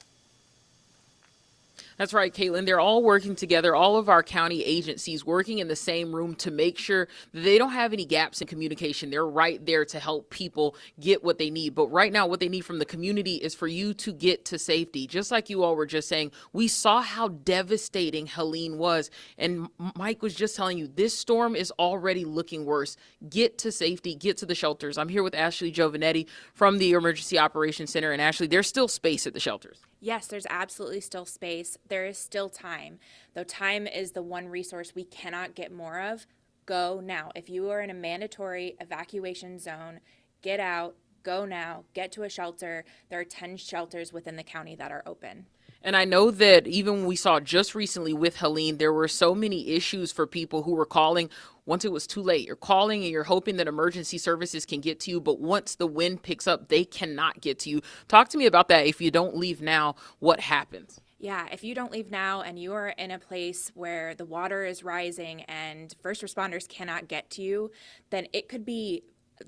Speaker 14: That's right, Caitlin. They're all working together, all of our county agencies working in the same room to make sure that they don't have any gaps in communication. They're right there to help people get what they need. But right now, what they need from the community is for you to get to safety. Just like you all were just saying, we saw how devastating Helene was. And Mike was just telling you, this storm is already looking worse. Get to safety, get to the shelters. I'm here with Ashley Giovanetti from the Emergency Operations Center. And Ashley, there's still space at the shelters.
Speaker 15: Yes, there's absolutely still space. There is still time. Though time is the one resource we cannot get more of, go now. If you are in a mandatory evacuation zone, get out, go now, get to a shelter. There are 10 shelters within the county that are open.
Speaker 14: And I know that even we saw just recently with Helene, there were so many issues for people who were calling once it was too late. You're calling and you're hoping that emergency services can get to you, but once the wind picks up, they cannot get to you. Talk to me about that. If you don't leave now, what happens?
Speaker 15: Yeah, if you don't leave now and you are in a place where the water is rising and first responders cannot get to you, then it could be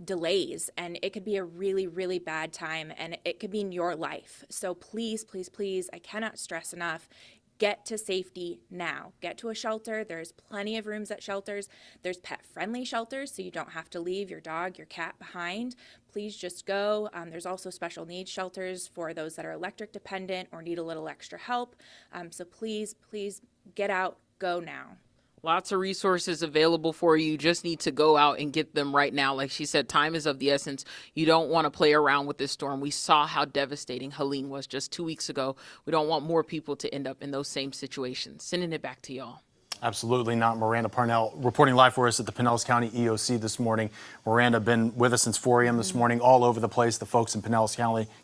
Speaker 15: delays and it could be a really, really bad time and it could mean your life. So please, please, please, I cannot stress enough, get to safety now. Get to a shelter. There's plenty of rooms at shelters. There's pet-friendly shelters, so you don't have to leave your dog, your cat behind. Please just go. There's also special needs shelters for those that are electric dependent or need a little extra help. So please, please get out, go now.
Speaker 14: Lots of resources available for you. You just need to go out and get them right now. Like she said, time is of the essence. You don't want to play around with this storm. We saw how devastating Helene was just 2 weeks ago. We don't want more people to end up in those same situations. Sending it back to y'all.
Speaker 1: Absolutely not. Miranda Parnell reporting live for us at the Pinellas County EOC this morning. Miranda been with us since 4 a.m. this morning, all over the place. The folks in Pinellas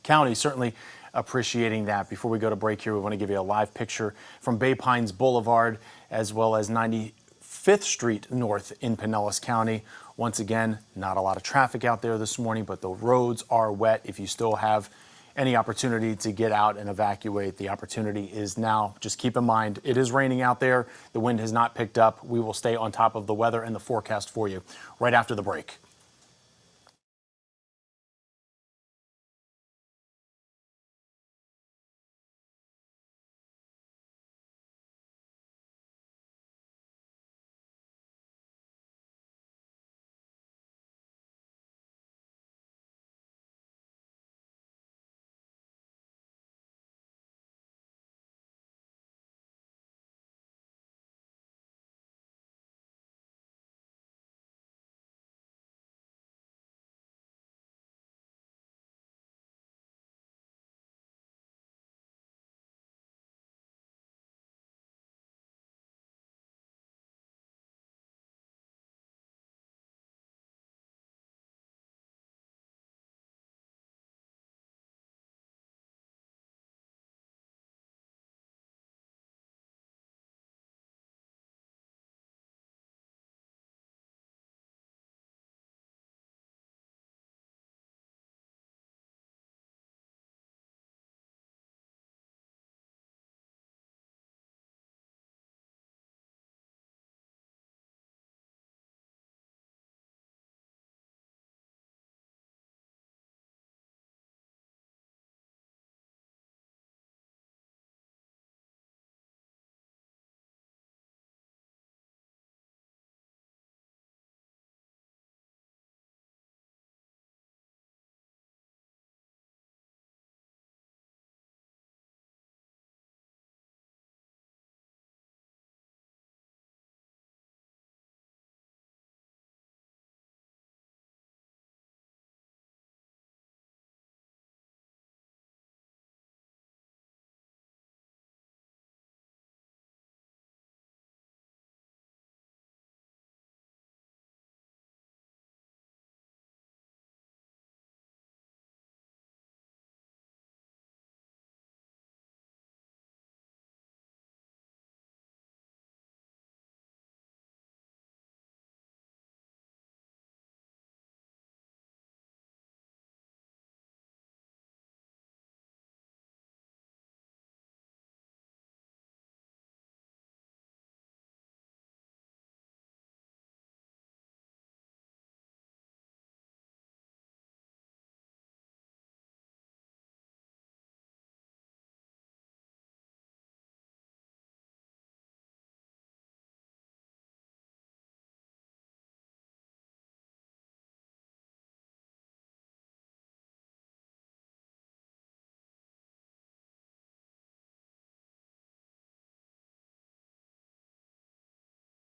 Speaker 1: County certainly appreciating that. Before we go to break here, we want to give you a live picture from Bay Pines Boulevard as well as 95th Street North in Pinellas County. Once again, not a lot of traffic out there this morning, but the roads are wet. If you still have any opportunity to get out and evacuate, the opportunity is now. Just keep in mind, it is raining out there. The wind has not picked up. We will stay on top of the weather and the forecast for you right after the break.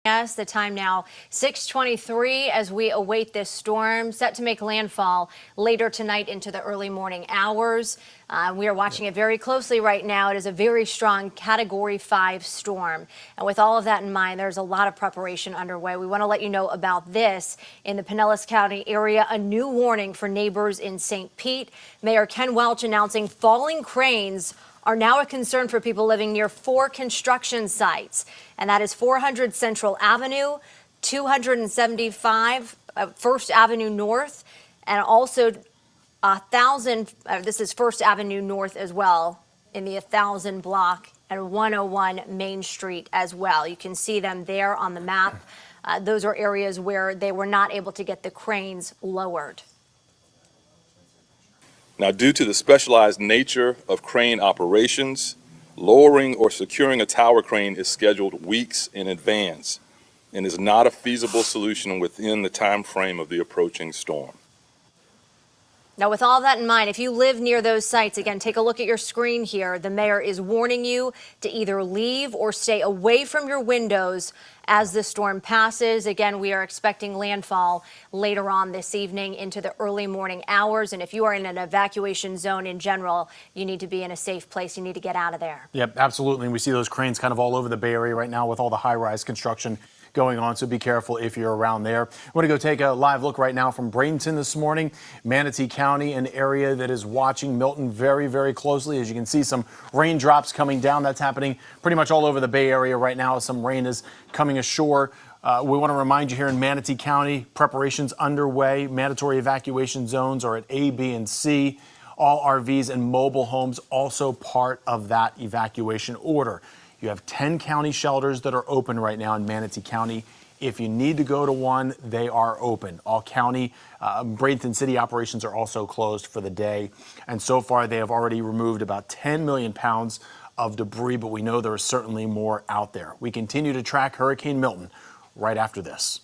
Speaker 4: Yes, the time now 6:23 as we await this storm set to make landfall later tonight into the early morning hours. We are watching it very closely right now. It is a very strong Category 5 storm. And with all of that in mind, there's a lot of preparation underway. We want to let you know about this in the Pinellas County area, a new warning for neighbors in St. Pete. Mayor Ken Welch announcing falling cranes are now a concern for people living near 4 construction sites. And that is 400 Central Avenue, 275 First Avenue North, and also 1,000, this is First Avenue North as well, in the 1,000 block, and 101 Main Street as well. You can see them there on the map. Those are areas where they were not able to get the cranes lowered.
Speaker 6: Now, due to the specialized nature of crane operations, lowering or securing a tower crane is scheduled weeks in advance and is not a feasible solution within the time frame of the approaching storm.
Speaker 4: Now, with all that in mind, if you live near those sites, again, take a look at your screen here. The mayor is warning you to either leave or stay away from your windows as the storm passes. Again, we are expecting landfall later on this evening into the early morning hours. And if you are in an evacuation zone in general, you need to be in a safe place. You need to get out of there.
Speaker 1: Yep, absolutely. And we see those cranes kind of all over the Bay Area right now with all the high-rise construction going on, so be careful if you're around there. I want to go take a live look right now from Bradenton this morning. Manatee County, an area that is watching Milton very, very closely. As you can see, some raindrops coming down. That's happening pretty much all over the Bay Area right now. Some rain is coming ashore. We want to remind you here in Manatee County, preparations underway. Mandatory evacuation zones are at A, B, and C. All RVs and mobile homes also part of that evacuation order. You have 10 county shelters that are open right now in Manatee County. If you need to go to one, they are open. All county, Bradenton City operations are also closed for the day. And so far, they have already removed about 10 million pounds of debris, but we know there is certainly more out there. We continue to track Hurricane Milton right after this.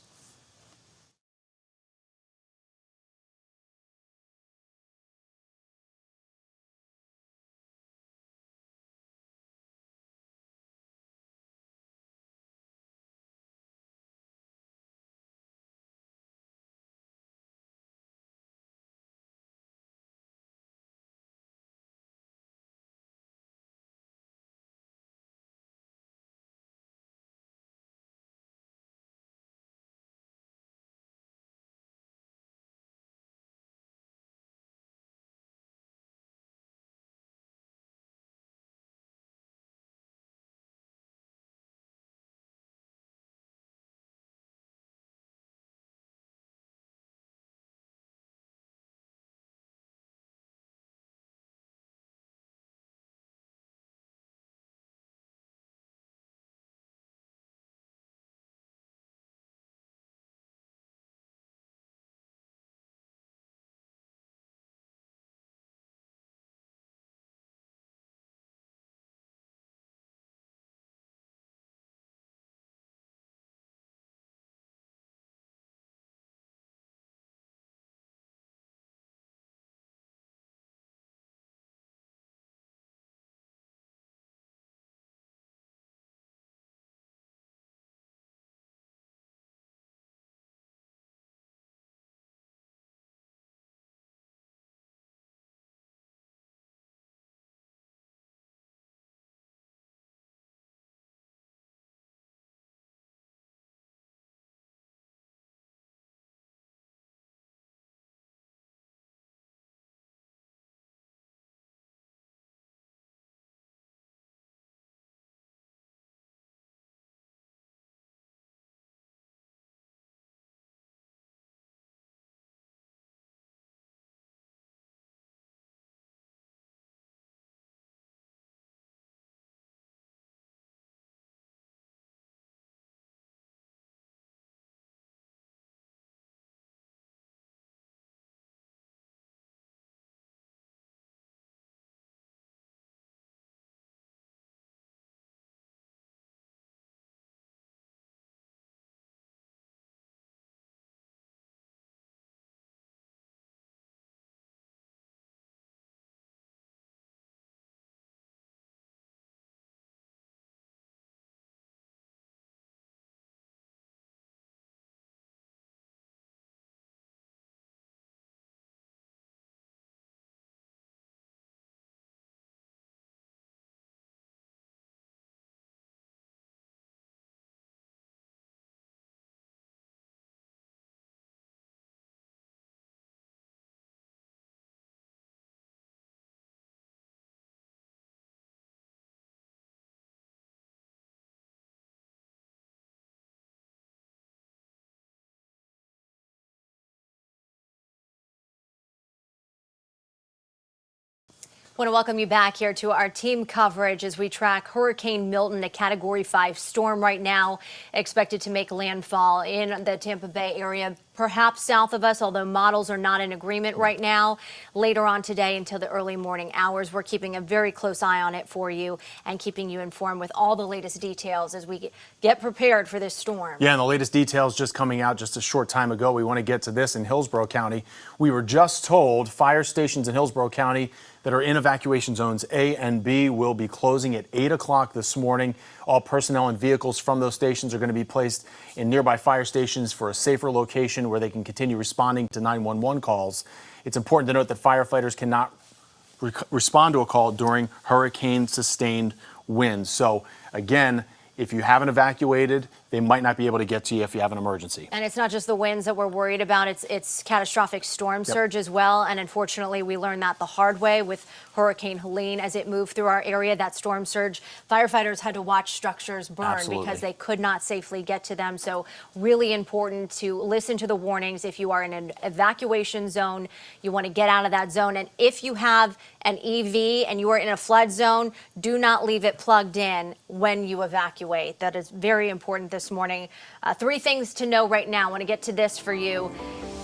Speaker 4: Want to welcome you back here to our team coverage as we track Hurricane Milton, a Category 5 storm right now, expected to make landfall in the Tampa Bay area, perhaps south of us, although models are not in agreement right now. Later on today until the early morning hours, we're keeping a very close eye on it for you and keeping you informed with all the latest details as we get prepared for this storm.
Speaker 1: Yeah, and the latest details just coming out just a short time ago. We want to get to this in Hillsborough County. We were just told fire stations in Hillsborough County that are in evacuation zones A and B will be closing at 8 o'clock this morning. All personnel and vehicles from those stations are going to be placed in nearby fire stations for a safer location where they can continue responding to 911 calls. It's important to note that firefighters cannot respond to a call during hurricane-sustained winds. So again, if you haven't evacuated, they might not be able to get to you if you have an emergency.
Speaker 4: And it's not just the winds that we're worried about, it's catastrophic storm surge as well. And unfortunately, we learned that the hard way with Hurricane Helene as it moved through our area. That storm surge, firefighters had to watch structures burn because they could not safely get to them. So really important to listen to the warnings. If you are in an evacuation zone, you want to get out of that zone. And if you have an EV and you are in a flood zone, do not leave it plugged in when you evacuate. That is very important this morning. 3 things to know right now. I want to get to this for you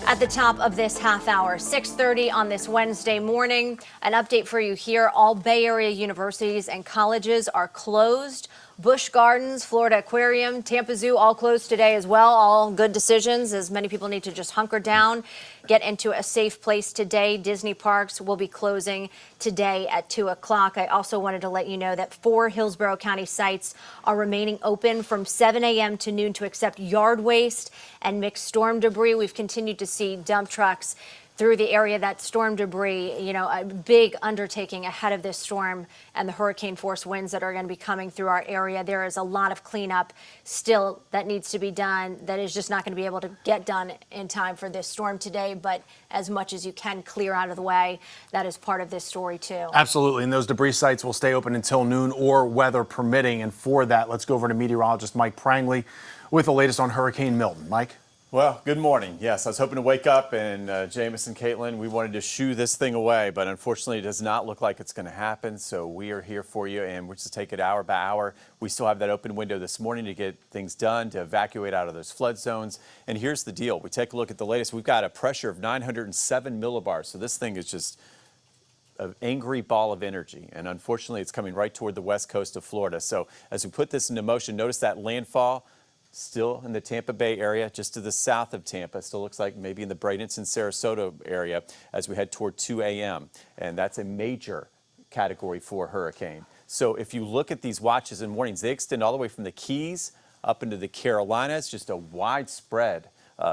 Speaker 4: at the top of this half hour. 6:30 on this Wednesday morning. An update for you here. All Bay Area universities and colleges are closed. Busch Gardens, Florida Aquarium, Tampa Zoo, all closed today as well. All good decisions as many people need to just hunker down, get into a safe place today. Disney parks will be closing today at 2 o'clock. I also wanted to let you know that 4 Hillsborough County sites are remaining open from 7 a.m. to noon to accept yard waste and mixed storm debris. We've continued to see dump trucks through the area. That storm debris, a big undertaking ahead of this storm and the hurricane force winds that are going to be coming through our area. There is a lot of cleanup still that needs to be done that is just not going to be able to get done in time for this storm today, but as much as you can clear out of the way, that is part of this story too.
Speaker 1: Absolutely, and those debris sites will stay open until noon or weather permitting. And for that, let's go over to meteorologist Mike Prangley with the latest on Hurricane Milton. Mike?
Speaker 3: Well, good morning. Yes, I was hoping to wake up and Jamison, Caitlin, we wanted to shoo this thing away, but unfortunately it does not look like it's going to happen. So we are here for you and we're just take it hour by hour. We still have that open window this morning to get things done, to evacuate out of those flood zones. And here's the deal. We take a look at the latest. We've got a pressure of 907 millibars. So this thing is just an angry ball of energy. And unfortunately, it's coming right toward the west coast of Florida. So as we put this into motion, notice that landfall still in the Tampa Bay area, just to the south of Tampa. Still looks like maybe in the Bradenton, Sarasota area as we head toward 2 a.m. And that's a major Category 4 hurricane. So if you look at these watches and warnings, they extend all the way from the Keys up into the Carolinas, just a widespread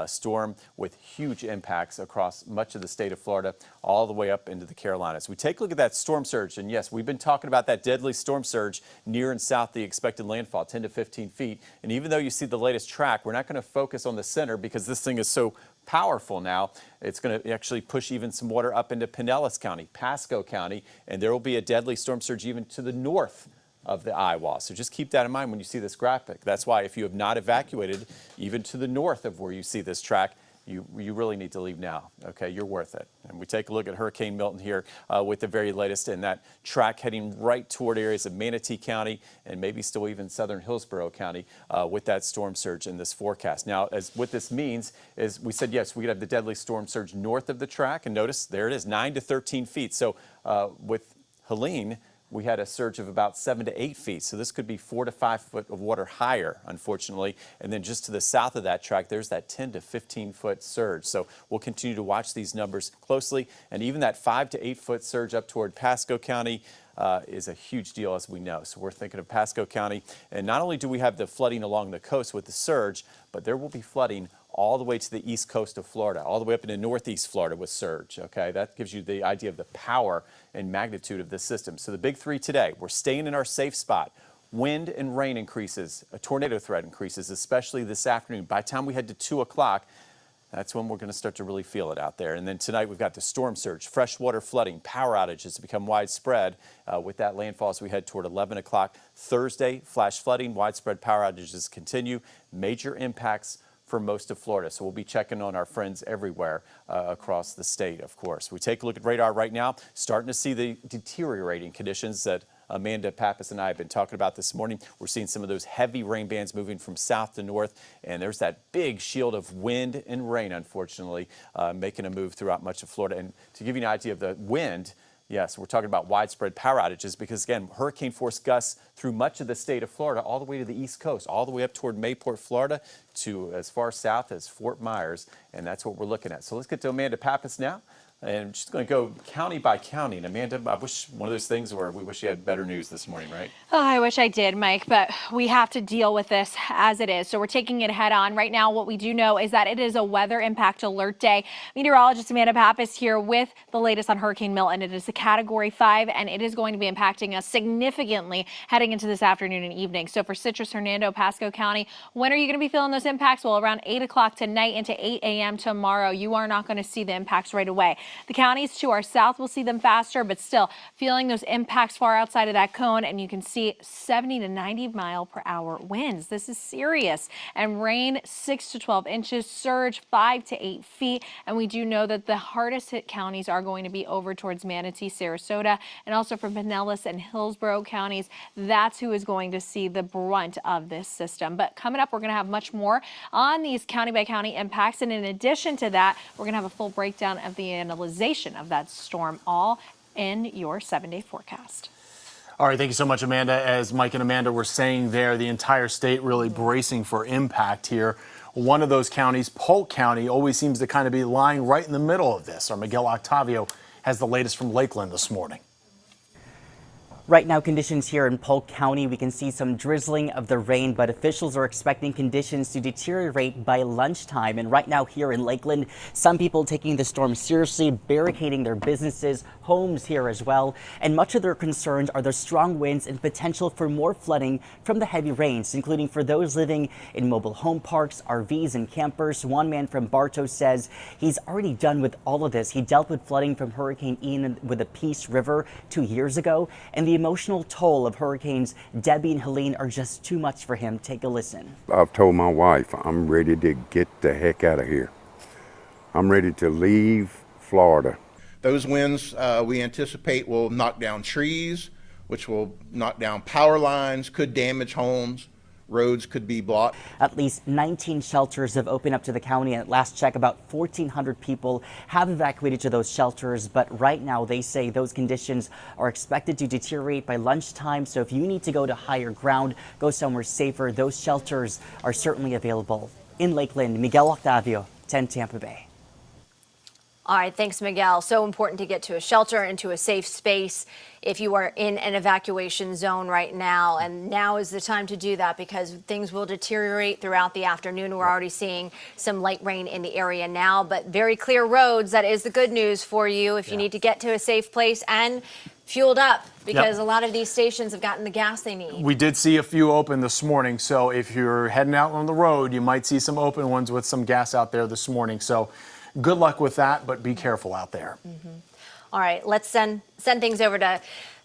Speaker 3: storm with huge impacts across much of the state of Florida, all the way up into the Carolinas. We take a look at that storm surge, and yes, we've been talking about that deadly storm surge near and south the expected landfall, 10 to 15 feet. And even though you see the latest track, we're not going to focus on the center because this thing is so powerful now. It's going to actually push even some water up into Pinellas County, Pasco County, and there will be a deadly storm surge even to the north of the eye wall. So just keep that in mind when you see this graphic. That's why if you have not evacuated, even to the north of where you see this track, you really need to leave now. Okay, you're worth it. And we take a look at Hurricane Milton here with the very latest, and that track heading right toward areas of Manatee County and maybe still even southern Hillsborough County with that storm surge in this forecast. Now, what this means is we said, yes, we could have the deadly storm surge north of the track, and notice there it is, 9 to 13 feet. So with Helene, we had a surge of about 7 to 8 feet. So this could be 4 to 5 foot of water higher, unfortunately. And then just to the south of that track, there's that 10 to 15 foot surge. So we'll continue to watch these numbers closely. And even that 5 to 8 foot surge up toward Pasco County is a huge deal, as we know. So we're thinking of Pasco County. And not only do we have the flooding along the coast with the surge, but there will be flooding all the way to the east coast of Florida, all the way up into northeast Florida with surge, okay? That gives you the idea of the power and magnitude of this system. So the big 3 today, we're staying in our safe spot. Wind and rain increases, a tornado threat increases, especially this afternoon. By the time we head to 2 o'clock, that's when we're going to start to really feel it out there. And then tonight we've got the storm surge, freshwater flooding, power outages become widespread with that landfall as we head toward 11 o'clock. Thursday, flash flooding, widespread power outages continue. Major impacts for most of Florida. So we'll be checking on our friends everywhere across the state, of course. We take a look at radar right now, starting to see the deteriorating conditions that Amanda Pappas and I have been talking about this morning. We're seeing some of those heavy rain bands moving from south to north, and there's that big shield of wind and rain, unfortunately, making a move throughout much of Florida. And to give you an idea of the wind, yes, we're talking about widespread power outages because, again, hurricane force gusts through much of the state of Florida, all the way to the East Coast, all the way up toward Mayport, Florida, to as far south as Fort Myers, and that's what we're looking at. So let's get to Amanda Pappas now. And she's going to go county by county. And Amanda, I wish one of those things where we wish you had better news this morning, right?
Speaker 2: Oh, I wish I did, Mike, but we have to deal with this as it is. So we're taking it head on. Right now, what we do know is that it is a weather impact alert day. Meteorologist Amanda Pappas here with the latest on Hurricane Milton. It is a Category 5, and it is going to be impacting us significantly heading into this afternoon and evening. So for Citrus, Hernando, Pasco County, when are you going to be feeling those impacts? Well, around 8 o'clock tonight into 8 a.m. tomorrow. You are not going to see the impacts right away. The counties to our south will see them faster, but still feeling those impacts far outside of that cone, and you can see 70 to 90 mile per hour winds. This is serious. And rain 6 to 12 inches, surge 5 to 8 feet. And we do know that the hardest hit counties are going to be over towards Manatee, Sarasota, and also from Pinellas and Hillsborough counties. That's who is going to see the brunt of this system. But coming up, we're going to have much more on these county by county impacts. And in addition to that, we're going to have a full breakdown of the analyzation of that storm, all in your 7-day forecast.
Speaker 1: All right, thank you so much, Amanda. As Mike and Amanda were saying there, the entire state really bracing for impact here. One of those counties, Polk County, always seems to kind of be lying right in the middle of this. Our Miguel Octavio has the latest from Lakeland this morning.
Speaker 8: Right now, conditions here in Polk County, we can see some drizzling of the rain, but officials are expecting conditions to deteriorate by lunchtime. And right now here in Lakeland, some people taking the storm seriously, barricading their businesses, homes here as well. And much of their concerns are the strong winds and potential for more flooding from the heavy rains, including for those living in mobile home parks, RVs, and campers. One man from Bartow says he's already done with all of this. He dealt with flooding from Hurricane Ian with the Peace River 2 years ago, and the emotional toll of hurricanes Debbie and Helene are just too much for him. Take a listen.
Speaker 9: I've told my wife I'm ready to get the heck out of here. I'm ready to leave Florida.
Speaker 5: Those winds we anticipate will knock down trees, which will knock down power lines, could damage homes. Roads could be blocked.
Speaker 8: At least 19 shelters have opened up to the county. At last check, about 1,400 people have evacuated to those shelters. But right now, they say those conditions are expected to deteriorate by lunchtime. So if you need to go to higher ground, go somewhere safer, those shelters are certainly available. In Lakeland, Miguel Octavio, 10 Tampa Bay.
Speaker 4: All right, thanks, Miguel. So important to get to a shelter, into a safe space if you are in an evacuation zone right now. And now is the time to do that because things will deteriorate throughout the afternoon. We're already seeing some light rain in the area now, but very clear roads. That is the good news for you if you need to get to a safe place and fueled up because a lot of these stations have gotten the gas they need.
Speaker 1: We did see a few open this morning, so if you're heading out on the road, you might see some open ones with some gas out there this morning. So good luck with that, but be careful out there.
Speaker 4: All right, let's send things over to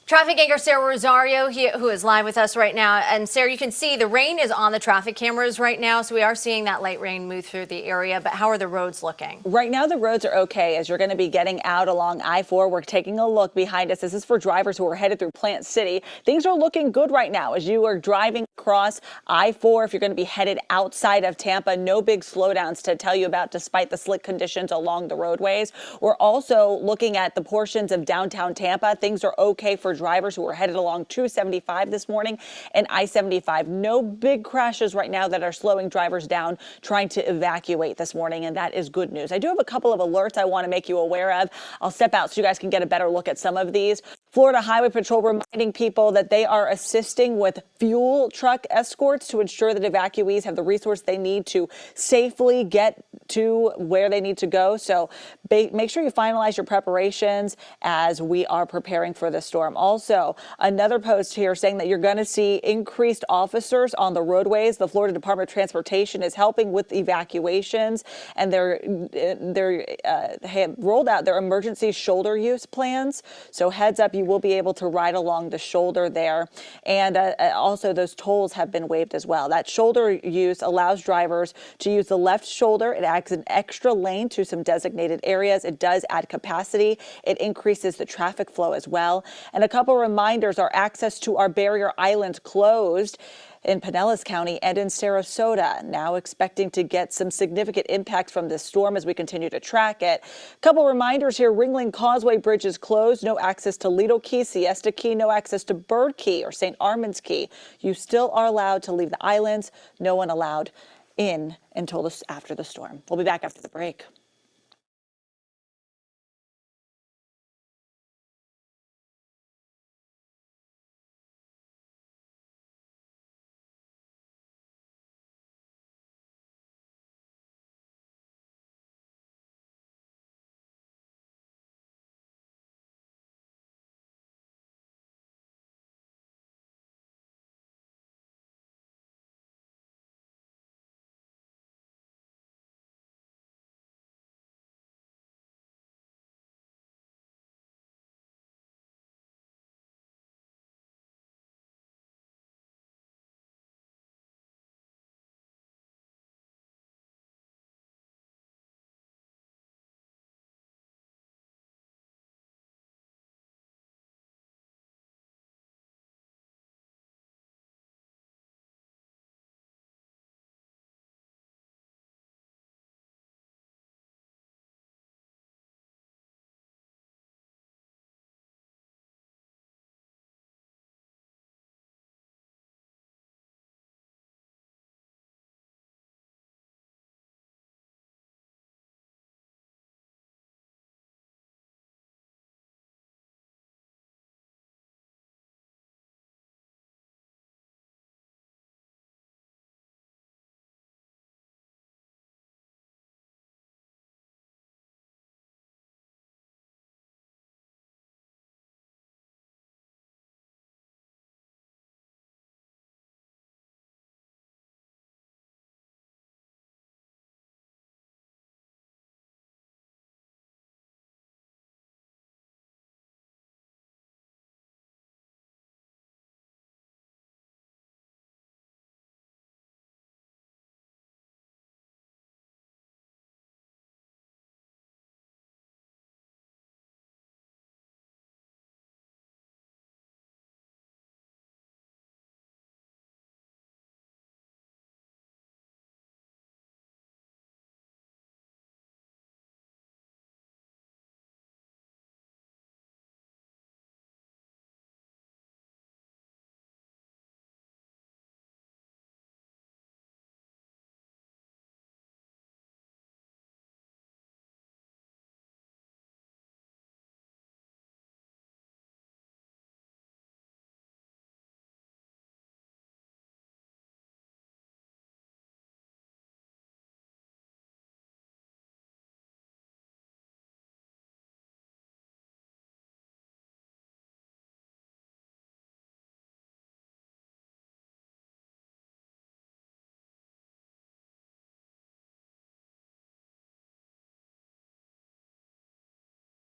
Speaker 4: traffic anchor Sarah Rosario, who is live with us right now. And Sarah, you can see the rain is on the traffic cameras right now, so we are seeing that light rain move through the area. But how are the roads looking?
Speaker 16: Right now, the roads are okay as you're going to be getting out along I-4. We're taking a look behind us. This is for drivers who are headed through Plant City. Things are looking good right now as you are driving across I-4. If you're going to be headed outside of Tampa, no big slowdowns to tell you about despite the slick conditions along the roadways. We're also looking at the portions of downtown Tampa. Things are okay for drivers who are headed along 275 this morning and I-75. No big crashes right now that are slowing drivers down trying to evacuate this morning, and that is good news. I do have a couple of alerts I want to make you aware of. I'll step out so you guys can get a better look at some of these. Florida Highway Patrol reminding people that they are assisting with fuel truck escorts to ensure that evacuees have the resource they need to safely get to where they need to go. So make sure you finalize your preparations as we are preparing for the storm. Also, another post here saying that you're going to see increased officers on the roadways. The Florida Department of Transportation is helping with evacuations, and they have rolled out their emergency shoulder use plans. So heads up, you will be able to ride along the shoulder there. And also those tolls have been waived as well. That shoulder use allows drivers to use the left shoulder. It adds an extra lane to some designated areas. It does add capacity. It increases the traffic flow as well. And a couple reminders, our access to our barrier islands closed in Pinellas County and in Sarasota. Now expecting to get some significant impacts from this storm as we continue to track it. Couple reminders here, Ringling Causeway Bridge is closed. No access to Lido Key, Siesta Key, no access to Bird Key or St. Armand's Key. You still are allowed to leave the islands. No one allowed in until after the storm. We'll be back after the break.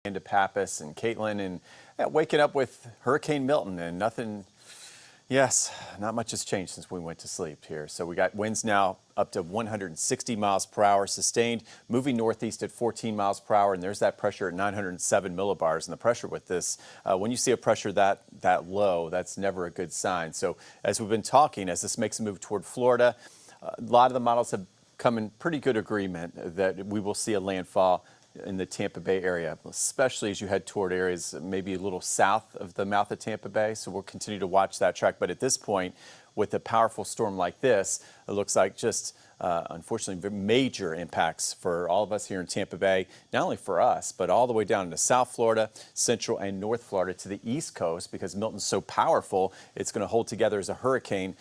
Speaker 3: Into Pappas and Caitlin, and waking up with Hurricane Milton, and nothing, yes, not much has changed since we went to sleep here. So we got winds now up to 160 miles per hour sustained, moving northeast at 14 miles per hour, and there's that pressure at 907 millibars. And the pressure with this, when you see a pressure that low, that's never a good sign. So as we've been talking, as this makes a move toward Florida, a lot of the models have come in pretty good agreement that we will see a landfall in the Tampa Bay area, especially as you head toward areas maybe a little south of the mouth of Tampa Bay. So we'll continue to watch that track. But at this point, with a powerful storm like this, it looks like just unfortunately major impacts for all of us here in Tampa Bay, not only for us, but all the way down into South Florida, Central and North Florida to the East Coast, because Milton's so powerful, it's going to hold together as a hurricane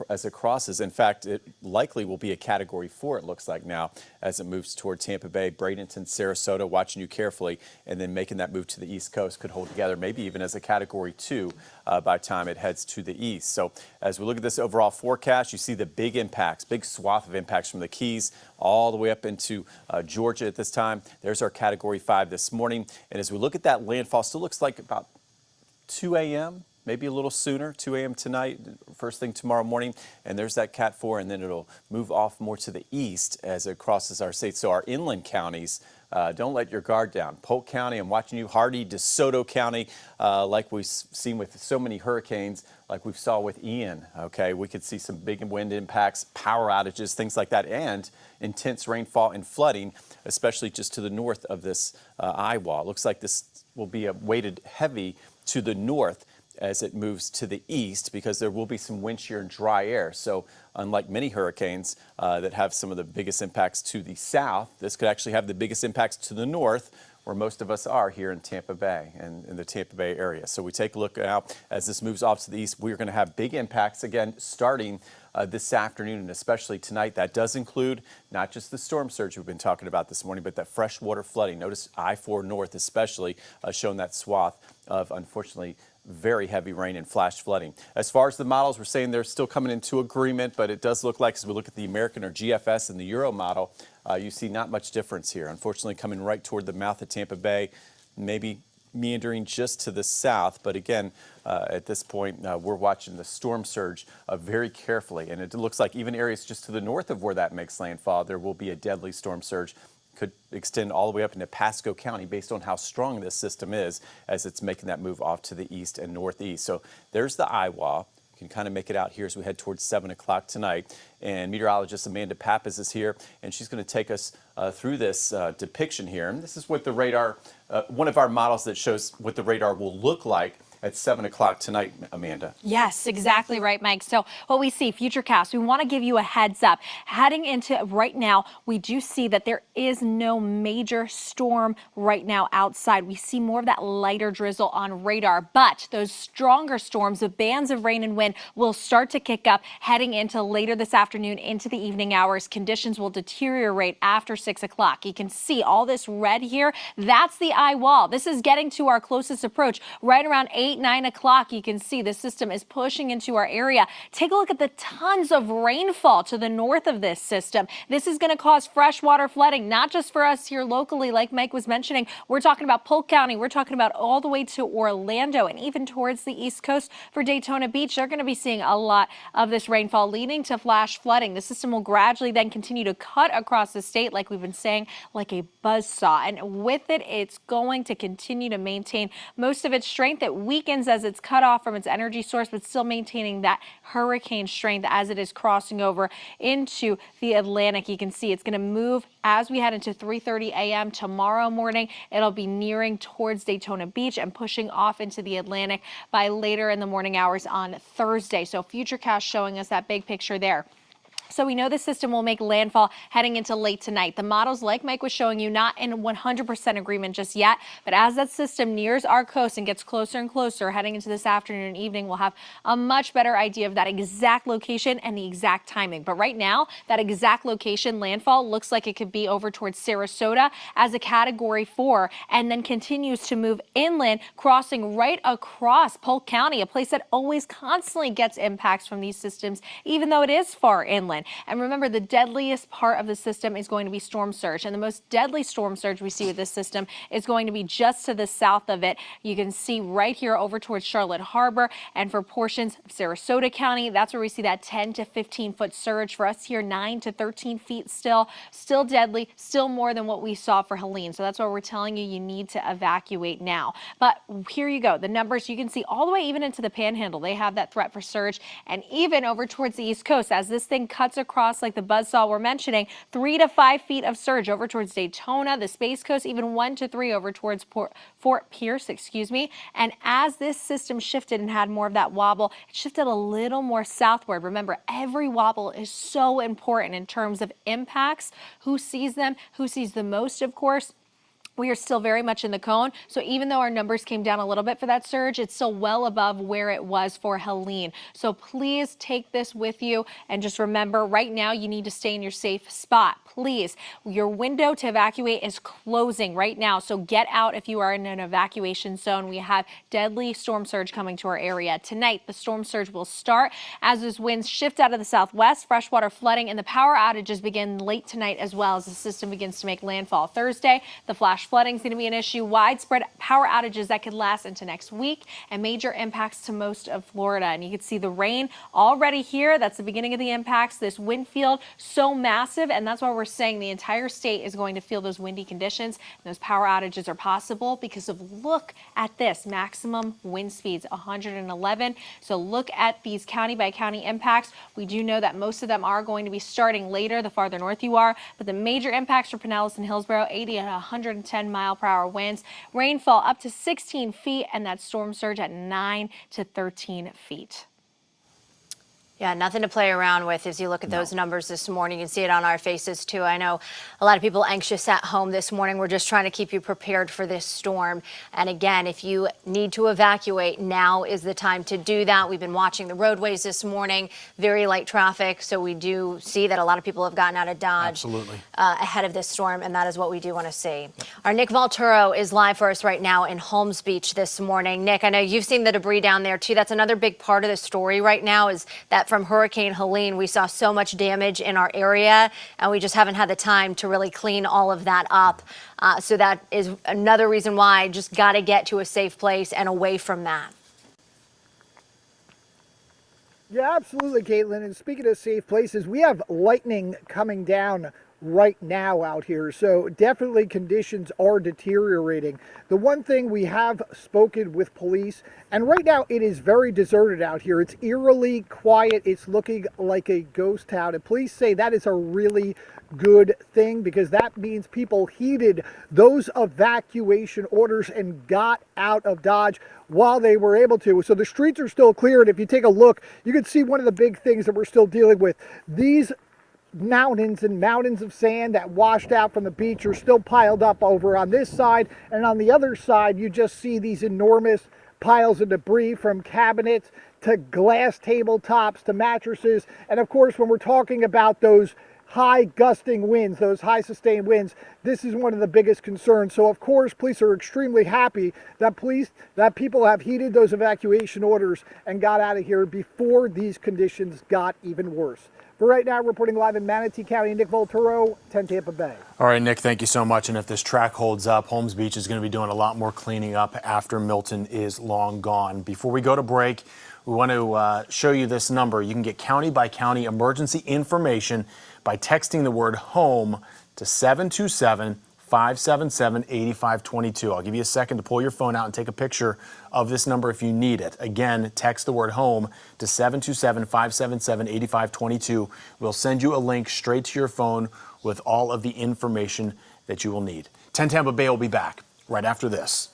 Speaker 3: as it crosses. In fact, it likely will be a Category 4, it looks like now, as it moves toward Tampa Bay, Bradenton, Sarasota, watching you carefully, and then making that move to the East Coast could hold together, maybe even as a Category 2 by the time it heads to the east. So as we look at this overall forecast, you see the big impacts, big swath of impacts from the Keys all the way up into Georgia at this time. There's our Category 5 this morning. And as we look at that landfall, still looks like about 2 a.m., maybe a little sooner, 2 a.m. tonight, first thing tomorrow morning. And there's that Cat 4, and then it'll move off more to the east as it crosses our state. So our inland counties, don't let your guard down. Polk County, I'm watching you. Hardy, DeSoto County, like we've seen with so many hurricanes, like we saw with Ian, okay? We could see some big wind impacts, power outages, things like that, and intense rainfall and flooding, especially just to the north of this eye wall. Looks like this will be weighted heavy to the north as it moves to the east, because there will be some wind shear and dry air. So unlike many hurricanes that have some of the biggest impacts to the south, this could actually have the biggest impacts to the north, where most of us are here in Tampa Bay and in the Tampa Bay area. So we take a look now as this moves off to the east. We're going to have big impacts again starting this afternoon and especially tonight. That does include not just the storm surge we've been talking about this morning, but that freshwater flooding. Notice I-4 North especially showing that swath of, unfortunately, very heavy rain and flash flooding. As far as the models, we're saying they're still coming into agreement, but it does look like, as we look at the American or GFS and the Euro model, you see not much difference here. Unfortunately, coming right toward the mouth of Tampa Bay, maybe meandering just to the south. But again, at this point, we're watching the storm surge very carefully. And it looks like even areas just to the north of where that makes landfall, there will be a deadly storm surge. Could extend all the way up into Pasco County based on how strong this system is as it's making that move off to the east and northeast. So there's the eye wall. You can kind of make it out here as we head towards 7 o'clock tonight. And meteorologist Amanda Pappas is here, and she's going to take us through this depiction here. And this is what the radar, one of our models that shows what the radar will look like at 7 o'clock tonight, Amanda.
Speaker 2: Yes, exactly right, Mike. So what we see, Futurecast, we want to give you a heads up. Heading into right now, we do see that there is no major storm right now outside. We see more of that lighter drizzle on radar, but those stronger storms, the bands of rain and wind, will start to kick up heading into later this afternoon into the evening hours. Conditions will deteriorate after 6 o'clock. You can see all this red here. That's the eye wall. This is getting to our closest approach right around 9 o'clock. You can see the system is pushing into our area. Take a look at the tons of rainfall to the north of this system. This is going to cause freshwater flooding, not just for us here locally, like Mike was mentioning. We're talking about Polk County. We're talking about all the way to Orlando and even towards the East Coast for Daytona Beach. They're going to be seeing a lot of this rainfall leading to flash flooding. The system will gradually then continue to cut across the state, like we've been saying, like a buzzsaw. And with it, it's going to continue to maintain most of its strength. It weakens as it's cut off from its energy source, but still maintaining that hurricane strength as it is crossing over into the Atlantic. You can see it's going to move as we head into 3:30 a.m. tomorrow morning. It'll be nearing towards Daytona Beach and pushing off into the Atlantic by later in the morning hours on Thursday. So Futurecast showing us that big picture there. So we know the system will make landfall heading into late tonight. The models, like Mike was showing you, not in 100% agreement just yet, but as that system nears our coast and gets closer and closer heading into this afternoon and evening, we'll have a much better idea of that exact location and the exact timing. But right now, that exact location, landfall, looks like it could be over towards Sarasota as a Category 4 and then continues to move inland, crossing right across Polk County, a place that always constantly gets impacts from these systems, even though it is far inland. And remember, the deadliest part of the system is going to be storm surge. And the most deadly storm surge we see with this system is going to be just to the south of it. You can see right here over towards Charlotte Harbor. And for portions of Sarasota County, that's where we see that 10 to 15 foot surge. For us here, 9 to 13 feet still deadly, still more than what we saw for Helene. So that's why we're telling you need to evacuate now. But here you go. The numbers you can see all the way even into the Panhandle. They have that threat for surge, and even over towards the East Coast as this thing cuts cuts across like the buzzsaw we're mentioning, 3 to 5 feet of surge over towards Daytona, the Space Coast, even 1 to 3 over towards Fort Pierce, And as this system shifted and had more of that wobble, it shifted a little more southward. Remember, every wobble is so important in terms of impacts, who sees them, who sees the most, of course. We are still very much in the cone. So even though our numbers came down a little bit for that surge, it's still well above where it was for Helene. So please take this with you. And just remember, right now, you need to stay in your safe spot. Please, your window to evacuate is closing right now. So get out if you are in an evacuation zone. We have deadly storm surge coming to our area. Tonight, the storm surge will start as those winds shift out of the southwest, freshwater flooding, and the power outages begin late tonight as well as the system begins to make landfall. Thursday, the flash flooding is going to be an issue. Widespread power outages that could last into next week and major impacts to most of Florida. And you can see the rain already here. That's the beginning of the impacts. This wind field so massive, and that's why we're saying the entire state is going to feel those windy conditions. And those power outages are possible because of, look at this, maximum wind speeds 111. So look at these county by county impacts. We do know that most of them are going to be starting later the farther north you are, but the major impacts for Pinellas and Hillsborough, 80 and 110 mile-per-hour winds, rainfall up to 16 feet, and that storm surge at 9 to 13 feet.
Speaker 4: Yeah, nothing to play around with as you look at those numbers this morning. You can see it on our faces, too. I know a lot of people anxious at home this morning. We're just trying to keep you prepared for this storm. And again, if you need to evacuate, now is the time to do that. We've been watching the roadways this morning, very light traffic. So we do see that a lot of people have gotten out of Dodge ahead of this storm, and that is what we do want to see. Yep. Our Nick Valturo is live for us right now in Holmes Beach this morning. Nick, I know you've seen the debris down there, too. That's another big part of the story right now is that from Hurricane Helene, we saw so much damage in our area, and we just haven't had the time to really clean all of that up. So that is another reason why I just got to get to a safe place and away from that.
Speaker 21: Yeah, absolutely, Caitlin. And speaking of safe places, we have lightning coming down right now out here. So definitely conditions are deteriorating. The one thing we have spoken with police, and right now it is very deserted out here. It's eerily quiet. It's looking like a ghost town. And police say that is a really good thing because that means people heeded those evacuation orders and got out of Dodge while they were able to. So the streets are still clear. And if you take a look, you can see one of the big things that we're still dealing with. These mountains and mountains of sand that washed out from the beach are still piled up over on this side, and on the other side you just see these enormous piles of debris from cabinets to glass tabletops to mattresses. And of course, when we're talking about those high gusting winds, those high sustained winds, this is one of the biggest concerns. So of course, police are extremely happy that people have heeded those evacuation orders and got out of here before these conditions got even worse. For right now, reporting live in Manatee County, Nick Valturo, 10 Tampa Bay.
Speaker 1: All right, Nick, thank you so much. And if this track holds up, Holmes Beach is going to be doing a lot more cleaning up after Milton is long gone. Before we go to break, we want to show you this number. You can get county by county emergency information by texting the word HOME to 727-577-8522. I'll give you a second to pull your phone out and take a picture of this number if you need it. Again, text the word HOME to 727-577-8522. We'll send you a link straight to your phone with all of the information that you will need. 10 Tampa Bay will be back right after this.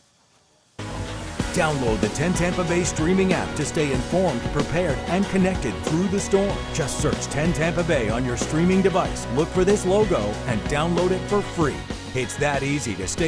Speaker 7: Download the 10 Tampa Bay streaming app to stay informed, prepared, and connected through the storm. Just search 10 Tampa Bay on your streaming device. Look for this logo and download it for free. It's that easy to stay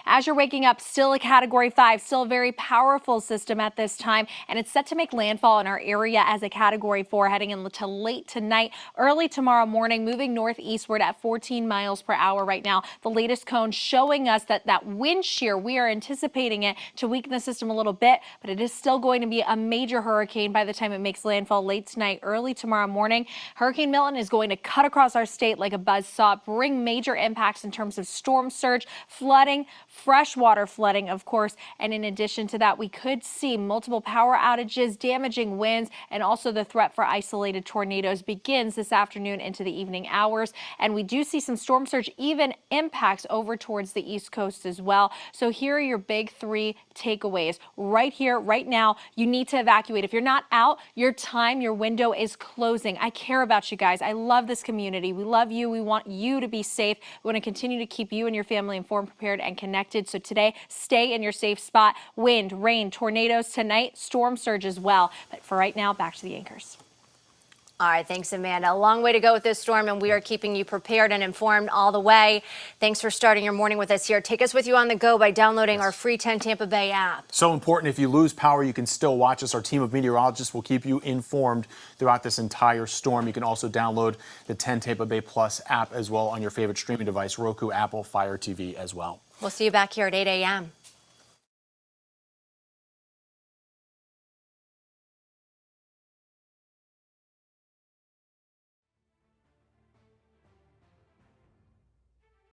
Speaker 2: as you're waking up, still a Category 5, still a very powerful system at this time, and it's set to make landfall in our area as a Category 4 heading into late tonight, early tomorrow morning, moving northeastward at 14 miles per hour right now. The latest cone showing us that wind shear, we are anticipating it to weaken the system a little bit, but it is still going to be a major hurricane by the time it makes landfall late tonight, early tomorrow morning. Hurricane Milton is going to cut across our state like a buzzsaw, bring major impacts in terms of storm surge, flooding, freshwater flooding, of course. And in addition to that, we could see multiple power outages, damaging winds, and also the threat for isolated tornadoes begins this afternoon into the evening hours. And we do see some storm surge, even impacts over towards the East Coast as well. So here are your big three takeaways. Right here, right now, you need to evacuate. If you're not out, your window is closing. I care about you guys. I love this community. We love you. We want you to be safe. We want to continue to keep you and your family informed, prepared, and connected. So today, stay in your safe spot. Wind, rain, tornadoes tonight, storm surge as well. But for right now, back to the anchors.
Speaker 4: All right, thanks, Amanda. A long way to go with this storm, and we are keeping you prepared and informed all the way. Thanks for starting your morning with us here. Take us with you on the go by downloading our free 10 Tampa Bay app.
Speaker 1: So important. If you lose power, you can still watch us. Our team of meteorologists will keep you informed throughout this entire storm. You can also download the 10 Tampa Bay Plus app as well on your favorite streaming device, Roku, Apple, Fire TV as well.
Speaker 4: We'll see you back here at 8 a.m.